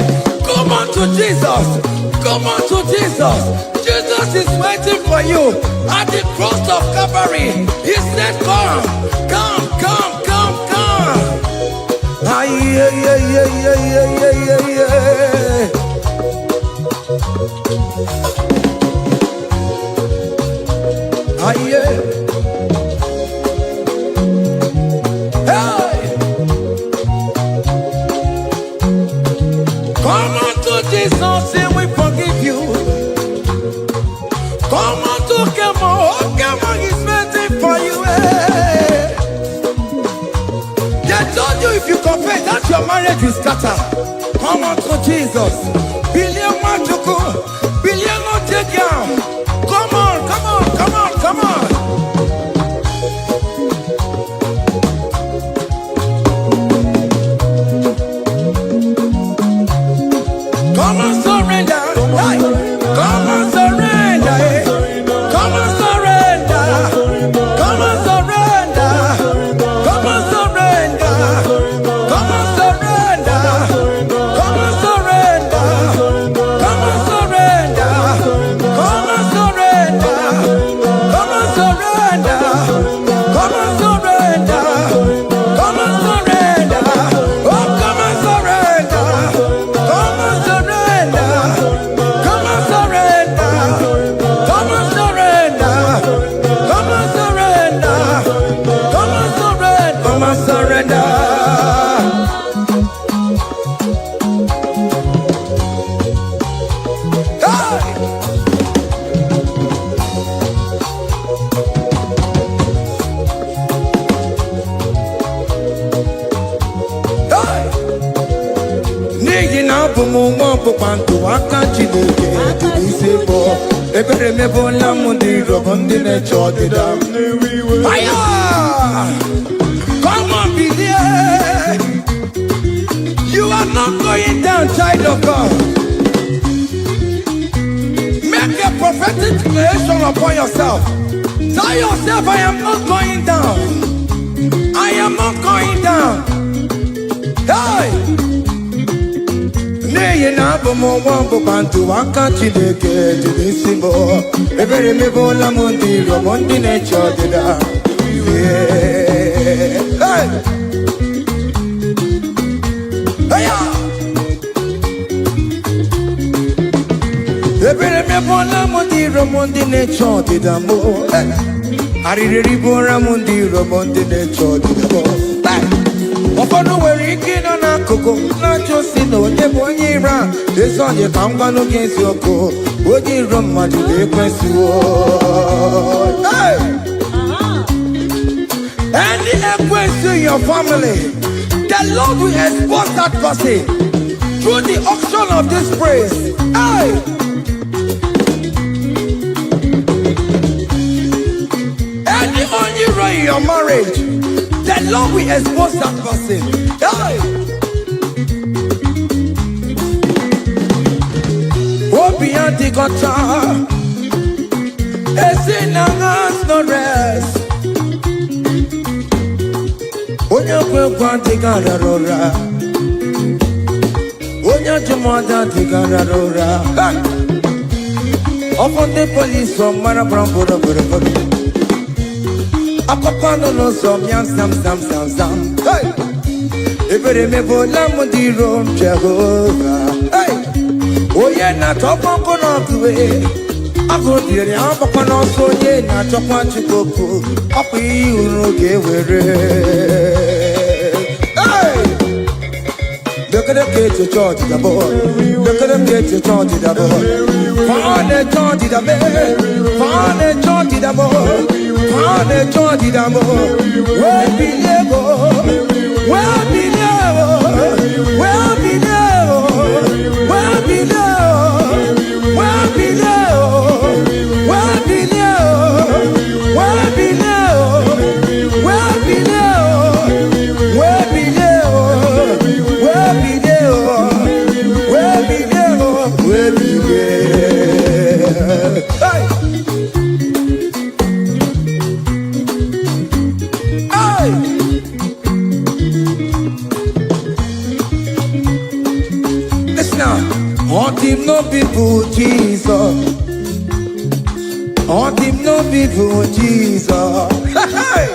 Come on to Jesus. Come on to Jesus. Jesus is waiting for you at the cross of Calvary. He said, come. Ah, yeah. Ah, yeah. Hey! Come on to Jesus, He will forgive you. Come on to Kemo is waiting for you. Hey. They told you if you confess that your marriage will scatter. Come on to Jesus. Billion Machuku, billion Otegiam. Come on. Come and surrender. Hey. Come and surrender. Hey. Come and surrender. Come and surrender. Come and surrender. Come and surrender. Come and surrender. Come and surrender. Come and surrender. mo mo panto akanchi de isebo. Ebere me bola mundi robondi ne chodida. Fire! Come on, be there. You are not going down, child of God. Make a prophetic declaration upon yourself. Tell yourself, I am not going down. I am not going down. Hey! Nay, na bomo wambo bantu wakanchi deke jidisimo. Ebere me bola mundi robondi ne chodida. Yeah. Hey! Hey! Ebere me bola mundi robondi ne chodida mo. Arireri bora mundi robondi ne chodida mo. Ofono were ike no na koko na chosi no de bonyira. This on your kangano against your ko. Oji roma ju de kwensu o. Hey! Any equation in your family, the Lord will expose that person through the auction of this praise. Hey! Any unusual in your marriage, the Lord will expose that person. Hey! Obianti gota, esinangas no rest. Onya kwe kwanti gararora, onya jumada ti gararora. Upon the police from Marabrambo. Akopano no som yam sam. Hey! Ebere me bola mundi rom Jehovah. Hey! Oye na topo kono kuwe. Ako dire ampa no so ye na topo chikoku. Api uru ge were. Hey! Look at them get to church the boy. Look at them get to church the boy. Fane church the boy. Fane church the boy. Fane church the boy. Where be levo? Where be levo? Where be levo? Where be levo? Where be levo? Where be levo? Where be levo? Where be levo? Where be levo? Where be levo? Where be levo? Where be levo? Hey! Hey! Listen now. On him no people Jesus. On him no people Jesus. Hey!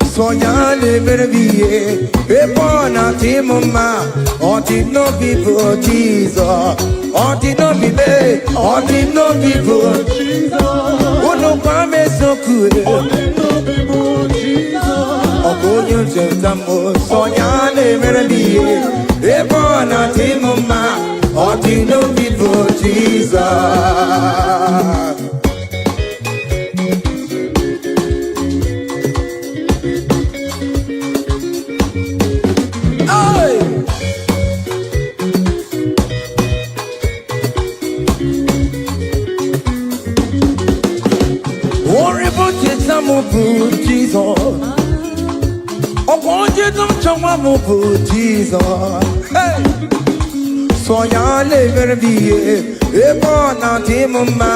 Sognare per vie e poi na timoma. On him no people Jesus. On him no be, on him no people Jesus. Uno kwame so kue. On him no people Jesus. Ogonyo jentamo sognare per vie e poi na timoma. On him no people Jesus. Jesus, oh, won't you don't show my Jesus? Hey, so ya live be a born out him, ma.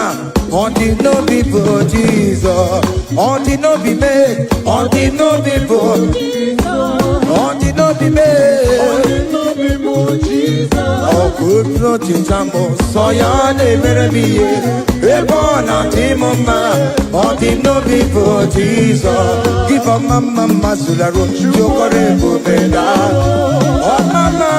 On the no people, Jesus. On the no be made. On the no people. On the no be made. On the no people, Jesus. Oh, good no chinchamo. So ya never be a born out him, ma. On the no people, Jesus. Give a mama masularo. Jokore bubeda. Oh, mama,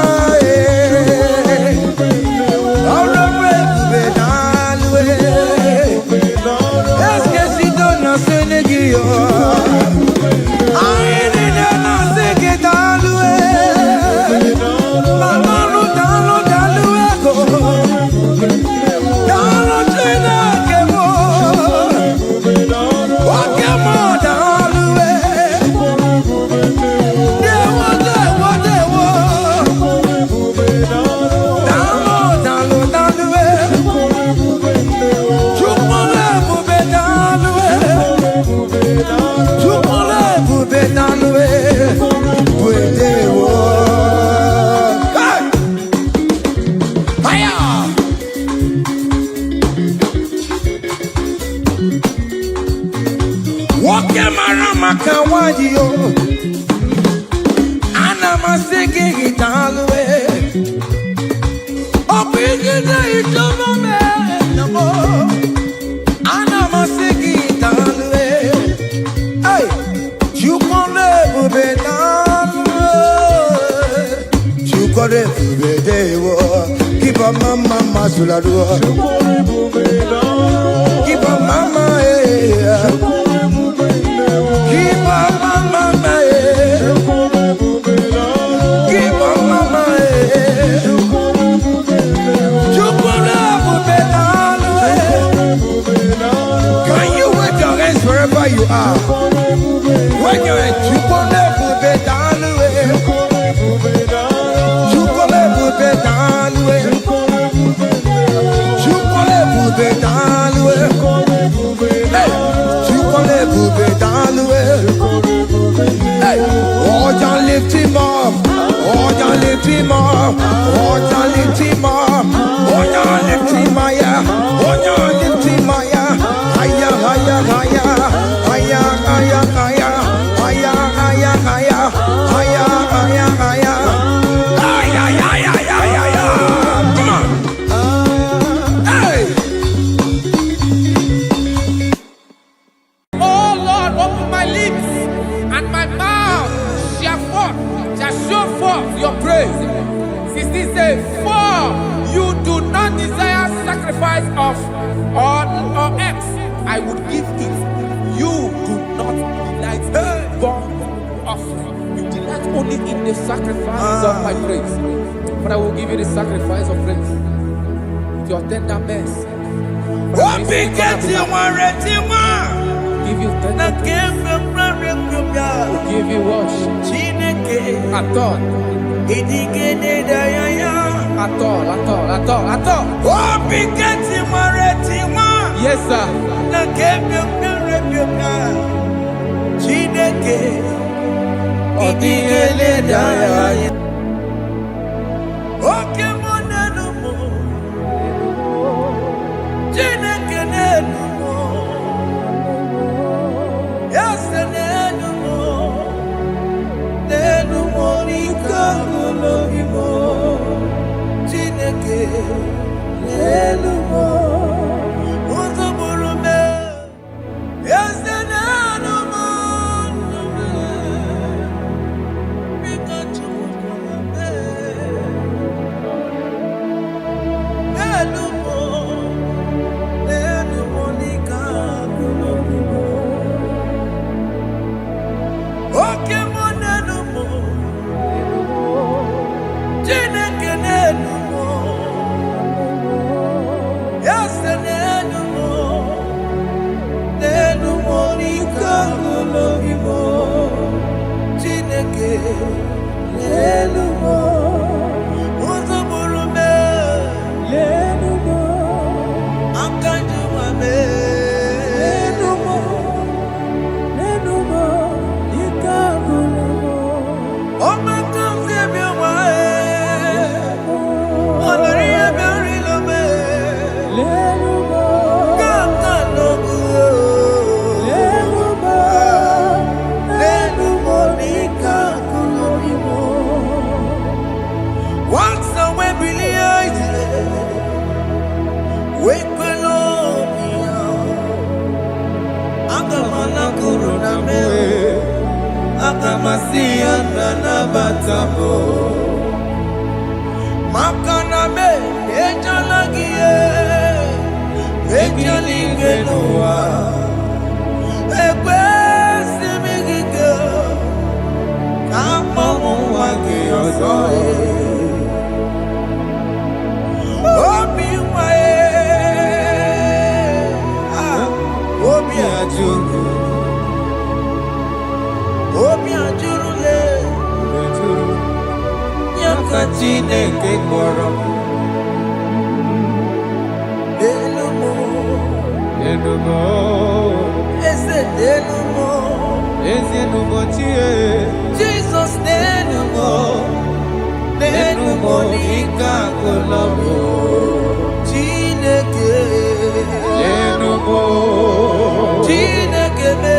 And I'm singing it all the way. Oh, bringing it to me. And I'm singing it all the way. Hey, you can never be done. You can never be there. Keep a mama, masula do. Keep a mama, keep a mama, keep a mama, you can never be done. Can you wave your hands wherever you are? When you're at you can never be done. You can never be done. You can never be done. Hey, you can never be done. Hey, oh, you lift him up. Oh, you lift him up. Oh, you lift him up. Oh, you lift him higher. Oh, you lift him higher. Higher, higher, higher. Higher, higher, higher. Higher, higher, higher. Higher, higher, higher. Higher, higher, higher, higher. Come on. Hey. Oh Lord, open my lips and my mouth shall show forth your praise. 16 says, for you do not desire sacrifice of or X, I would give it. You do not delight in burnt offering. You delight only in the sacrifice of my praise. But I will give you the sacrifice of praise with your tender mercy. Give you tender praise. Will give you worship. At all. Yes, sir. Jesus, Chineke me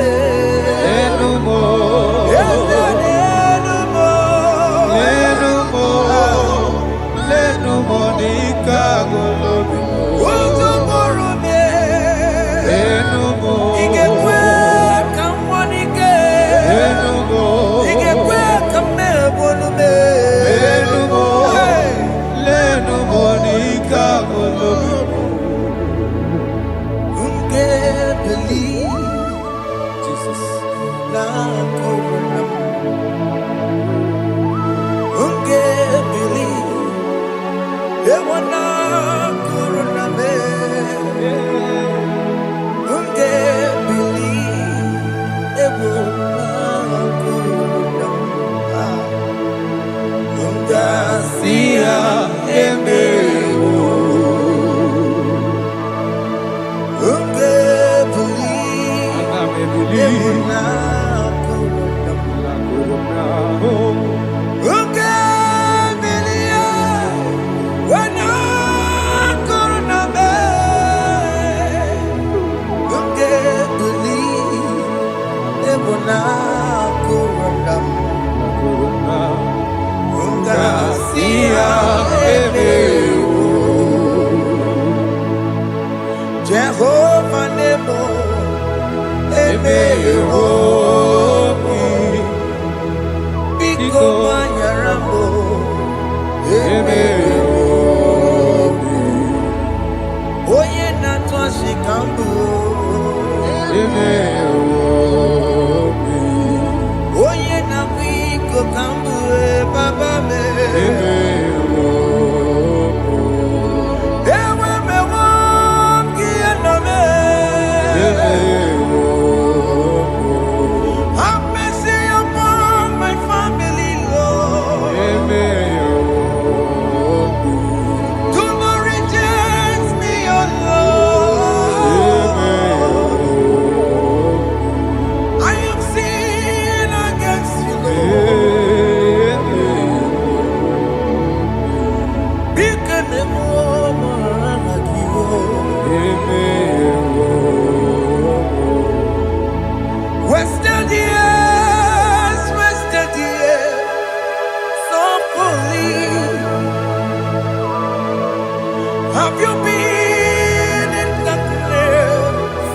Have you been in the place?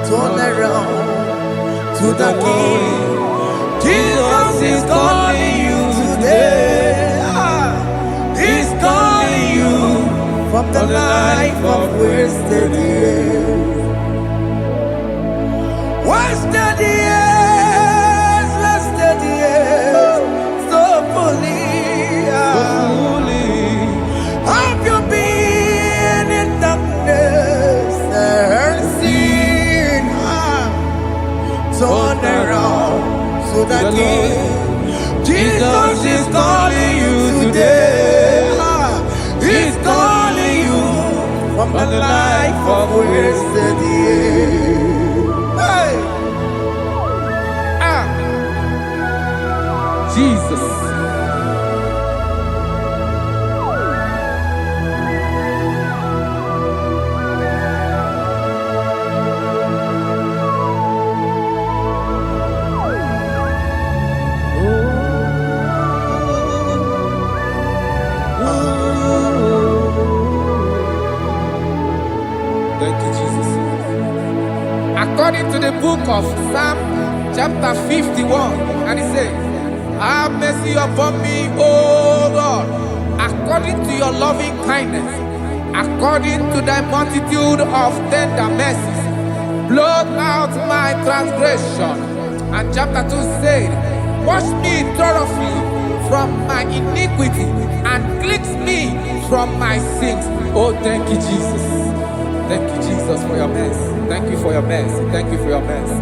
Turn around to the King. Jesus is calling you today. He's calling you from the life of wasted years. Wasted years, wasted years, so fully. Have you been in darkness and seen? Turn around to the King. Jesus is calling you today. He's calling you from the life of wasted years. Hey. Jesus. Thank you, Jesus. According to the book of Psalm chapter 51, and it says, have mercy upon me, O God, according to your loving kindness, according to thy multitude of tender mercies, blot out my transgression. And chapter 2 said, wash me thoroughly from my iniquity and cleanse me from my sins. Oh, thank you, Jesus. Thank you, Jesus, for your mercy. Thank you for your mercy. Thank you for your mercy.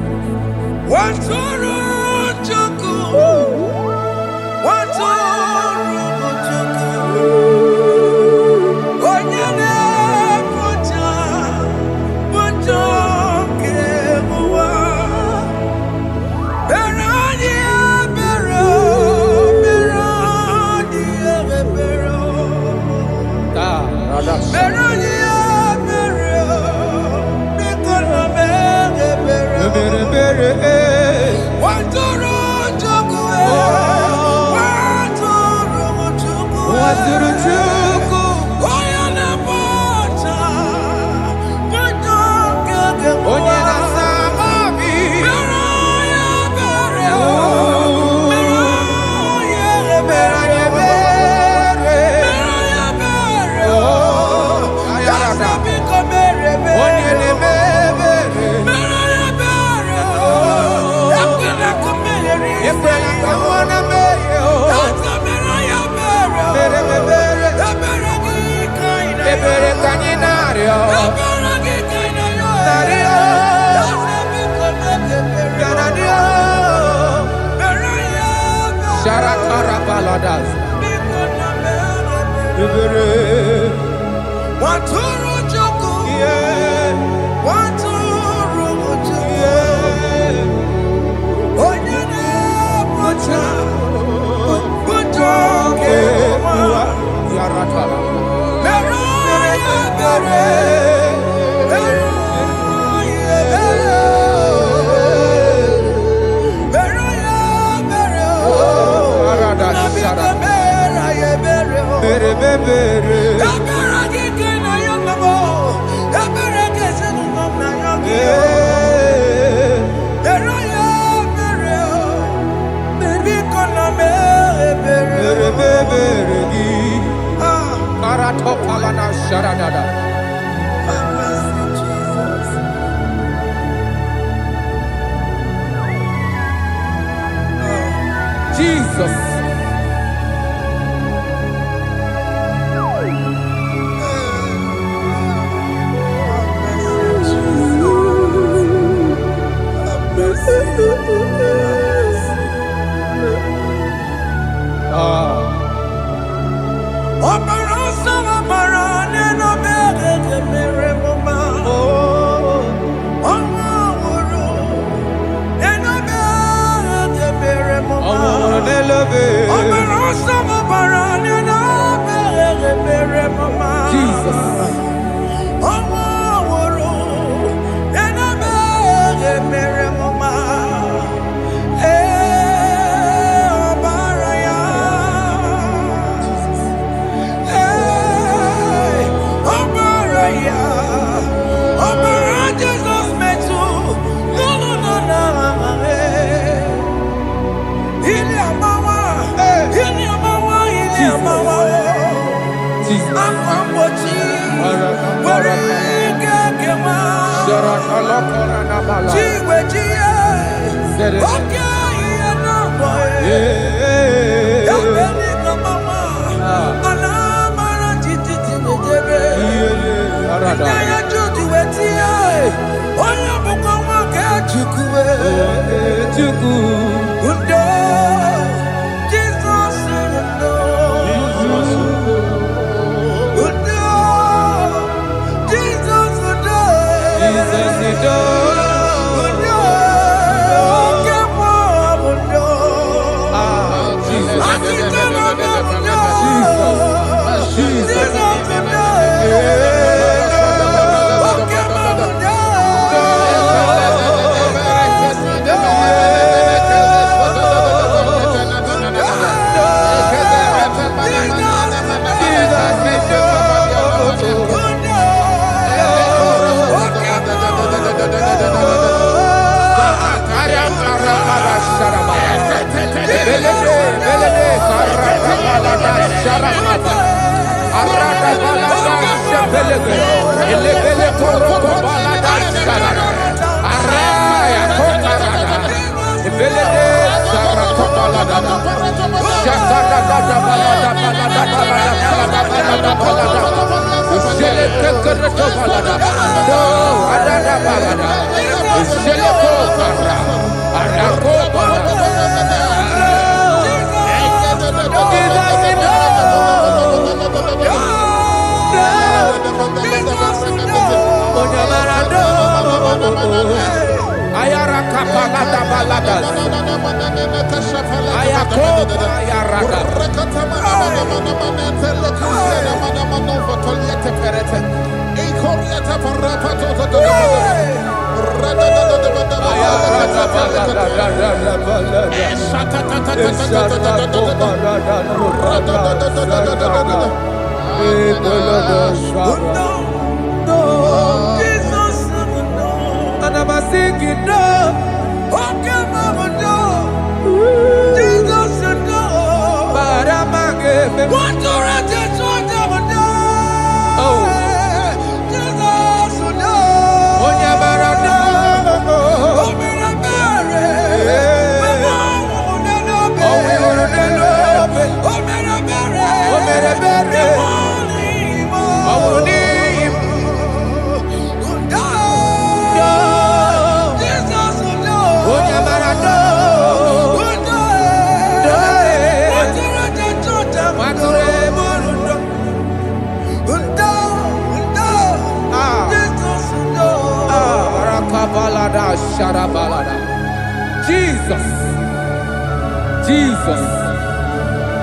Jesus.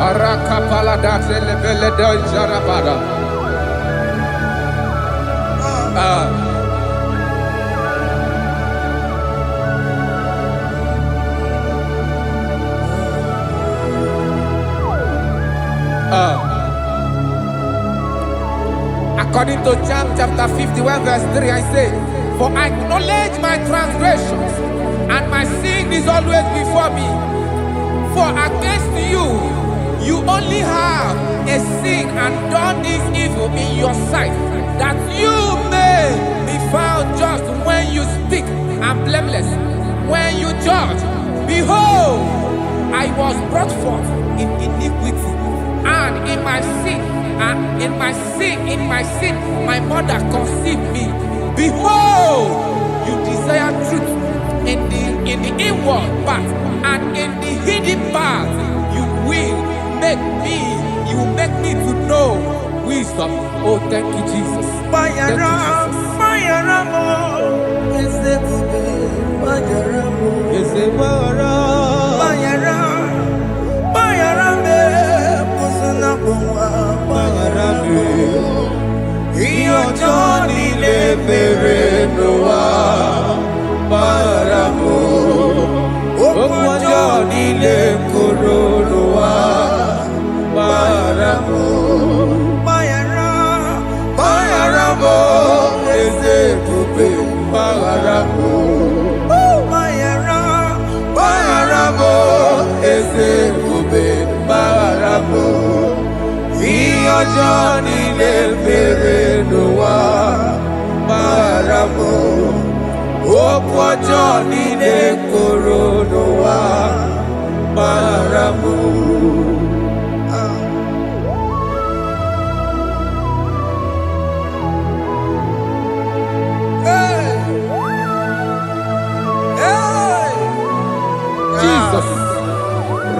Arakapalada zelebeleda jarabada. According to John chapter 51 verse 3, I say, for I acknowledge my transgressions, and my sin is always before me. For against you, you only have a sin and done this evil in your sight, that you may be found just when you speak, and blameless when you judge. Behold, I was brought forth in iniquity, and in my sin, my mother conceived me. Behold, you desire truth in the inward part, and in the hidden part you will make me to know wisdom. Oh, thank you, Jesus. Thank Johnny le bere noa Mayaramo, Okwajo Nine Koronoa, Mayaramo. Jesus.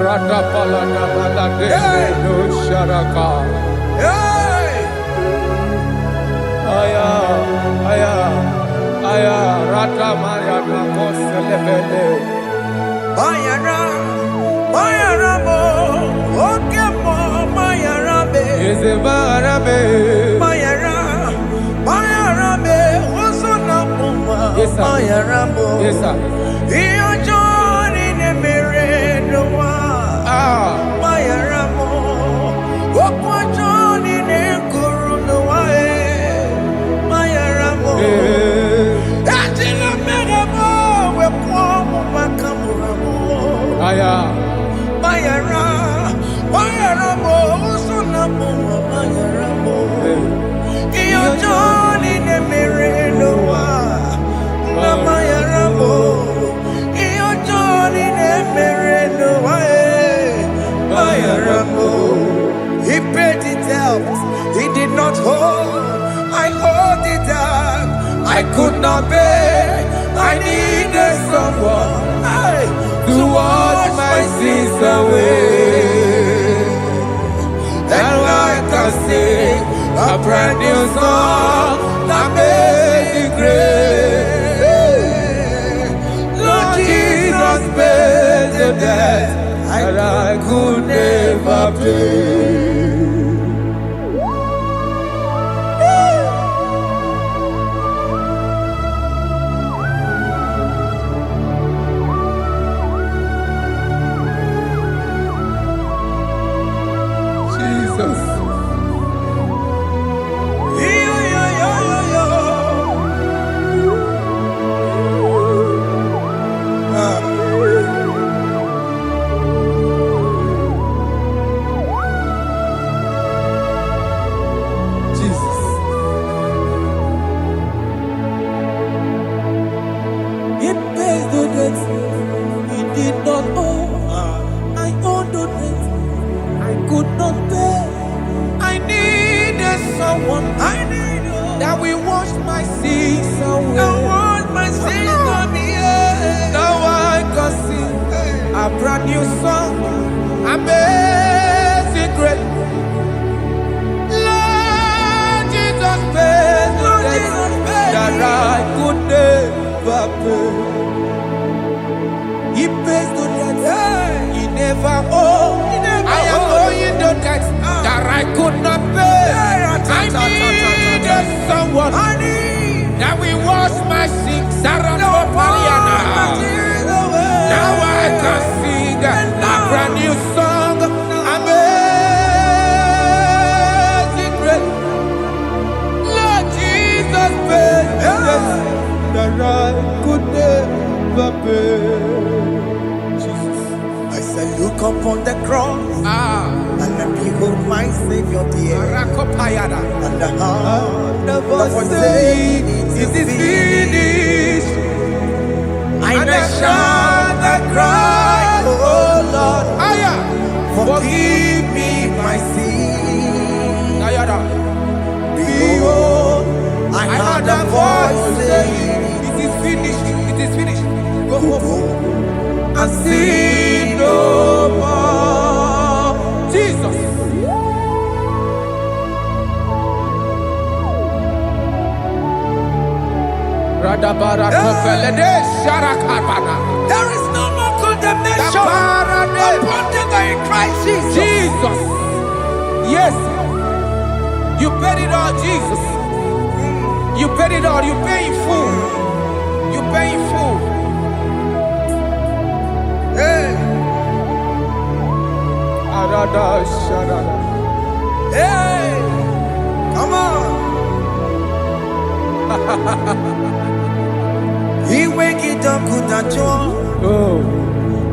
Radapalada balade no sharaka. Aya, aya, aya, rata mariana koselebede. Mayara, Mayaramo, Okemo, Mayarabe. Eze barabe. Mayara, Mayarabe, Osona Puma, Yes, sir. Mayaramo. Yes, sir. Iyo Johnny Nemere Noa, Mayaramo, Okwa Johnny Nekuru Noa, Mayaramo. Ajila Megamo, Wepomu Makamuramo. Aya. Mayara, Mayaramo, Osona Puma, Mayaramo. Iyo Johnny Nemere Noa, Mayaramo. Iyo Johnny Nemere Noa, Mayaramo. He paid it out. He did not hold. I hold it out. I could not pay. I needed someone To wash my sins away. and I can sing a brand new song that made me great. Lord Jesus paid the debt that I could never pay. Jesus. Jesus. He pays the debt he did not owe. I owe the debt I could not pay. I needed someone that will wash my sins away. Now I can sing a brand new song, amazing grace. Lord Jesus paid the debt that I could never pay. He pays the debt he never owed. I am owing the debt that I could not pay. I needed someone that will wash my sins. Now I can sing a brand new song, amazing grace. Lord Jesus paid the debt that I could never pay. Jesus. I said, look upon the cross and behold my Savior dear. And the heart Never was say saying, it is finished. I shout and cry, oh Lord, forgive me my sin. Behold, I heard a voice saying, it is finished. It is finished. Go go home and sin no more. Jesus. There is no more condemnation upon them that in Christ Jesus. Jesus. Yes. You paid it all, Jesus. You paid it all. You pay in full. You pay in full. Hey, hey, come on. He wake it up, good at you. Oh.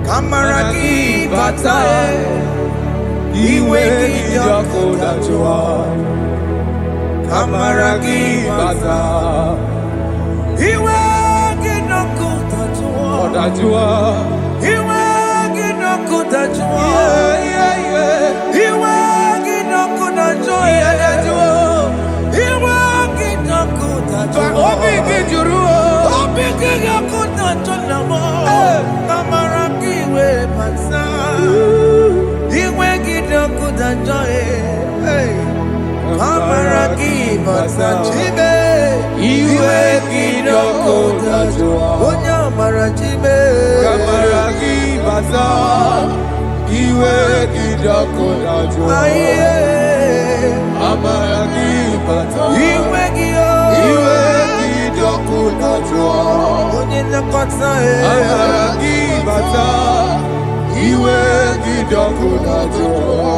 Kamaraki batae. He wake it up, good at you. Kamaraki batae. Iwe ginokutajua. Odajua. Iwe ginokutajua. Iwe ginokutajua. Iwe ginokutajua. Obi gijuru. Obi ginokutajua mo. Kamara kiwe pansa. Iwe ginokutajua. Kamara kiwe pansa. Chibe. Iwe ginokutajua. Onya mara chibe. Kamara kibaza. Iwe ginokutajua. Amara kibaza. Iwe gio. Iwe ginokutajua. Onye nakota Amara kibaza. Iwe ginokutajua.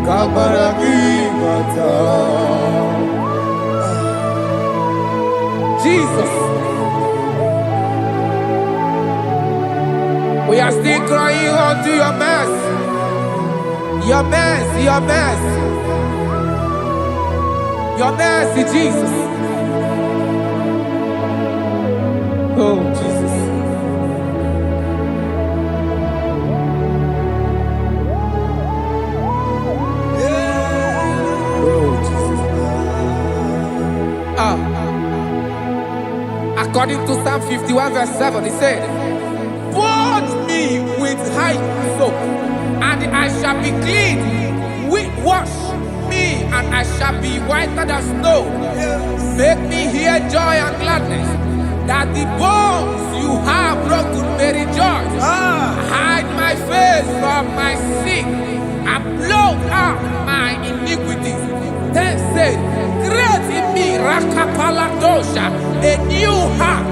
Kamara kibaza. Jesus. We are still crying unto your mercy. Your mercy, your mercy. Your mercy, Jesus. Oh, Jesus. Oh, Jesus. According to Psalm 51 verse 7, he said, "Wash me with hyssop, and I shall be clean. Wash me, and I shall be whiter than snow. Make me hear joy and gladness, that the bones you have broken may rejoice. Hide my face from my sin, and blot out my iniquities. Then say, create in me Rakapaladosha, a new heart,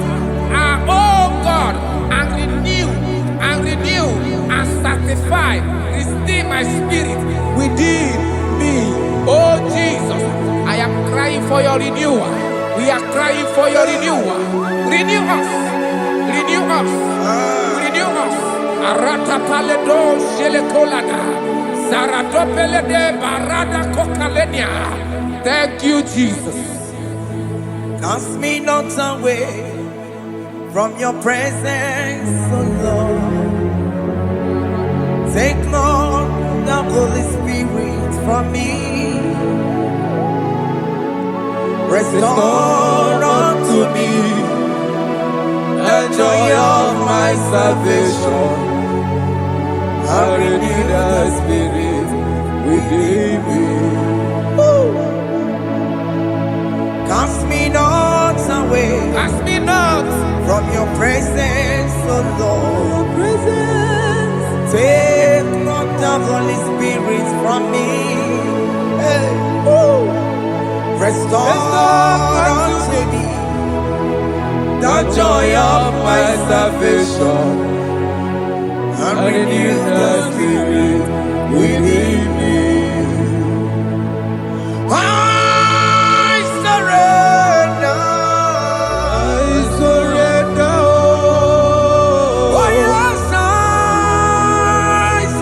oh God, and renew, and sanctify, restore my spirit within me." Oh Jesus, I am crying for your renewal. We are crying for your renewal. Renew us, renew us, renew us. Arata paledo shelekolada, zaradopelede barada kokalenia. Thank you, Jesus. Cast me not away from your presence, oh Lord. Take not the Holy Spirit from me. Restore unto me the joy of my salvation, and renew the spirit within me. Cast me not away, Cast me not from your presence, oh Lord. Take not the Holy Spirit from me. Hey. Restore unto me the joy of my salvation, and renew the spirit within me. I surrender. I surrender. Oh yes, I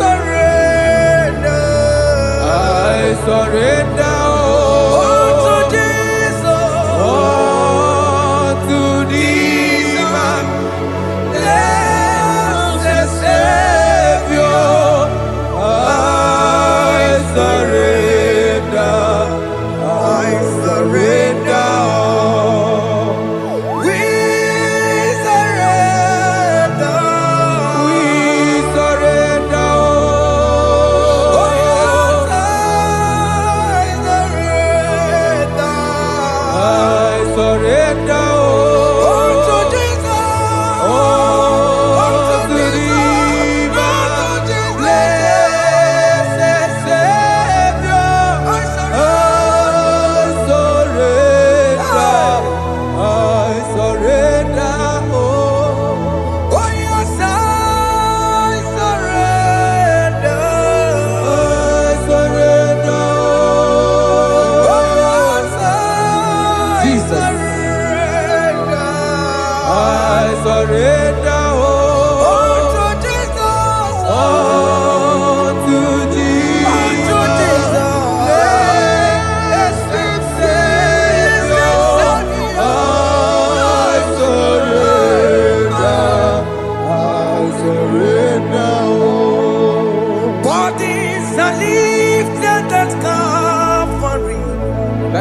surrender. I surrender.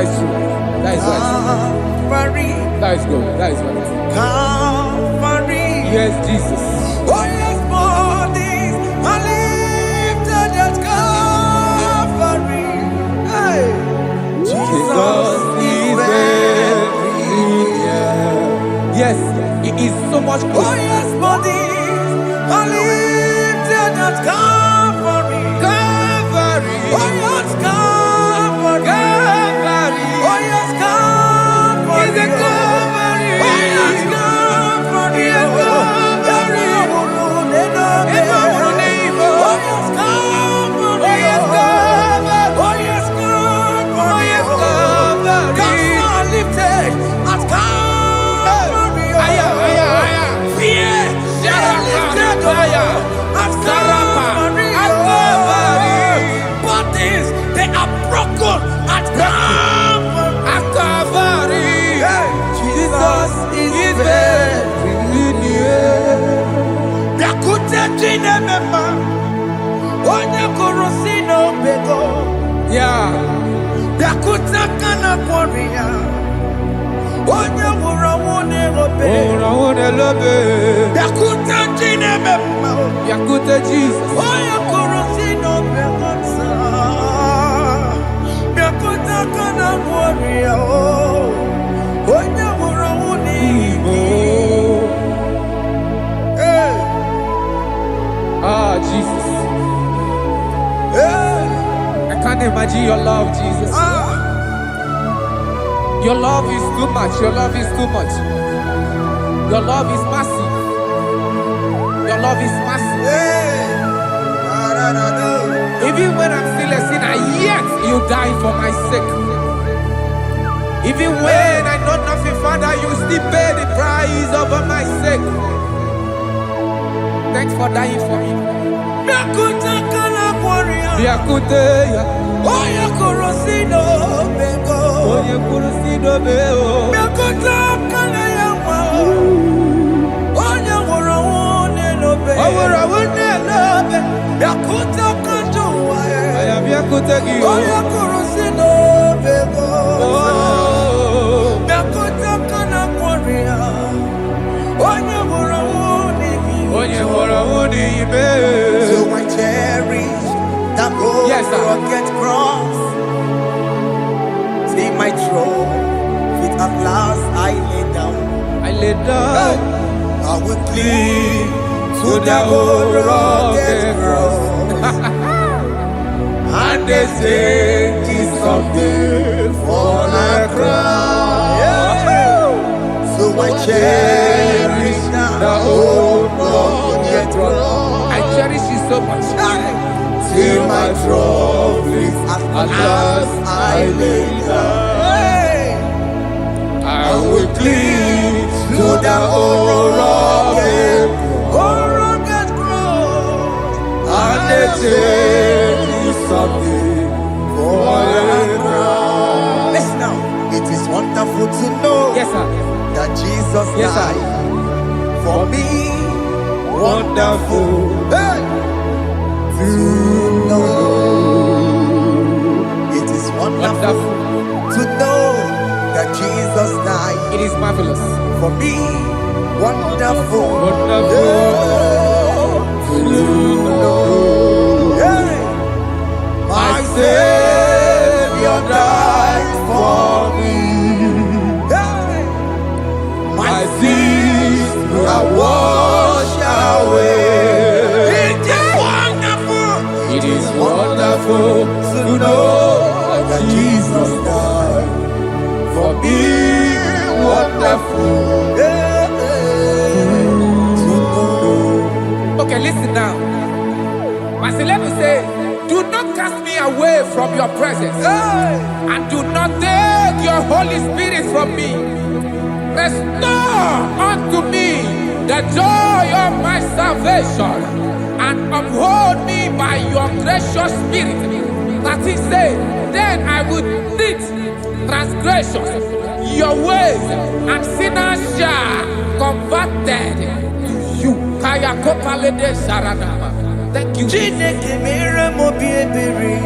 That is true. That is right. Calvary. That is good. That is right. Calvary. Yes, Jesus. Oh yes, bodies are lifted at Calvary. Hey. Jesus is very near. Yes, it is so much Oh closer. yes, bodies are lifted at Calvary. Calvary. Oh yes, Calvary. Calvary. Oh yes, Calvary. Is it Calvary? Oh yes, Calvary. Yes, Calvary. Oh yes, Calvary. Oh, yes, Calvary. Oh yes, Calvary. Oh, yes, Calvary. Cast are lifted at Calvary. Aya, aya, aya. Fear is lifted at Calvary. At Calvary. Bodies, they are broken at Calvary. At Calvary. Jesus is very near. Yakute jine mema, onye korosino bego. Yeah. Yakute kana kworiya, onye wurawune robe. Oh, I want to love it. Yakute jine mema, Yakute Jesus. onye korosino bego sa. Yakute kana kworiya, onye wurawune Oh. Hey, Ah, Jesus. hey, I can't imagine your love, Jesus. ah. Your love is too much. Your love is too much. Your love is massive. Your love is massive. Hey, Even when I'm still a sinner, yet you die for my sake. Even when I know nothing, Father, you still pay the price over my sake. Thanks for dying for me. Yakuta kana warrior. Yakute, Oya korosino bego. Oye kurusido beo. Yakuta kana yawa. Oya warawone lobe. Warawone lobe. Yakuta kanjuwa. I am Yakute Gio. Oya korosino bego. Oh. Yakuta kana warrior. Oya warawone. Oye warawone ibe. So I cherish that gold rugged cross. See my throne, feet at last I lay down. I lay down. I will cling to the old rugged cross. And they say it's someday for a crown. So I cherish the old rugged cross. I cherish you so much. Till my troubles at last I lay down. I will cling to the old rugged cross. And they tell you something for a crown. Listen now, it is wonderful to know Yes, sir. that Jesus Yes, sir. died for me. Wonderful. Hey! To know. It is wonderful to know that Jesus died It is marvelous. for me. Wonderful. Wonderful. To know. Hey! My Savior died for me. Hey! My sins are washed away. It is wonderful To know that Jesus died for me. Wonderful. To know. Okay, listen now. Pastor Levi say, do not cast me away from your presence, and do not take your Holy Spirit from me. Restore unto me the joy of my salvation, and uphold me by your gracious spirit. That he said, then I will teach transgressions your ways, and sinners shall converted to you. Kaya kopalede saranama. Thank you. Chineke mere mo bi ebere.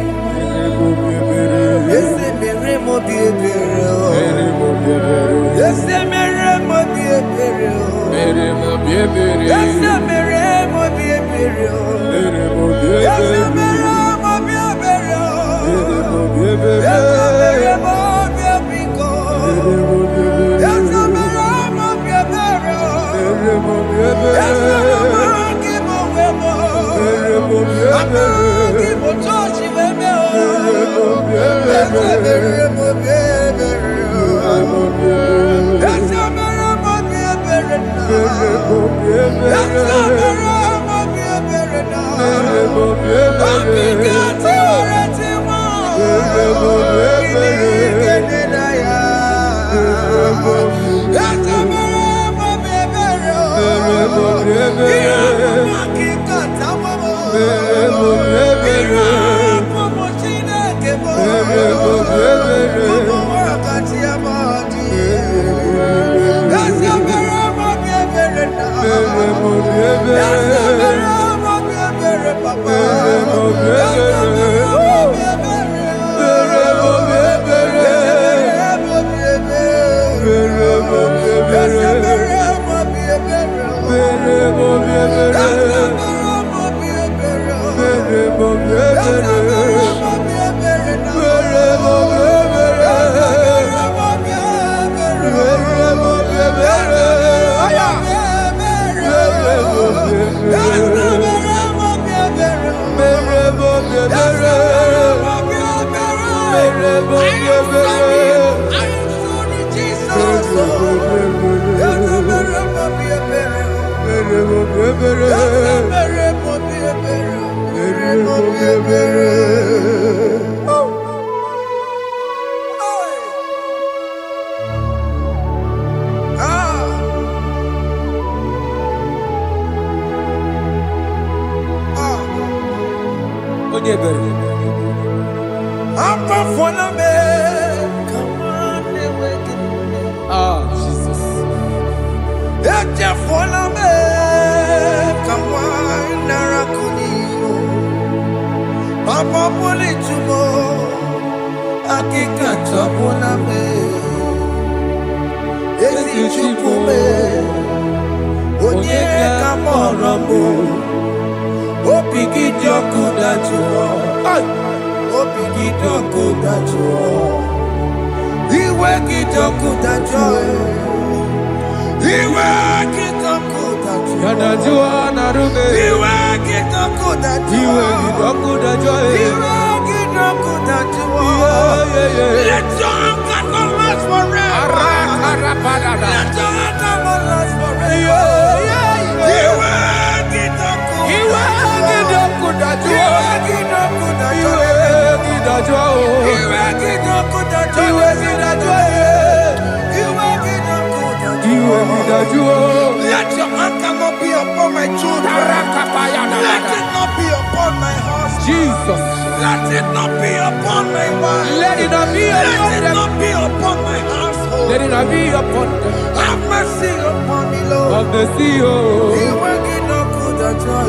Let your anger not be upon my children. Let it not be upon my husband. Jesus. Let it not be upon my wife. Let it not be upon Let it them. not be upon my household. Let it not be upon them. Have mercy upon me, Lord. Of the sea, oh. You will get no good at joy.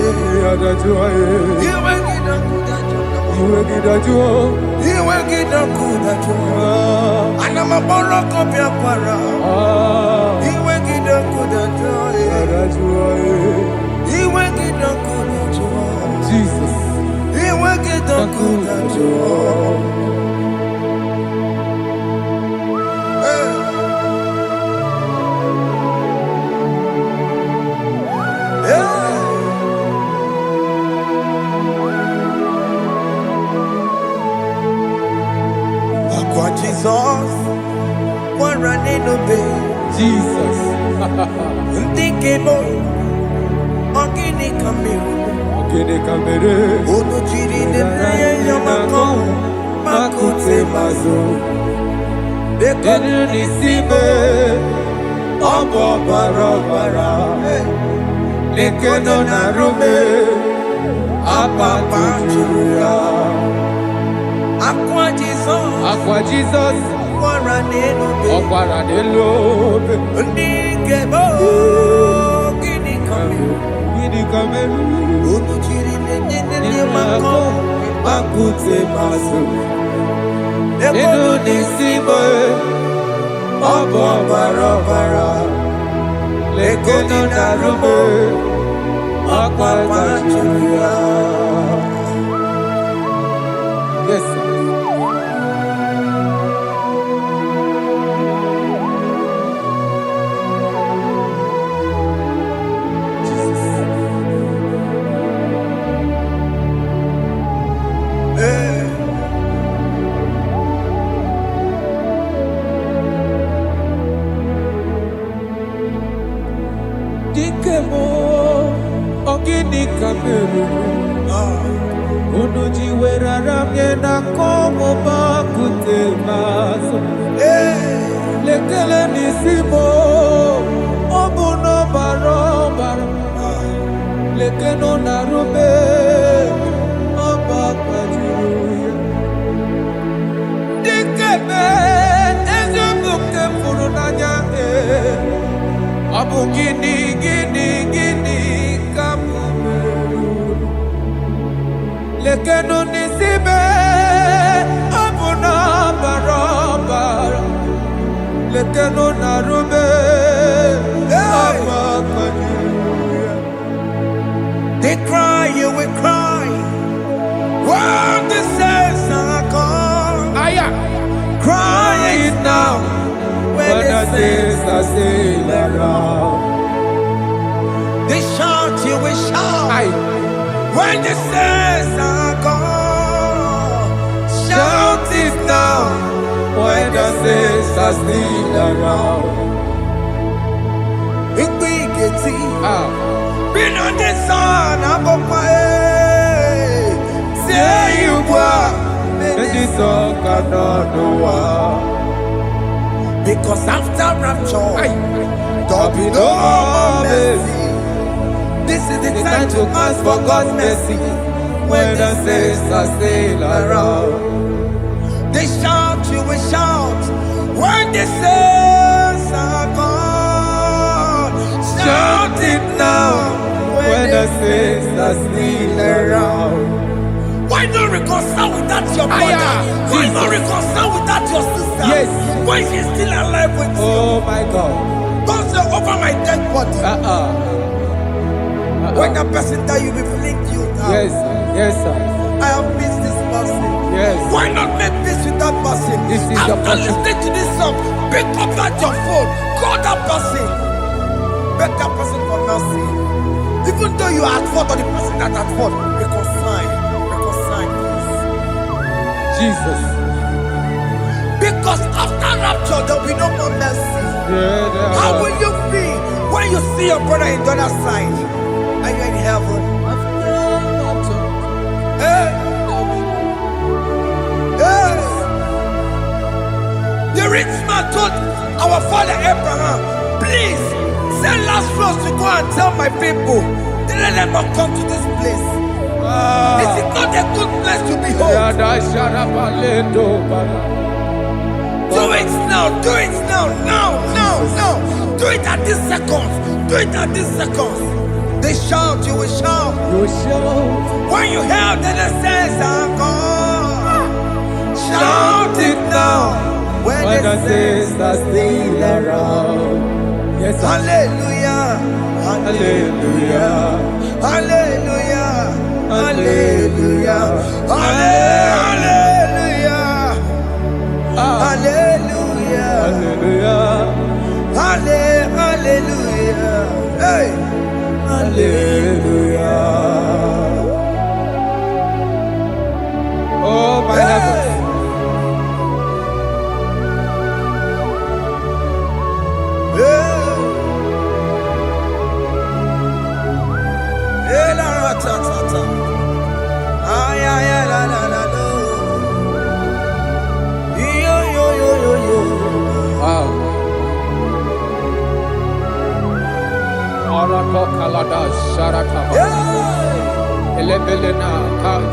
You will get no good at joy. You will get no good at joy. And I'm a borrow of your para. You will get no good at joy. You will get no good at joy. Jesus. You will get no good at joy. Jesus, what running obey Jesus. Ndikebo, ogini kamiru, ono chiri nebreye yamako, makute mazo. Dekonu nisime, obo barabara, dekeno narume, apapa churia. Aqua Jesus, Okwaranelo, Ndikebo, gini kameru, Gini Kameru, ono chiri nebreye yamako, makute kote maso. Enu nisimo obo barabara. Lekono narume akwa machuya. Yes, sir. Dikemo ogini kameru unuji werara miena komo bakute maso lekele nisimo obuno barobara lekeno narube obakwajiruya dikeme ezobuke furunanya Abu gini kamumeru lekeno nisibe abu na barabara lekeno narube abakwajiruya. They cry, you will cry. When the saints are gone, cry it now. When the saints are still around, they shout, you will shout. When the saints are gone, shout it now. When the saints are still around, it will get been on the sun, I'm on my say you were, and this song cannot know why. Because after rapture, there'll be no more mercy. This is the time to ask for God's mercy. When the saints are still around, they shout, you will shout. When the saints are gone, shout it now. When the saints are still around. Why not reconcile with that your brother? Why not reconcile with that your sister? Yes. Why she's still alive with you? Oh my God. Don't say over my dead body. When that person die, you will fling you down. Yes, yes, sir. I have missed this person. Yes. Why not make peace with that person? This is After listening to this song, pick up that your phone, call that person, beg that person for mercy. Even though you are at fault or the person that at fault, reconcile, please. Jesus. Because after rapture, there will be no more mercy. How will you feel when you see your brother in the other side and you're in heaven? Hey. Hey. The rich man told our father Abraham, please send Lazarus to go and tell my people, let them not come to this place. Is it not a good place to behold? Do it now, do it now, now. Do it at this second. Do it at this second. They shout, you will shout. You will shout. When you hear that the saints are gone, shout it now. When the saints are still around. Yes, sir. Hallelujah. Hallelujah. Hallelujah. Hallelujah. Hallelujah. Hallelujah. Hallelujah. Hallelujah. Hey. Hallelujah. Oh my heavens.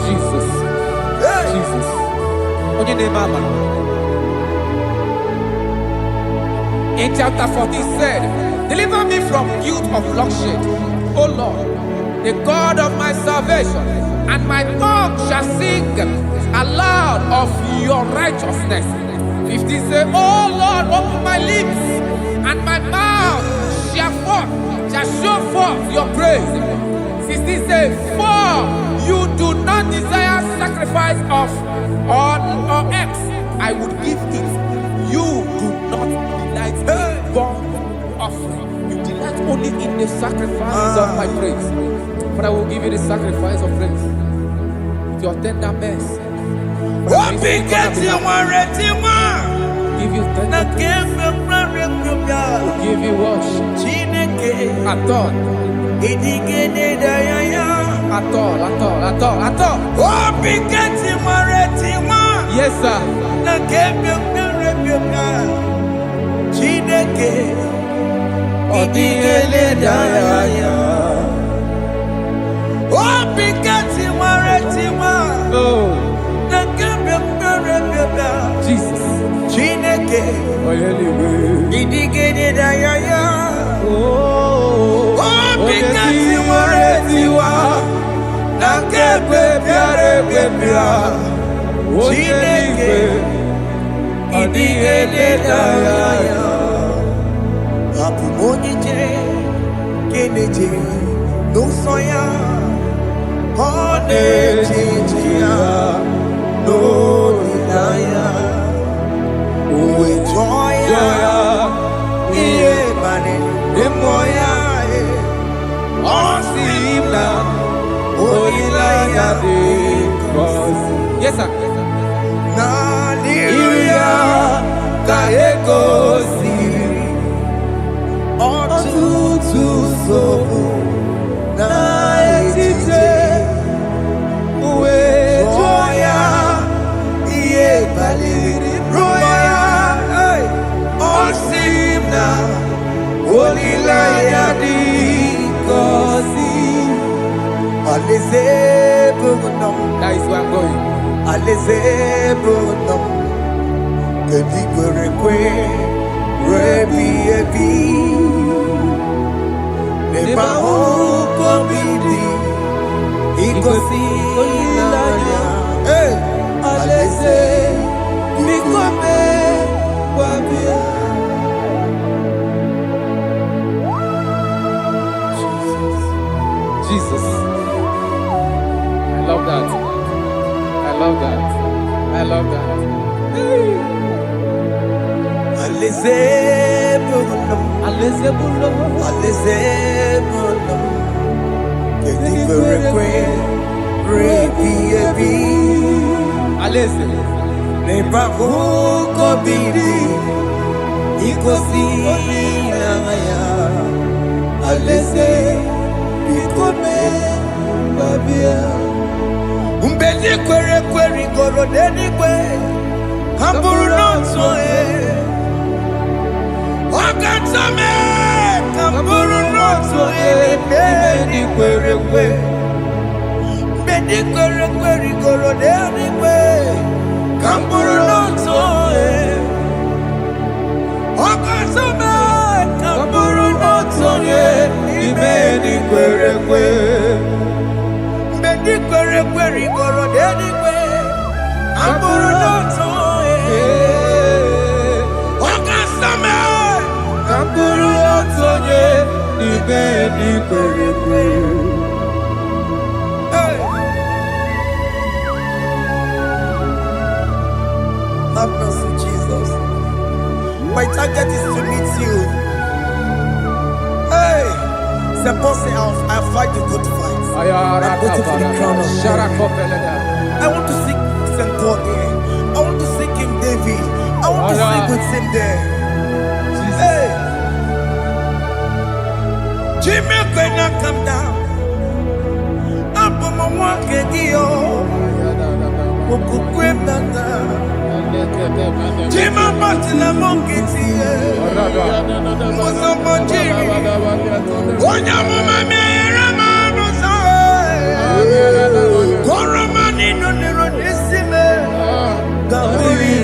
Jesus. Jesus. In chapter 14 said, deliver me from guilt of bloodshed, O Lord, the God of my salvation. and my tongue shall sing aloud of your righteousness. 15 say, oh Lord, open my lips, and my mouth shall show forth your praise. 16 say, for you do not desire sacrifice of or X, I would give it. You do not delight in burnt offering. You delight only in the sacrifice of my praise. But I will give you the sacrifice of praise. With your tender mercy. Give you tender praise. We'll give you worship. At all. Yes, sir. Jesus. Yes, sir. That is where I'm going. Jesus. I love that. I love that. I love that. Have mercy, Jesus. My target is to meet you. Hey, suppose I fight the good fight. I'm waiting for the crown of glory. I want to seek St. Paul there. I want to seek King David. I want to sing with him there. Hey, Jimmy cannot come down. I'm on my walk again. Jima Martina Monkiti, Mosamboji, Onyama Mera Manusa, Koromani no Neronisime, Gabri,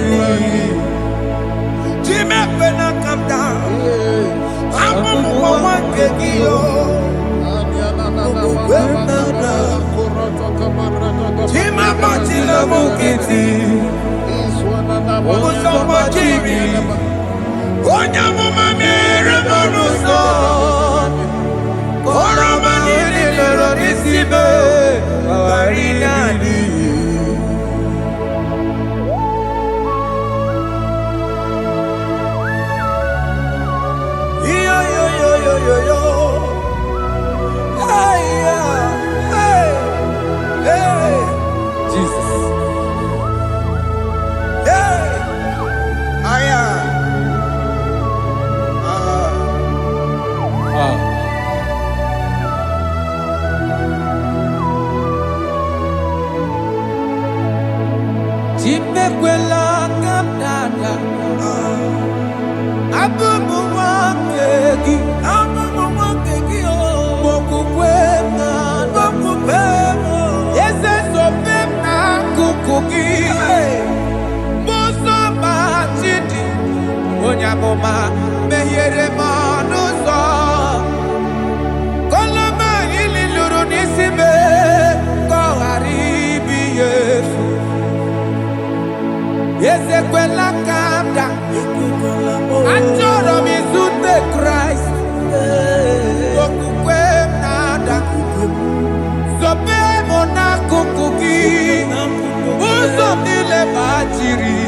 Jima Pena come down, I'm on Kekio, Majila Mukiti, Musama Jiri, Onyamuma Mere Monuso, Koromani Lero Nisibe, Arinadi. Yo. Hey, Jesus. hey, Chimekwela kamdada Abubu wakegi Mokukwe Yese sopemna kukugi Muso machidi Onyamoma mehiere manuso Koloma ili luru nisime Koharibi yesu Yese kwela kamda Anjoro mizute Christ Mokukwe nada Sope mona kukugi Uzo mile majiri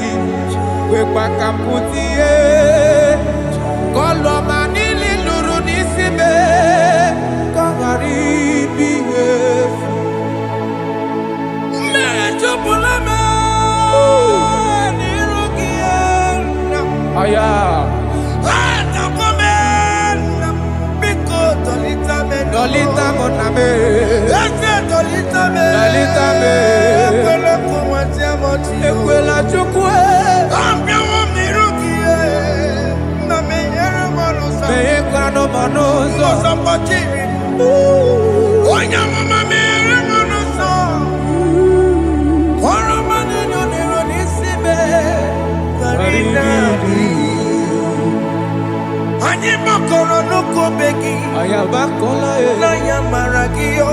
Wekwa kamputie Koloma nili luru nisime Koharibi yesu Mechopulame Nirugiena Aya. Dolita moname. Dolita me. Ekwela chukwe. Me ekwano manozo. Anyị makọrọ n'ụkọ begi Ayabakola n'anya mara gị yo.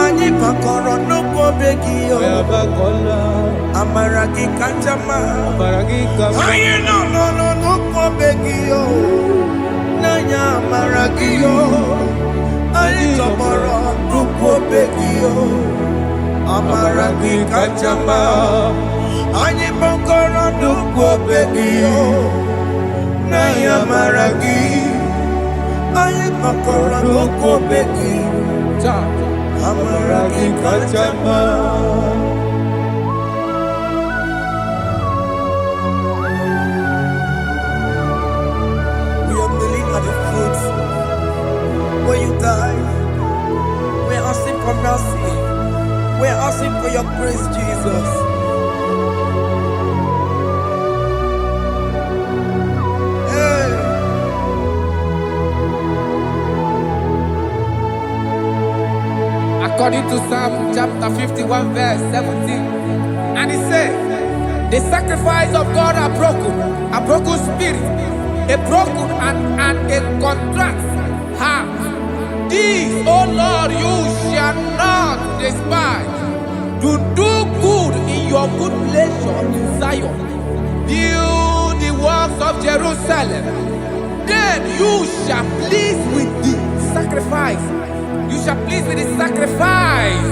Anyị makọrọ n'ụkọ begi yo. Ayabakola. Amara gị kacha mma. Baragika. Anyị nọ n'ụkọ begi yo. N'anya mara gị yo. Anyị tọgbọrọ n'ụkọ begi yo. Amara gị kacha mma. Anyị makọrọ n'ụkọ begi yo. Naya maragi, aye makora loko beki, amaragi kachama. We are kneeling at the foot where you died. We are asking for mercy. We are asking for your grace, Jesus. According to Psalm chapter 51 verse 17. And he said, the sacrifice of God are broken spirit, a broken and a contrite heart. These, O Lord, you shall not despise. To do good in your good pleasure in Zion. Build the works of Jerusalem. Then you shall please with the sacrifice. You shall please with the sacrifice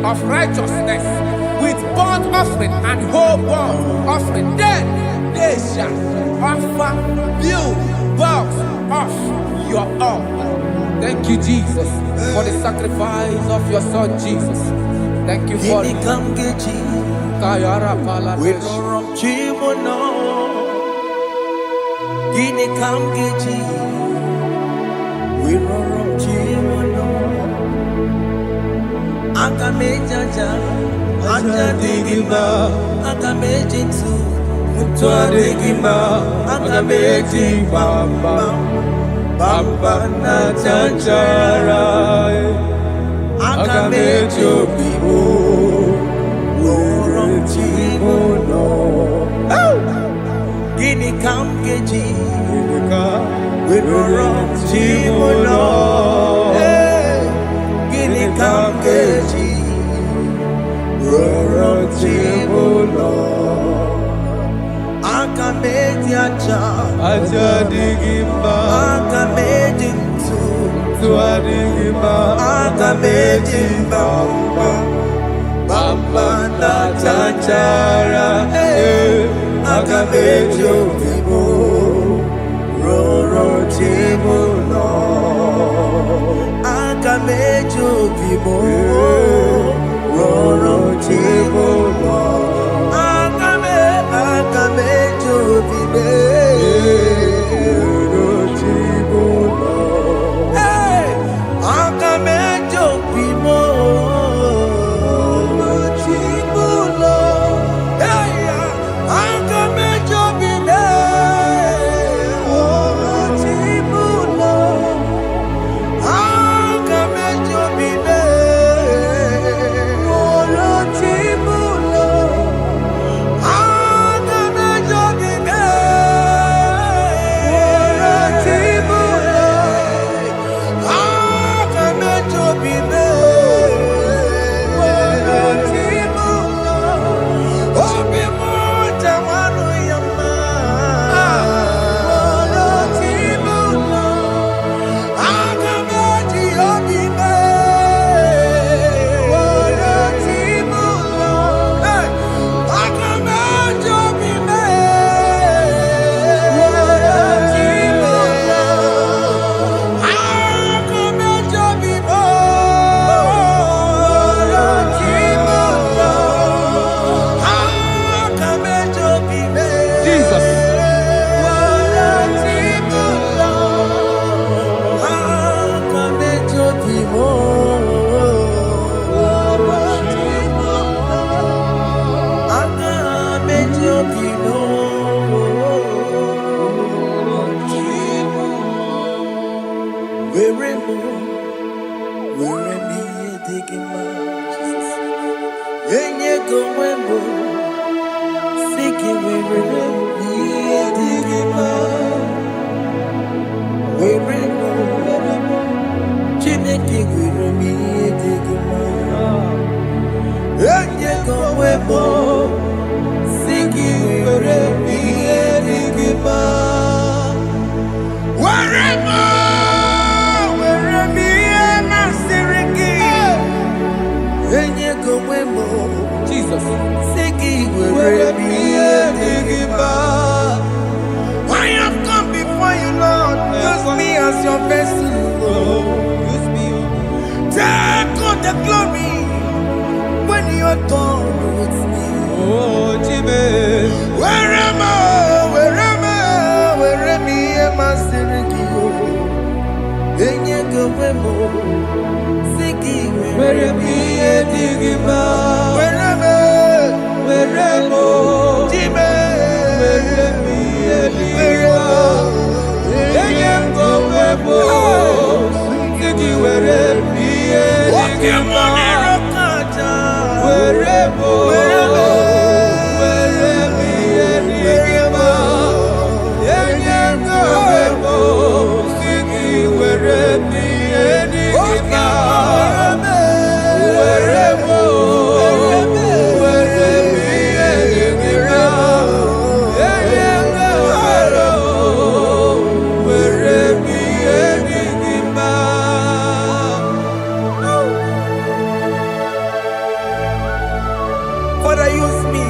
of righteousness, with burnt offering and whole burnt offering. Then they shall offer build works of your own. Thank you, Jesus, for the sacrifice of your Son, Jesus. Thank you for it. Kayara Pala. Agamejaja, Ajadigima, Agamejitu, Mutuadigima, Agameji Bamba, Bamba Najajara, Agamejo Bibo, Worom Chimono, Gini Kamgeji, Worom Chimono. Kamgeji, Bamba na chachara, Agamejo vivo, Roro chibo no, Agamejo vivo, Roro chibo no, Agamejo vivo, Roro chibo no, Agamejo vivo. I have come before you, Lord. Use me as your vessel. Take all the glory when you are done with me. Where am I? Where am I? Where am I? Father, use me.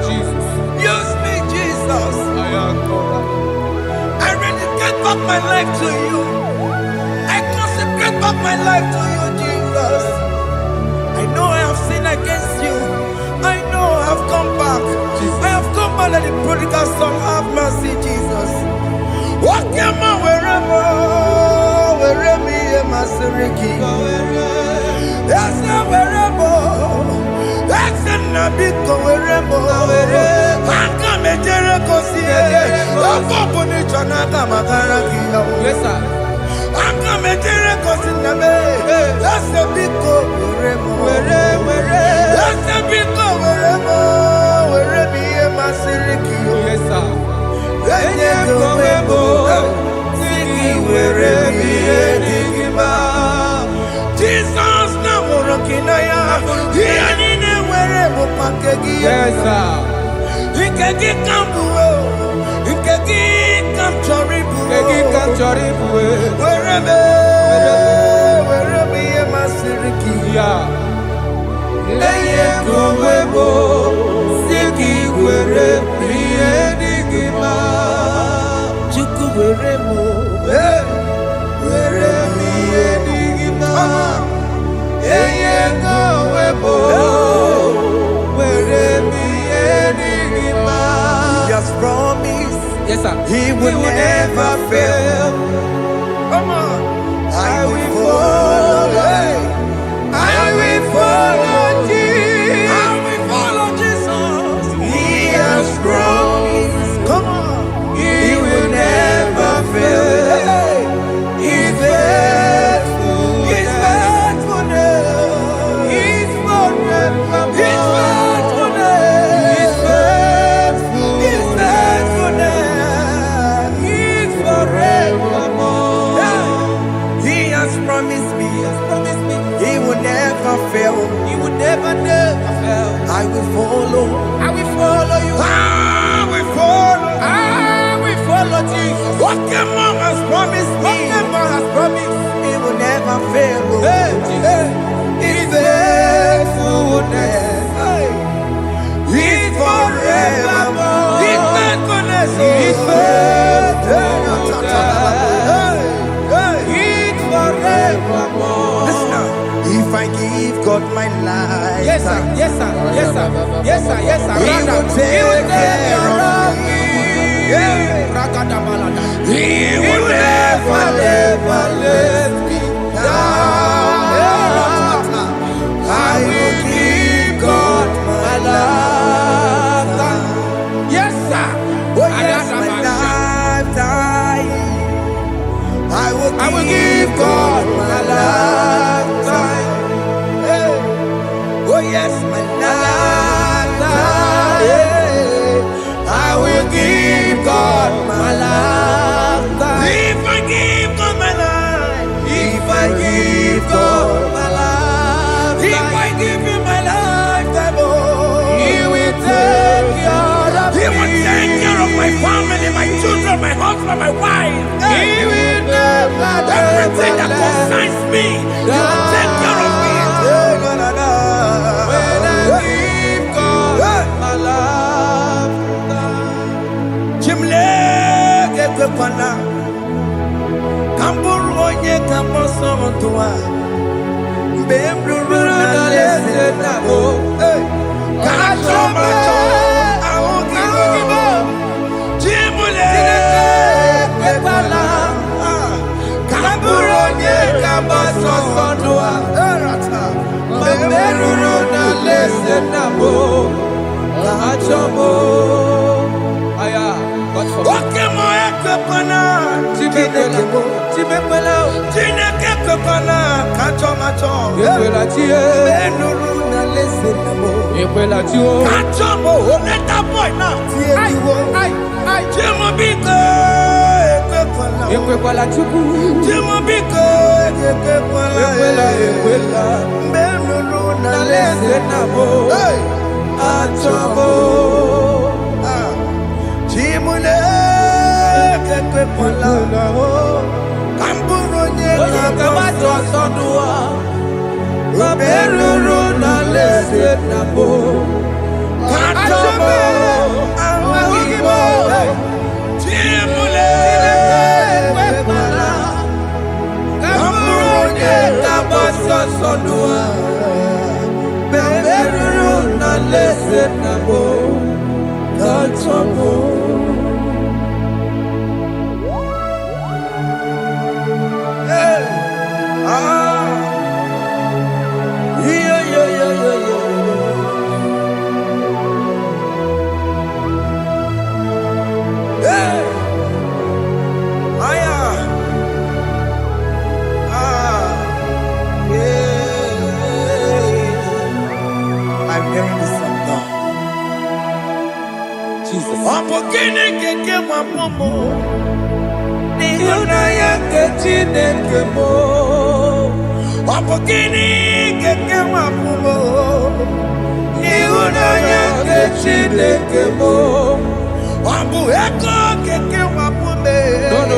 Jesus. Use me, Jesus. I rededicate back my life to you. I consecrate back my life to you, Jesus. I know I have sinned against you. I know I have come back. I have come back like the prodigal son. Have mercy, Jesus. Walk your man wherever me and my Seriki. That's not wherever. That's not big wherever. I come a Jericho see. I'm going to yes, sir. I come a Jericho see. That's a big wherever. That's a big wherever me and my Seriki. Yes, sir. Jesus na morokina ya yani ne were mo pakegi Yes, sir. ikegi kambuo ikegi kamchoribu Yes, sir. He will never fail. Come on. I will follow. I will follow Jesus. I will follow Jesus. He has promised. Come on. He will never fail. He's faithful. He's faithful. He's forever. He's faithful. He's faithful. He's faithful. He's forevermore. He has promised me. He will never fail. He will never fail. I will follow. I will follow you. I will follow. I will follow Jesus. What the mom has promised me. What the mom has promised. He will never fail. Hey, Jesus. He's faithfulness. He's forevermore. His faithfulness. He's faithfulness. He's forevermore. Listen now. If I give God my life, yes sir, yes sir, yes sir, yes sir, yes sir, He will take care of me. He will never let me down. I will give God my life. Yes sir. Oh yes, my lifetime. I will give God my lifetime. Oh yes, my lifetime. I will give God my lifetime. If I give God my life, if I give God my life, if I give Him my lifetime, oh, He will take care of me. He will take care of my family, my children, my husband, my wife. He will never everything that concerns me. He will take care of me. When I give God my lifetime. Chimle ke pana kamburu onye kamboso mtua mbembruru na lese na bo kachoma awogibo chimule ke pana kamburu onye kamboso mtua mbembruru na lese na bo kachomo aya. Okay, my ekepana, tibepela, tinekepana, kachomacho, epela tie, benuru na lese namo, epela tio, kachomo, let boy now, ai, timobiko, ekepala chuku, timobiko, ekepala, benuru na lese namo, achomo. Chimule kekwe pola kamburu nye kabato sodua Beruru na lese nabo Katomo Awagibo Chimule kekwe pola kamburu nye kabato sodua Beruru na lese nabo Katomo. I'm hearing this song now. Jesus. Opokini keke mapomo. Niona yake chineke mo. Opokini keke mapomo. Niona yake chineke mo. Ambu eko keke mapomo. No.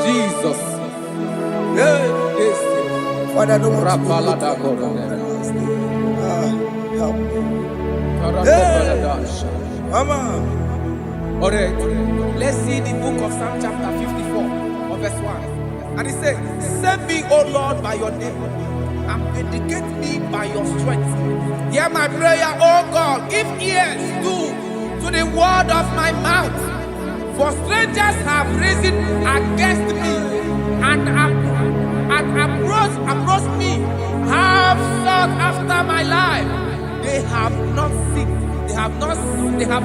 Jesus. Father, I don't want to help me. Mama. All right. Let's see the book of Psalm chapter 54, of verse 1. And it says, send me, O Lord, by your name, and vindicate me by your strength. Hear my prayer, O God. Give ears to the word of my mouth. For strangers have risen against me and approached me, have sought after my life. They have not seen. They have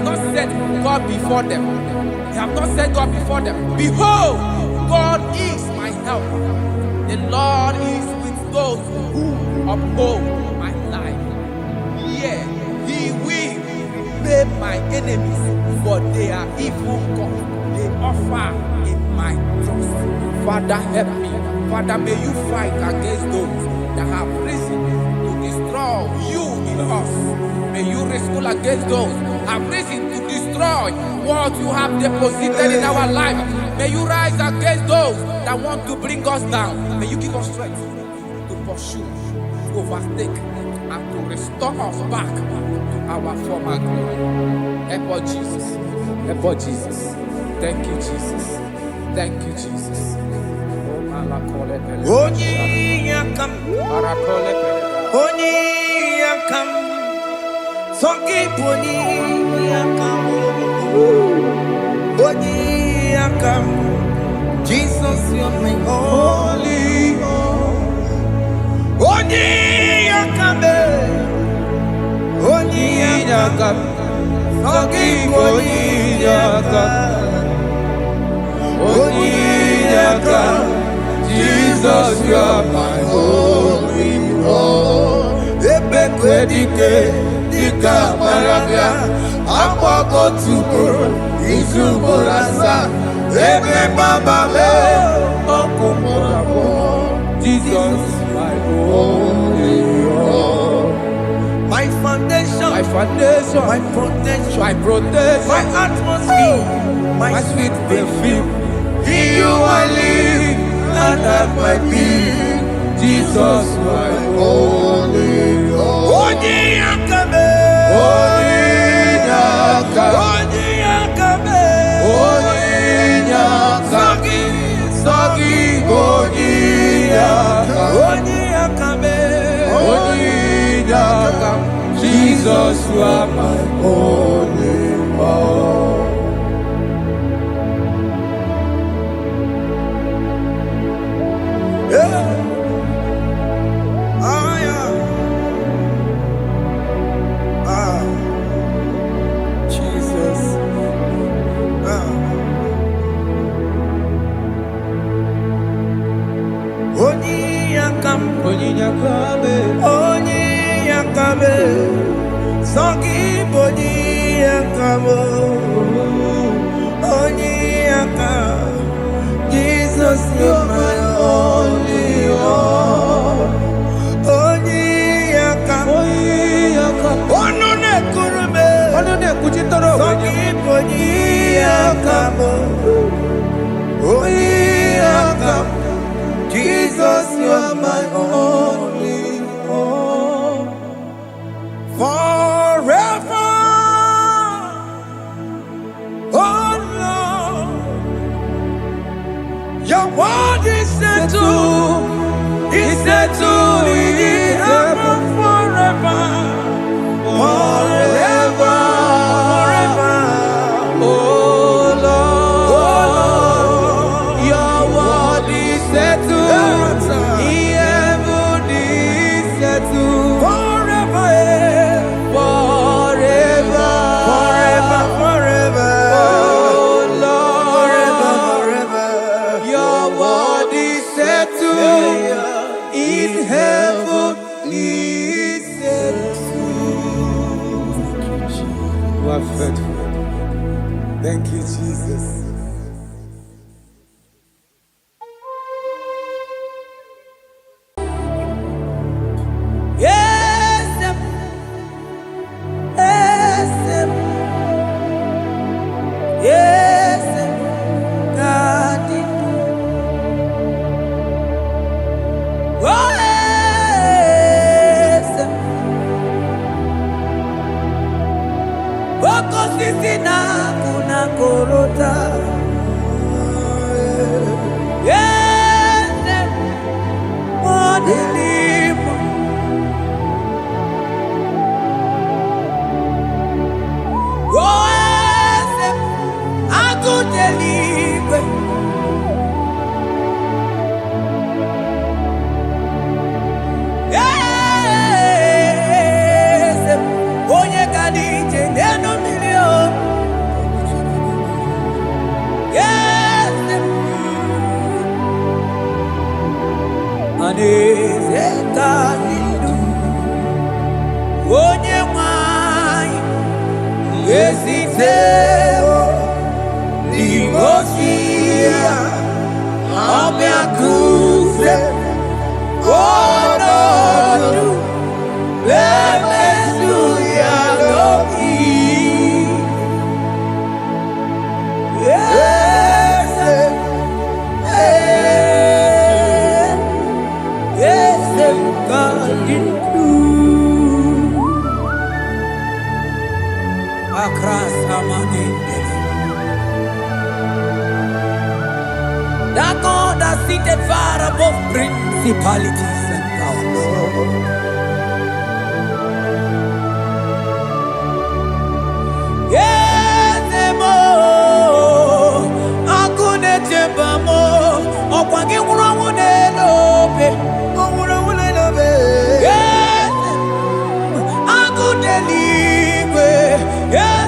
not set God before them. They have not set God before them. Behold, God is my help. The Lord is with those who uphold my life. Yeah, He will repay my enemies for their evil gods. They offer in my trust. Father, help me. Father, may you fight against those that have risen to destroy you in us. May you wrestle against those who have risen to destroy what you have deposited in our life. May you rise against those that want to bring us down. May you give us strength to pursue, to overtake, and to restore us back to our former glory. Help us, Jesus. Help us, Jesus. Thank you, Jesus. Thank you, Jesus. Soki poni yakam, boni yakam. Jesus, you're my holy. Boni yakam, boni yakam. Soki poni yakam, boni yakam. Jesus, you're my holy. Ebekwedike. Dika marabia, apoko tuko, izubo rasa, ebe baba me, okumorabo. Jesus, my holy Lord. My foundation, my protection, my atmosphere, my sweet perfume. In you I live, and have my being. Jesus, my holy Lord. Odi yakame, Sagi, odi yakame. Jesus, you are my holy Lord. Yeah. Jesus. Oni yakame, Sagi boni yakamo, oni yakam. Jesus, you're my only Lord. Oni yakam, onone kurume, Sagi boni yakamo, oni yakam. Jesus, you're my only hope. Forever, oh Lord, are faithful. Thank you, Jesus. That God that seated far above principalities and powers. Yes, mo, akune chembamo, okwangi urawune lobe, urawune lobe. Yes, akune liwe, yes.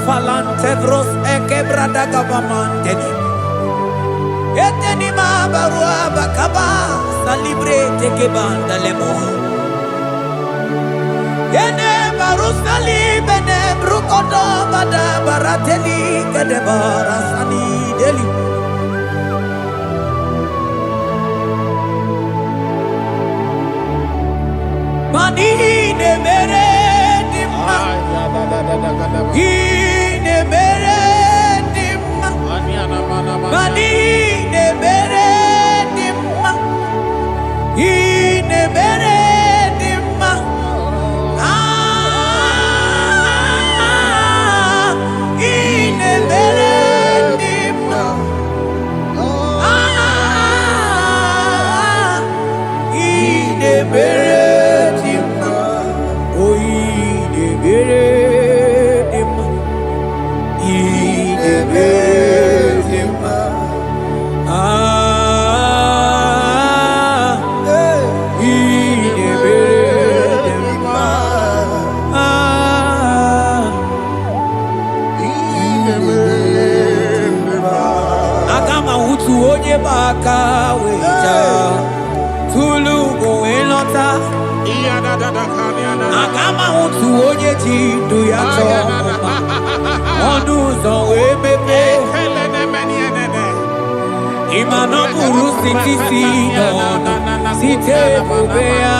Falantevros ekebrada gabamante etenima barua bakaba salibre tekebanda lemo yene barusali bene brukodo bada barateli kedebara sani deli mani ne mere dimma ne beredim mani ne beredim ne beredim ne beredim ne beredim o ne beredim Agama utu onye baka weja tulu go elota Agama utu onye jindu ya choma Onu zo wemepe Imano buru siti sino Site bubea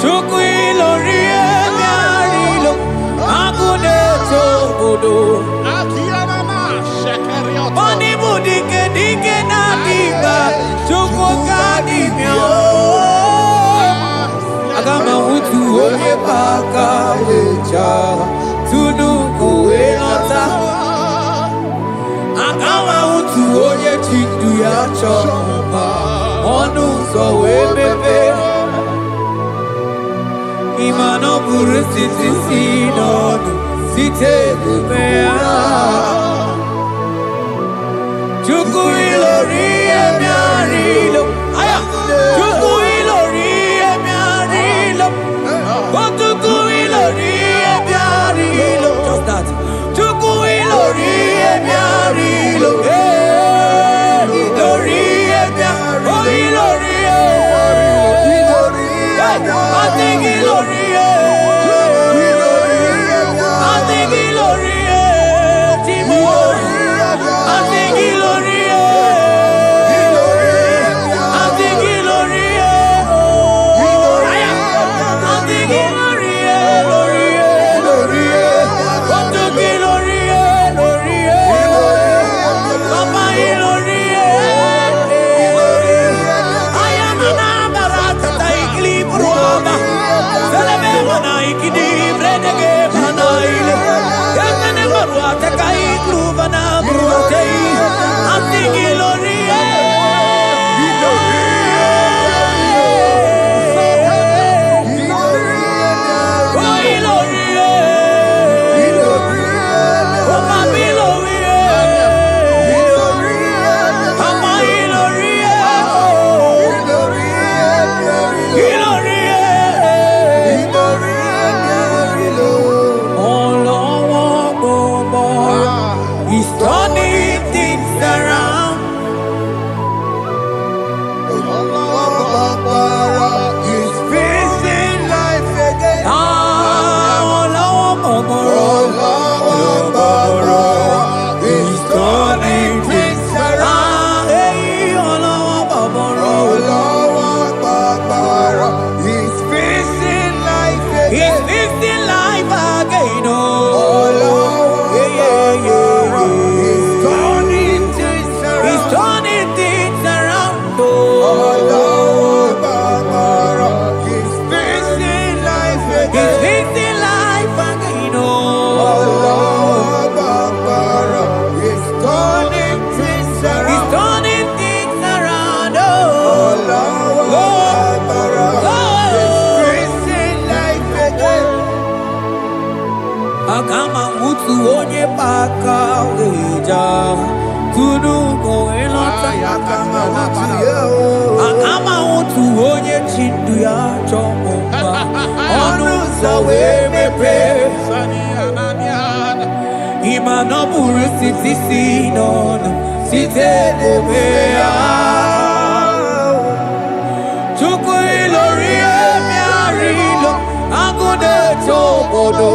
Chuku ilorie miarilo Agune chogodo Mani budike dike na diba Chuku kadimyo Agama utu onye baka weja Tunu kuelota Agama utu onye chindu ya choma Onu so wemepe Imano buru siti sinodu Site kumea Chuku ilori emiarilo Aya Chuku ilori emiarilo Chuku ilori emiarilo Just that Chuku ilori emiarilo Ilori emiarilo Ilori I think ilori I think ilori Timo I think ilori bakaweja kudu koelota akama utu onye chindu ya chomba onu sawe mepe imano buru siti sinon site debea chuku ilori emiarilo agude tobodo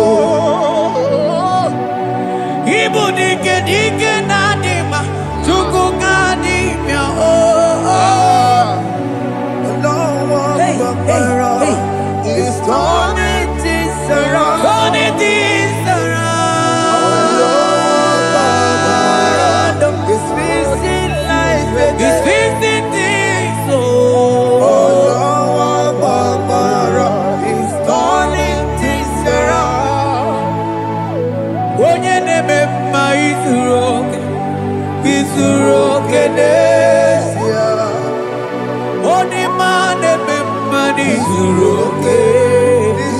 ibu dike dike nadima chuku kadimia hey. It's turning things around. Turning things around. It's fixing life again. It's fixing things. It's turning things around. Onye neme ma izuroke, izuroke desia. Oni ma neme ma izuroke,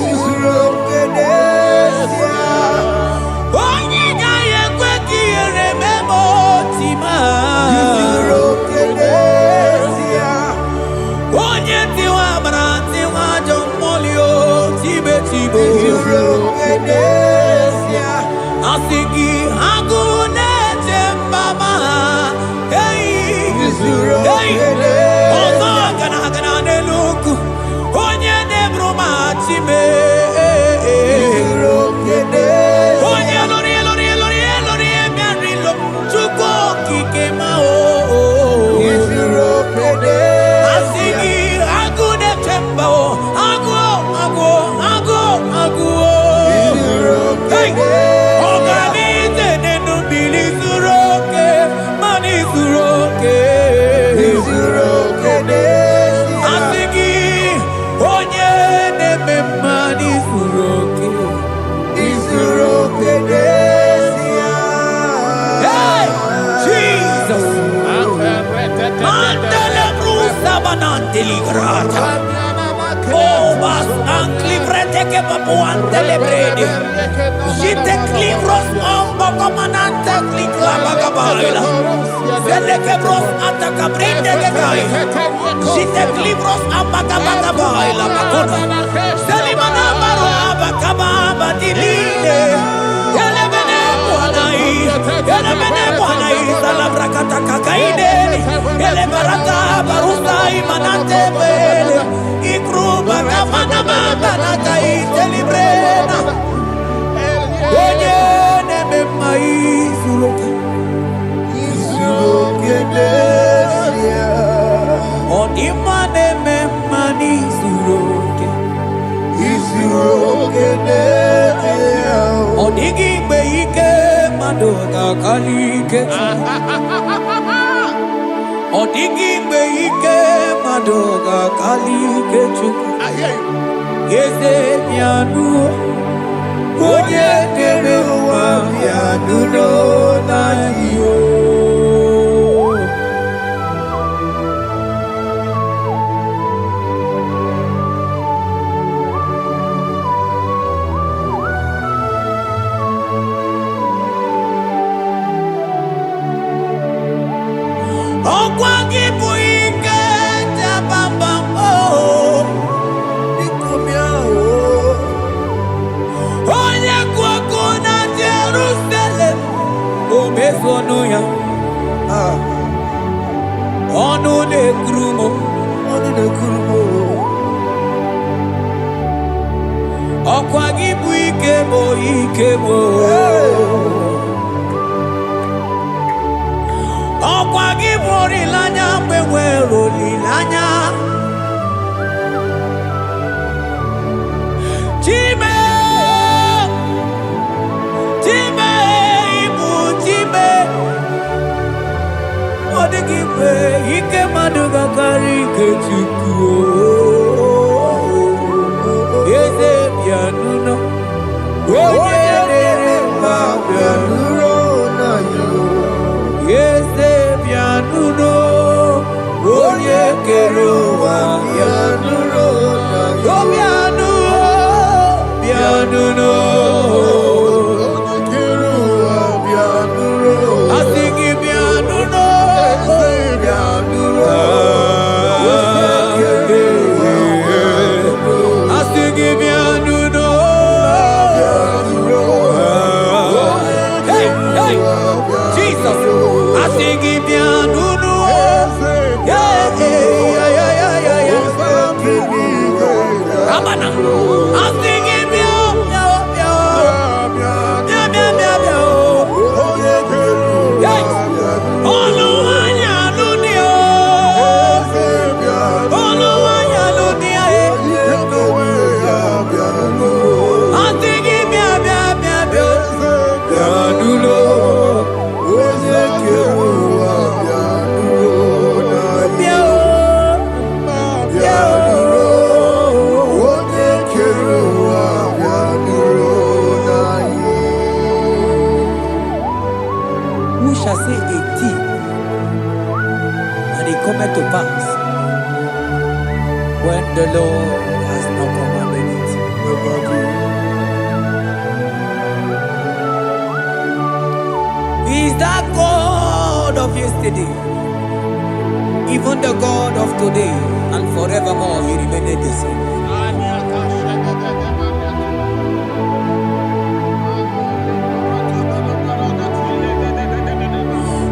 izuroke desia. Onye gaye kweki rememo tima, izuroke desia. Onye tiwa branti wa jomolio tibe tibo, izuroke desia. Asigi agune jembama, hey, hey, ozo gana neluku, onye nebruma chime, onye lori miarilo, chuko kike mao, asigi agune jembao, agu, hey. Oh, bas anclivrete che papuante le bredi. Jite clivros ombo comandante clicla bagabaila. Zelle che bros attacca brinde che gai. Jite clivros ambagabagabaila bakona. Selimana baro abakababa diline. Ele bene buanai salabrakata kakaideni. Ele barata barusa imanate bele. Ikruba kamana baba nakaite librena. Onye neme maizuroke, izuroke desia. Onima neme manizuroke, izuroke desia. Onigi beike madoga kalike. Odigi beike madoga kalike chuku. Yeze mianu, onye dere wa mianu no na yo. Okwagi buike jabamba oh, nikomia oh. Onye kwako na Jerusalem, omezono ya. Onu ne krumo. Okwagi buike mo. Okwagi bori lanya mwewe roli lanya. Time ibu time. Odigi pe ike maduga kari kechuku. Yeze bianuno. Oye nere ma bianuno na yo. Yeze bianuno, oye keroa bianuno, yo bianuno, keroa Hey, Jesus, I sing him Nunu. Yeah, yeah, yeah, yeah, yeah. Amana, I sing him who shall say a thing, and it cometh to pass when the Lord has not commanded it? He is that God of yesterday, even the God of today, and forevermore He remained the same.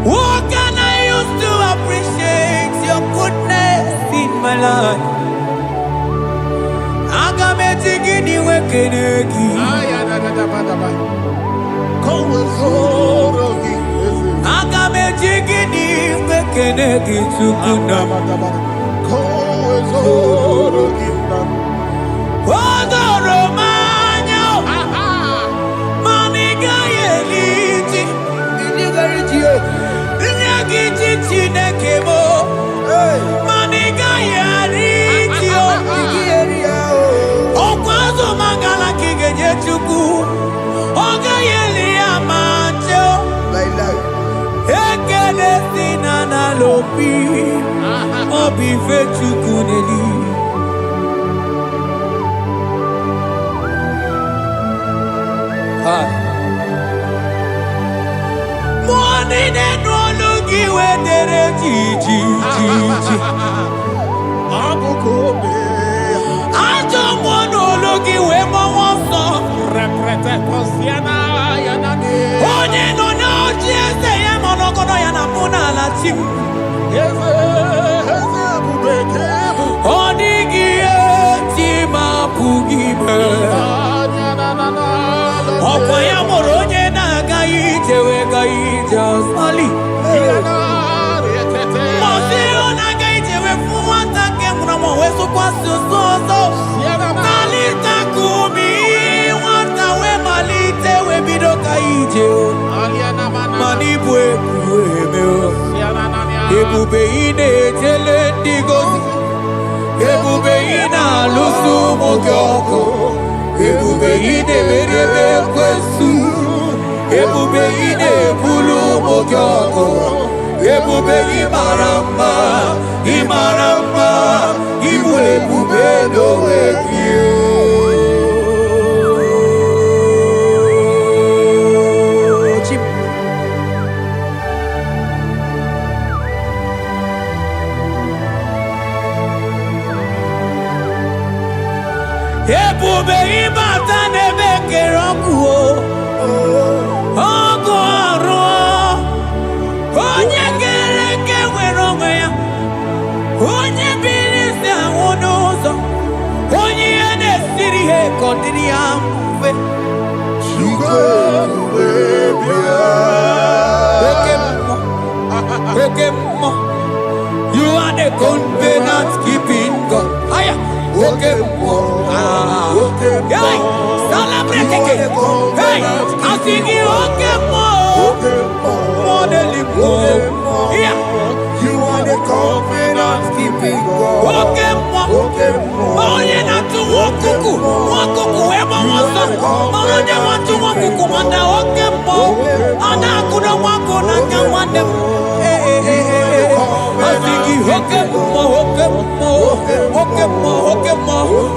What can I use to appreciate your goodness in my life? Agametigini wekenegi. Agametigini wekenegi tukuna. Odoro manyo. Maniga yeliti. Nyagiti chinekemo. Maniga yariti. Okwazo mangala kigeje chuku. Oga yeli amancho. Ekele sina na lopi. Obi fe chuku neli. Money ne no lugi we dere ji. Abukobe. Ajo mono lugi we mo wonso. Reprete posiana yana ne. Onye no na ojiese ye mono kono yana muna la chim. Eze bubeke. Onigi eti mapugibe. Okwa ya moronye na gaite we gaite osali. Mosi ona gaite we fuwata ke muna weso kwa soso. Malita kumi wata we malite we bido gaite. Manibwe kuemeo. Ebube ine tele ndigozi. Ebube ina lusu mokyoko. Ebube ine merebe kwesu. Ebube ine bulu mokyoko. Ebube imarama. Ibu ebube dowe kiyo. Ebube ibata nebe kerokuo. Ogo aro. Onye kereke weronwe ya. Onye bilisi awonozo. Onye ene siri he kondiri ya mfe. Okemo. You are the covenant keeping God. Aya. Okemo. Hey, celebrate again. Hey, I sing you Okemo. Modeling. Yeah. You are the covenant keeping God. Okemo. Onye na tu wakuku. Wakuku ema wasa. Onye watu wakuku manda Okemo. Ana kuna wako na kamande. I sing you Okemo.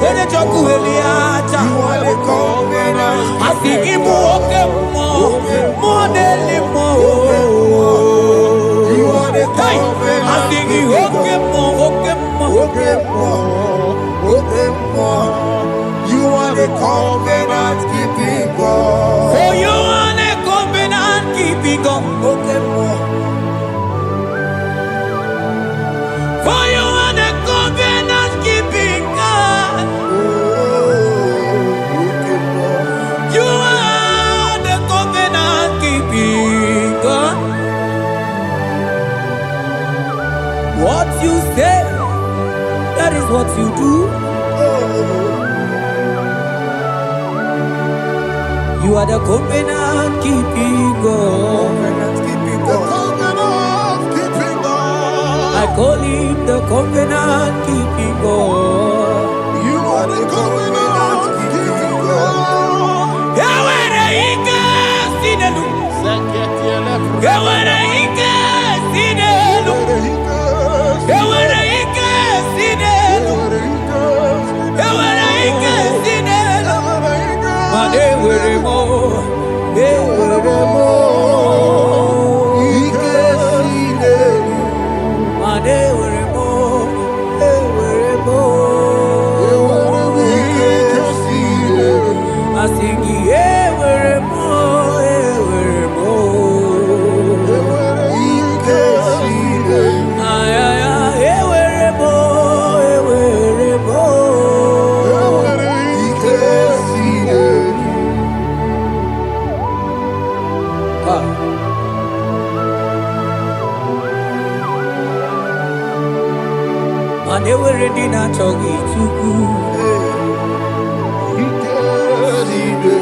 Ene choku eliacha. You are the covenant. I sing you Okemo. Modelimo. You are the covenant. I sing you Okemo. You are the covenant keeping God. Oh, you are the covenant keeping what you do. You are the covenant keeping God. I call him the covenant keeping God. You are the covenant keeping God. Yawere ike sinelu. Yawere ike sinelu. Yawere ike sinelu. Yawere ike sinelu. Mane were mo. Were mo. Ike sinelu. Mane were mo. Were mo. Ike sinelu. Asingi were mo. Were mo. Ike sinelu. Ay ay ay were mo. Were mo. Ike sinelu. Mane were di na chogi chuku. Ike sinelu.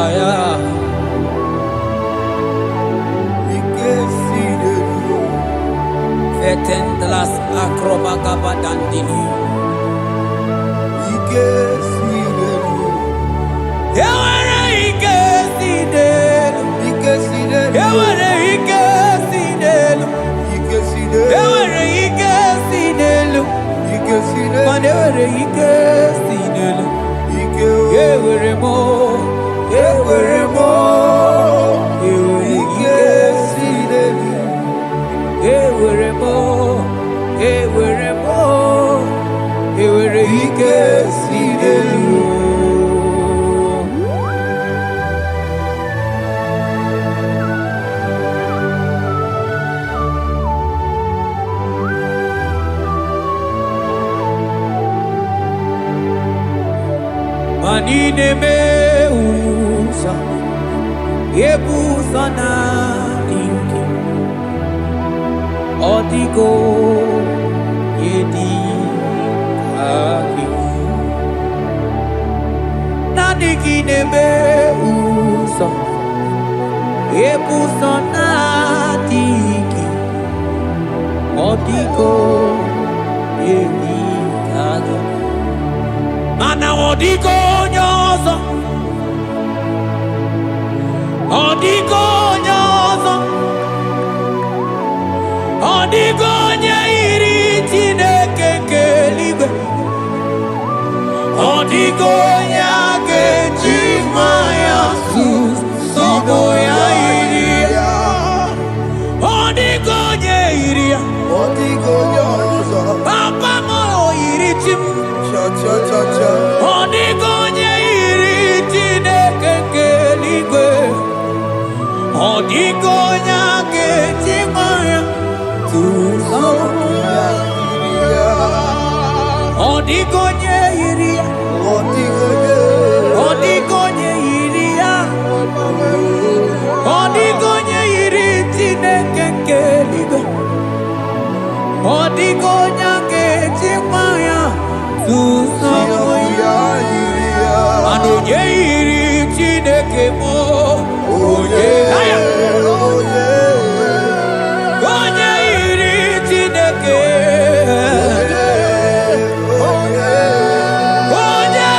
Aya. Ike sinelu. Fetendlas akrobagaba dandini. Ike sinelu. Yawere ike sinelu. Ike sinelu. Yawere ike sinelu. Ike sinelu. Yawere ike sinelu. Ike sinelu. Mane were ike sinelu. Ike Yewere mo. Yewere mo. Yewere Ike ike sinelu. Yewere mo. Yewere mo. Yewere ike sinelu. Manine me usa, yebusa na dinki, odigo yedi kaki. Nadigine me usa, yebusa na dinki, odigo yedi kaki. Mana odigo nyozo, odigo nyozo, odigo nyairi Chineke keligwe, odigo nyage chimaya sus sobo ya iria, odigo nyairia, Odigo nyozo. papa mo iri chim. Cha cha cha cha. Odigonye iri Chineke keligwe, odigonya kechimaya tuzo. Odigonye iria, odigonye iria, odigonye iri Chineke keligwe, odigonya kechimaya tuzo. Anonye iri Chineke mo, onye aya, onye iri Chineke, onye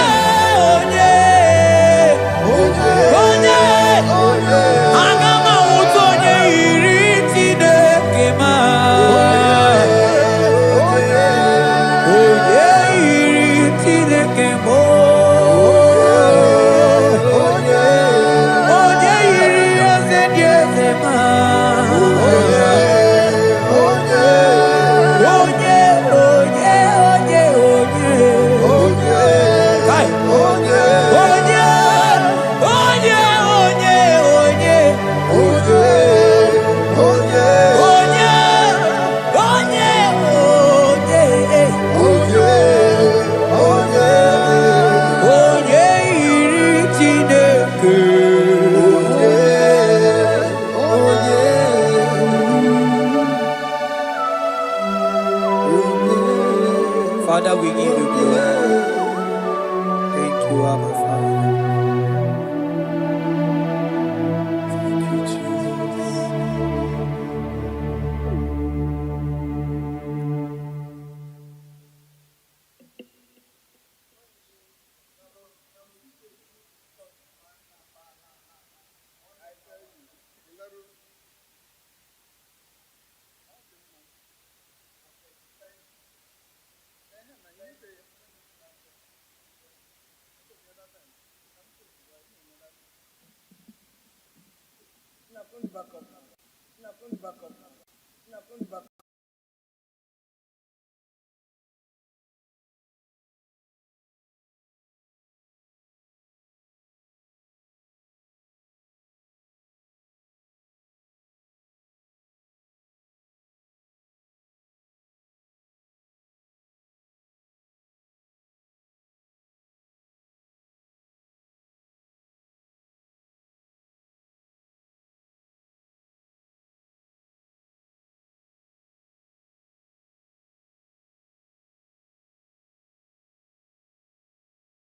Father, we give you glory. Thank you, Abba Father. Thank you, Jesus.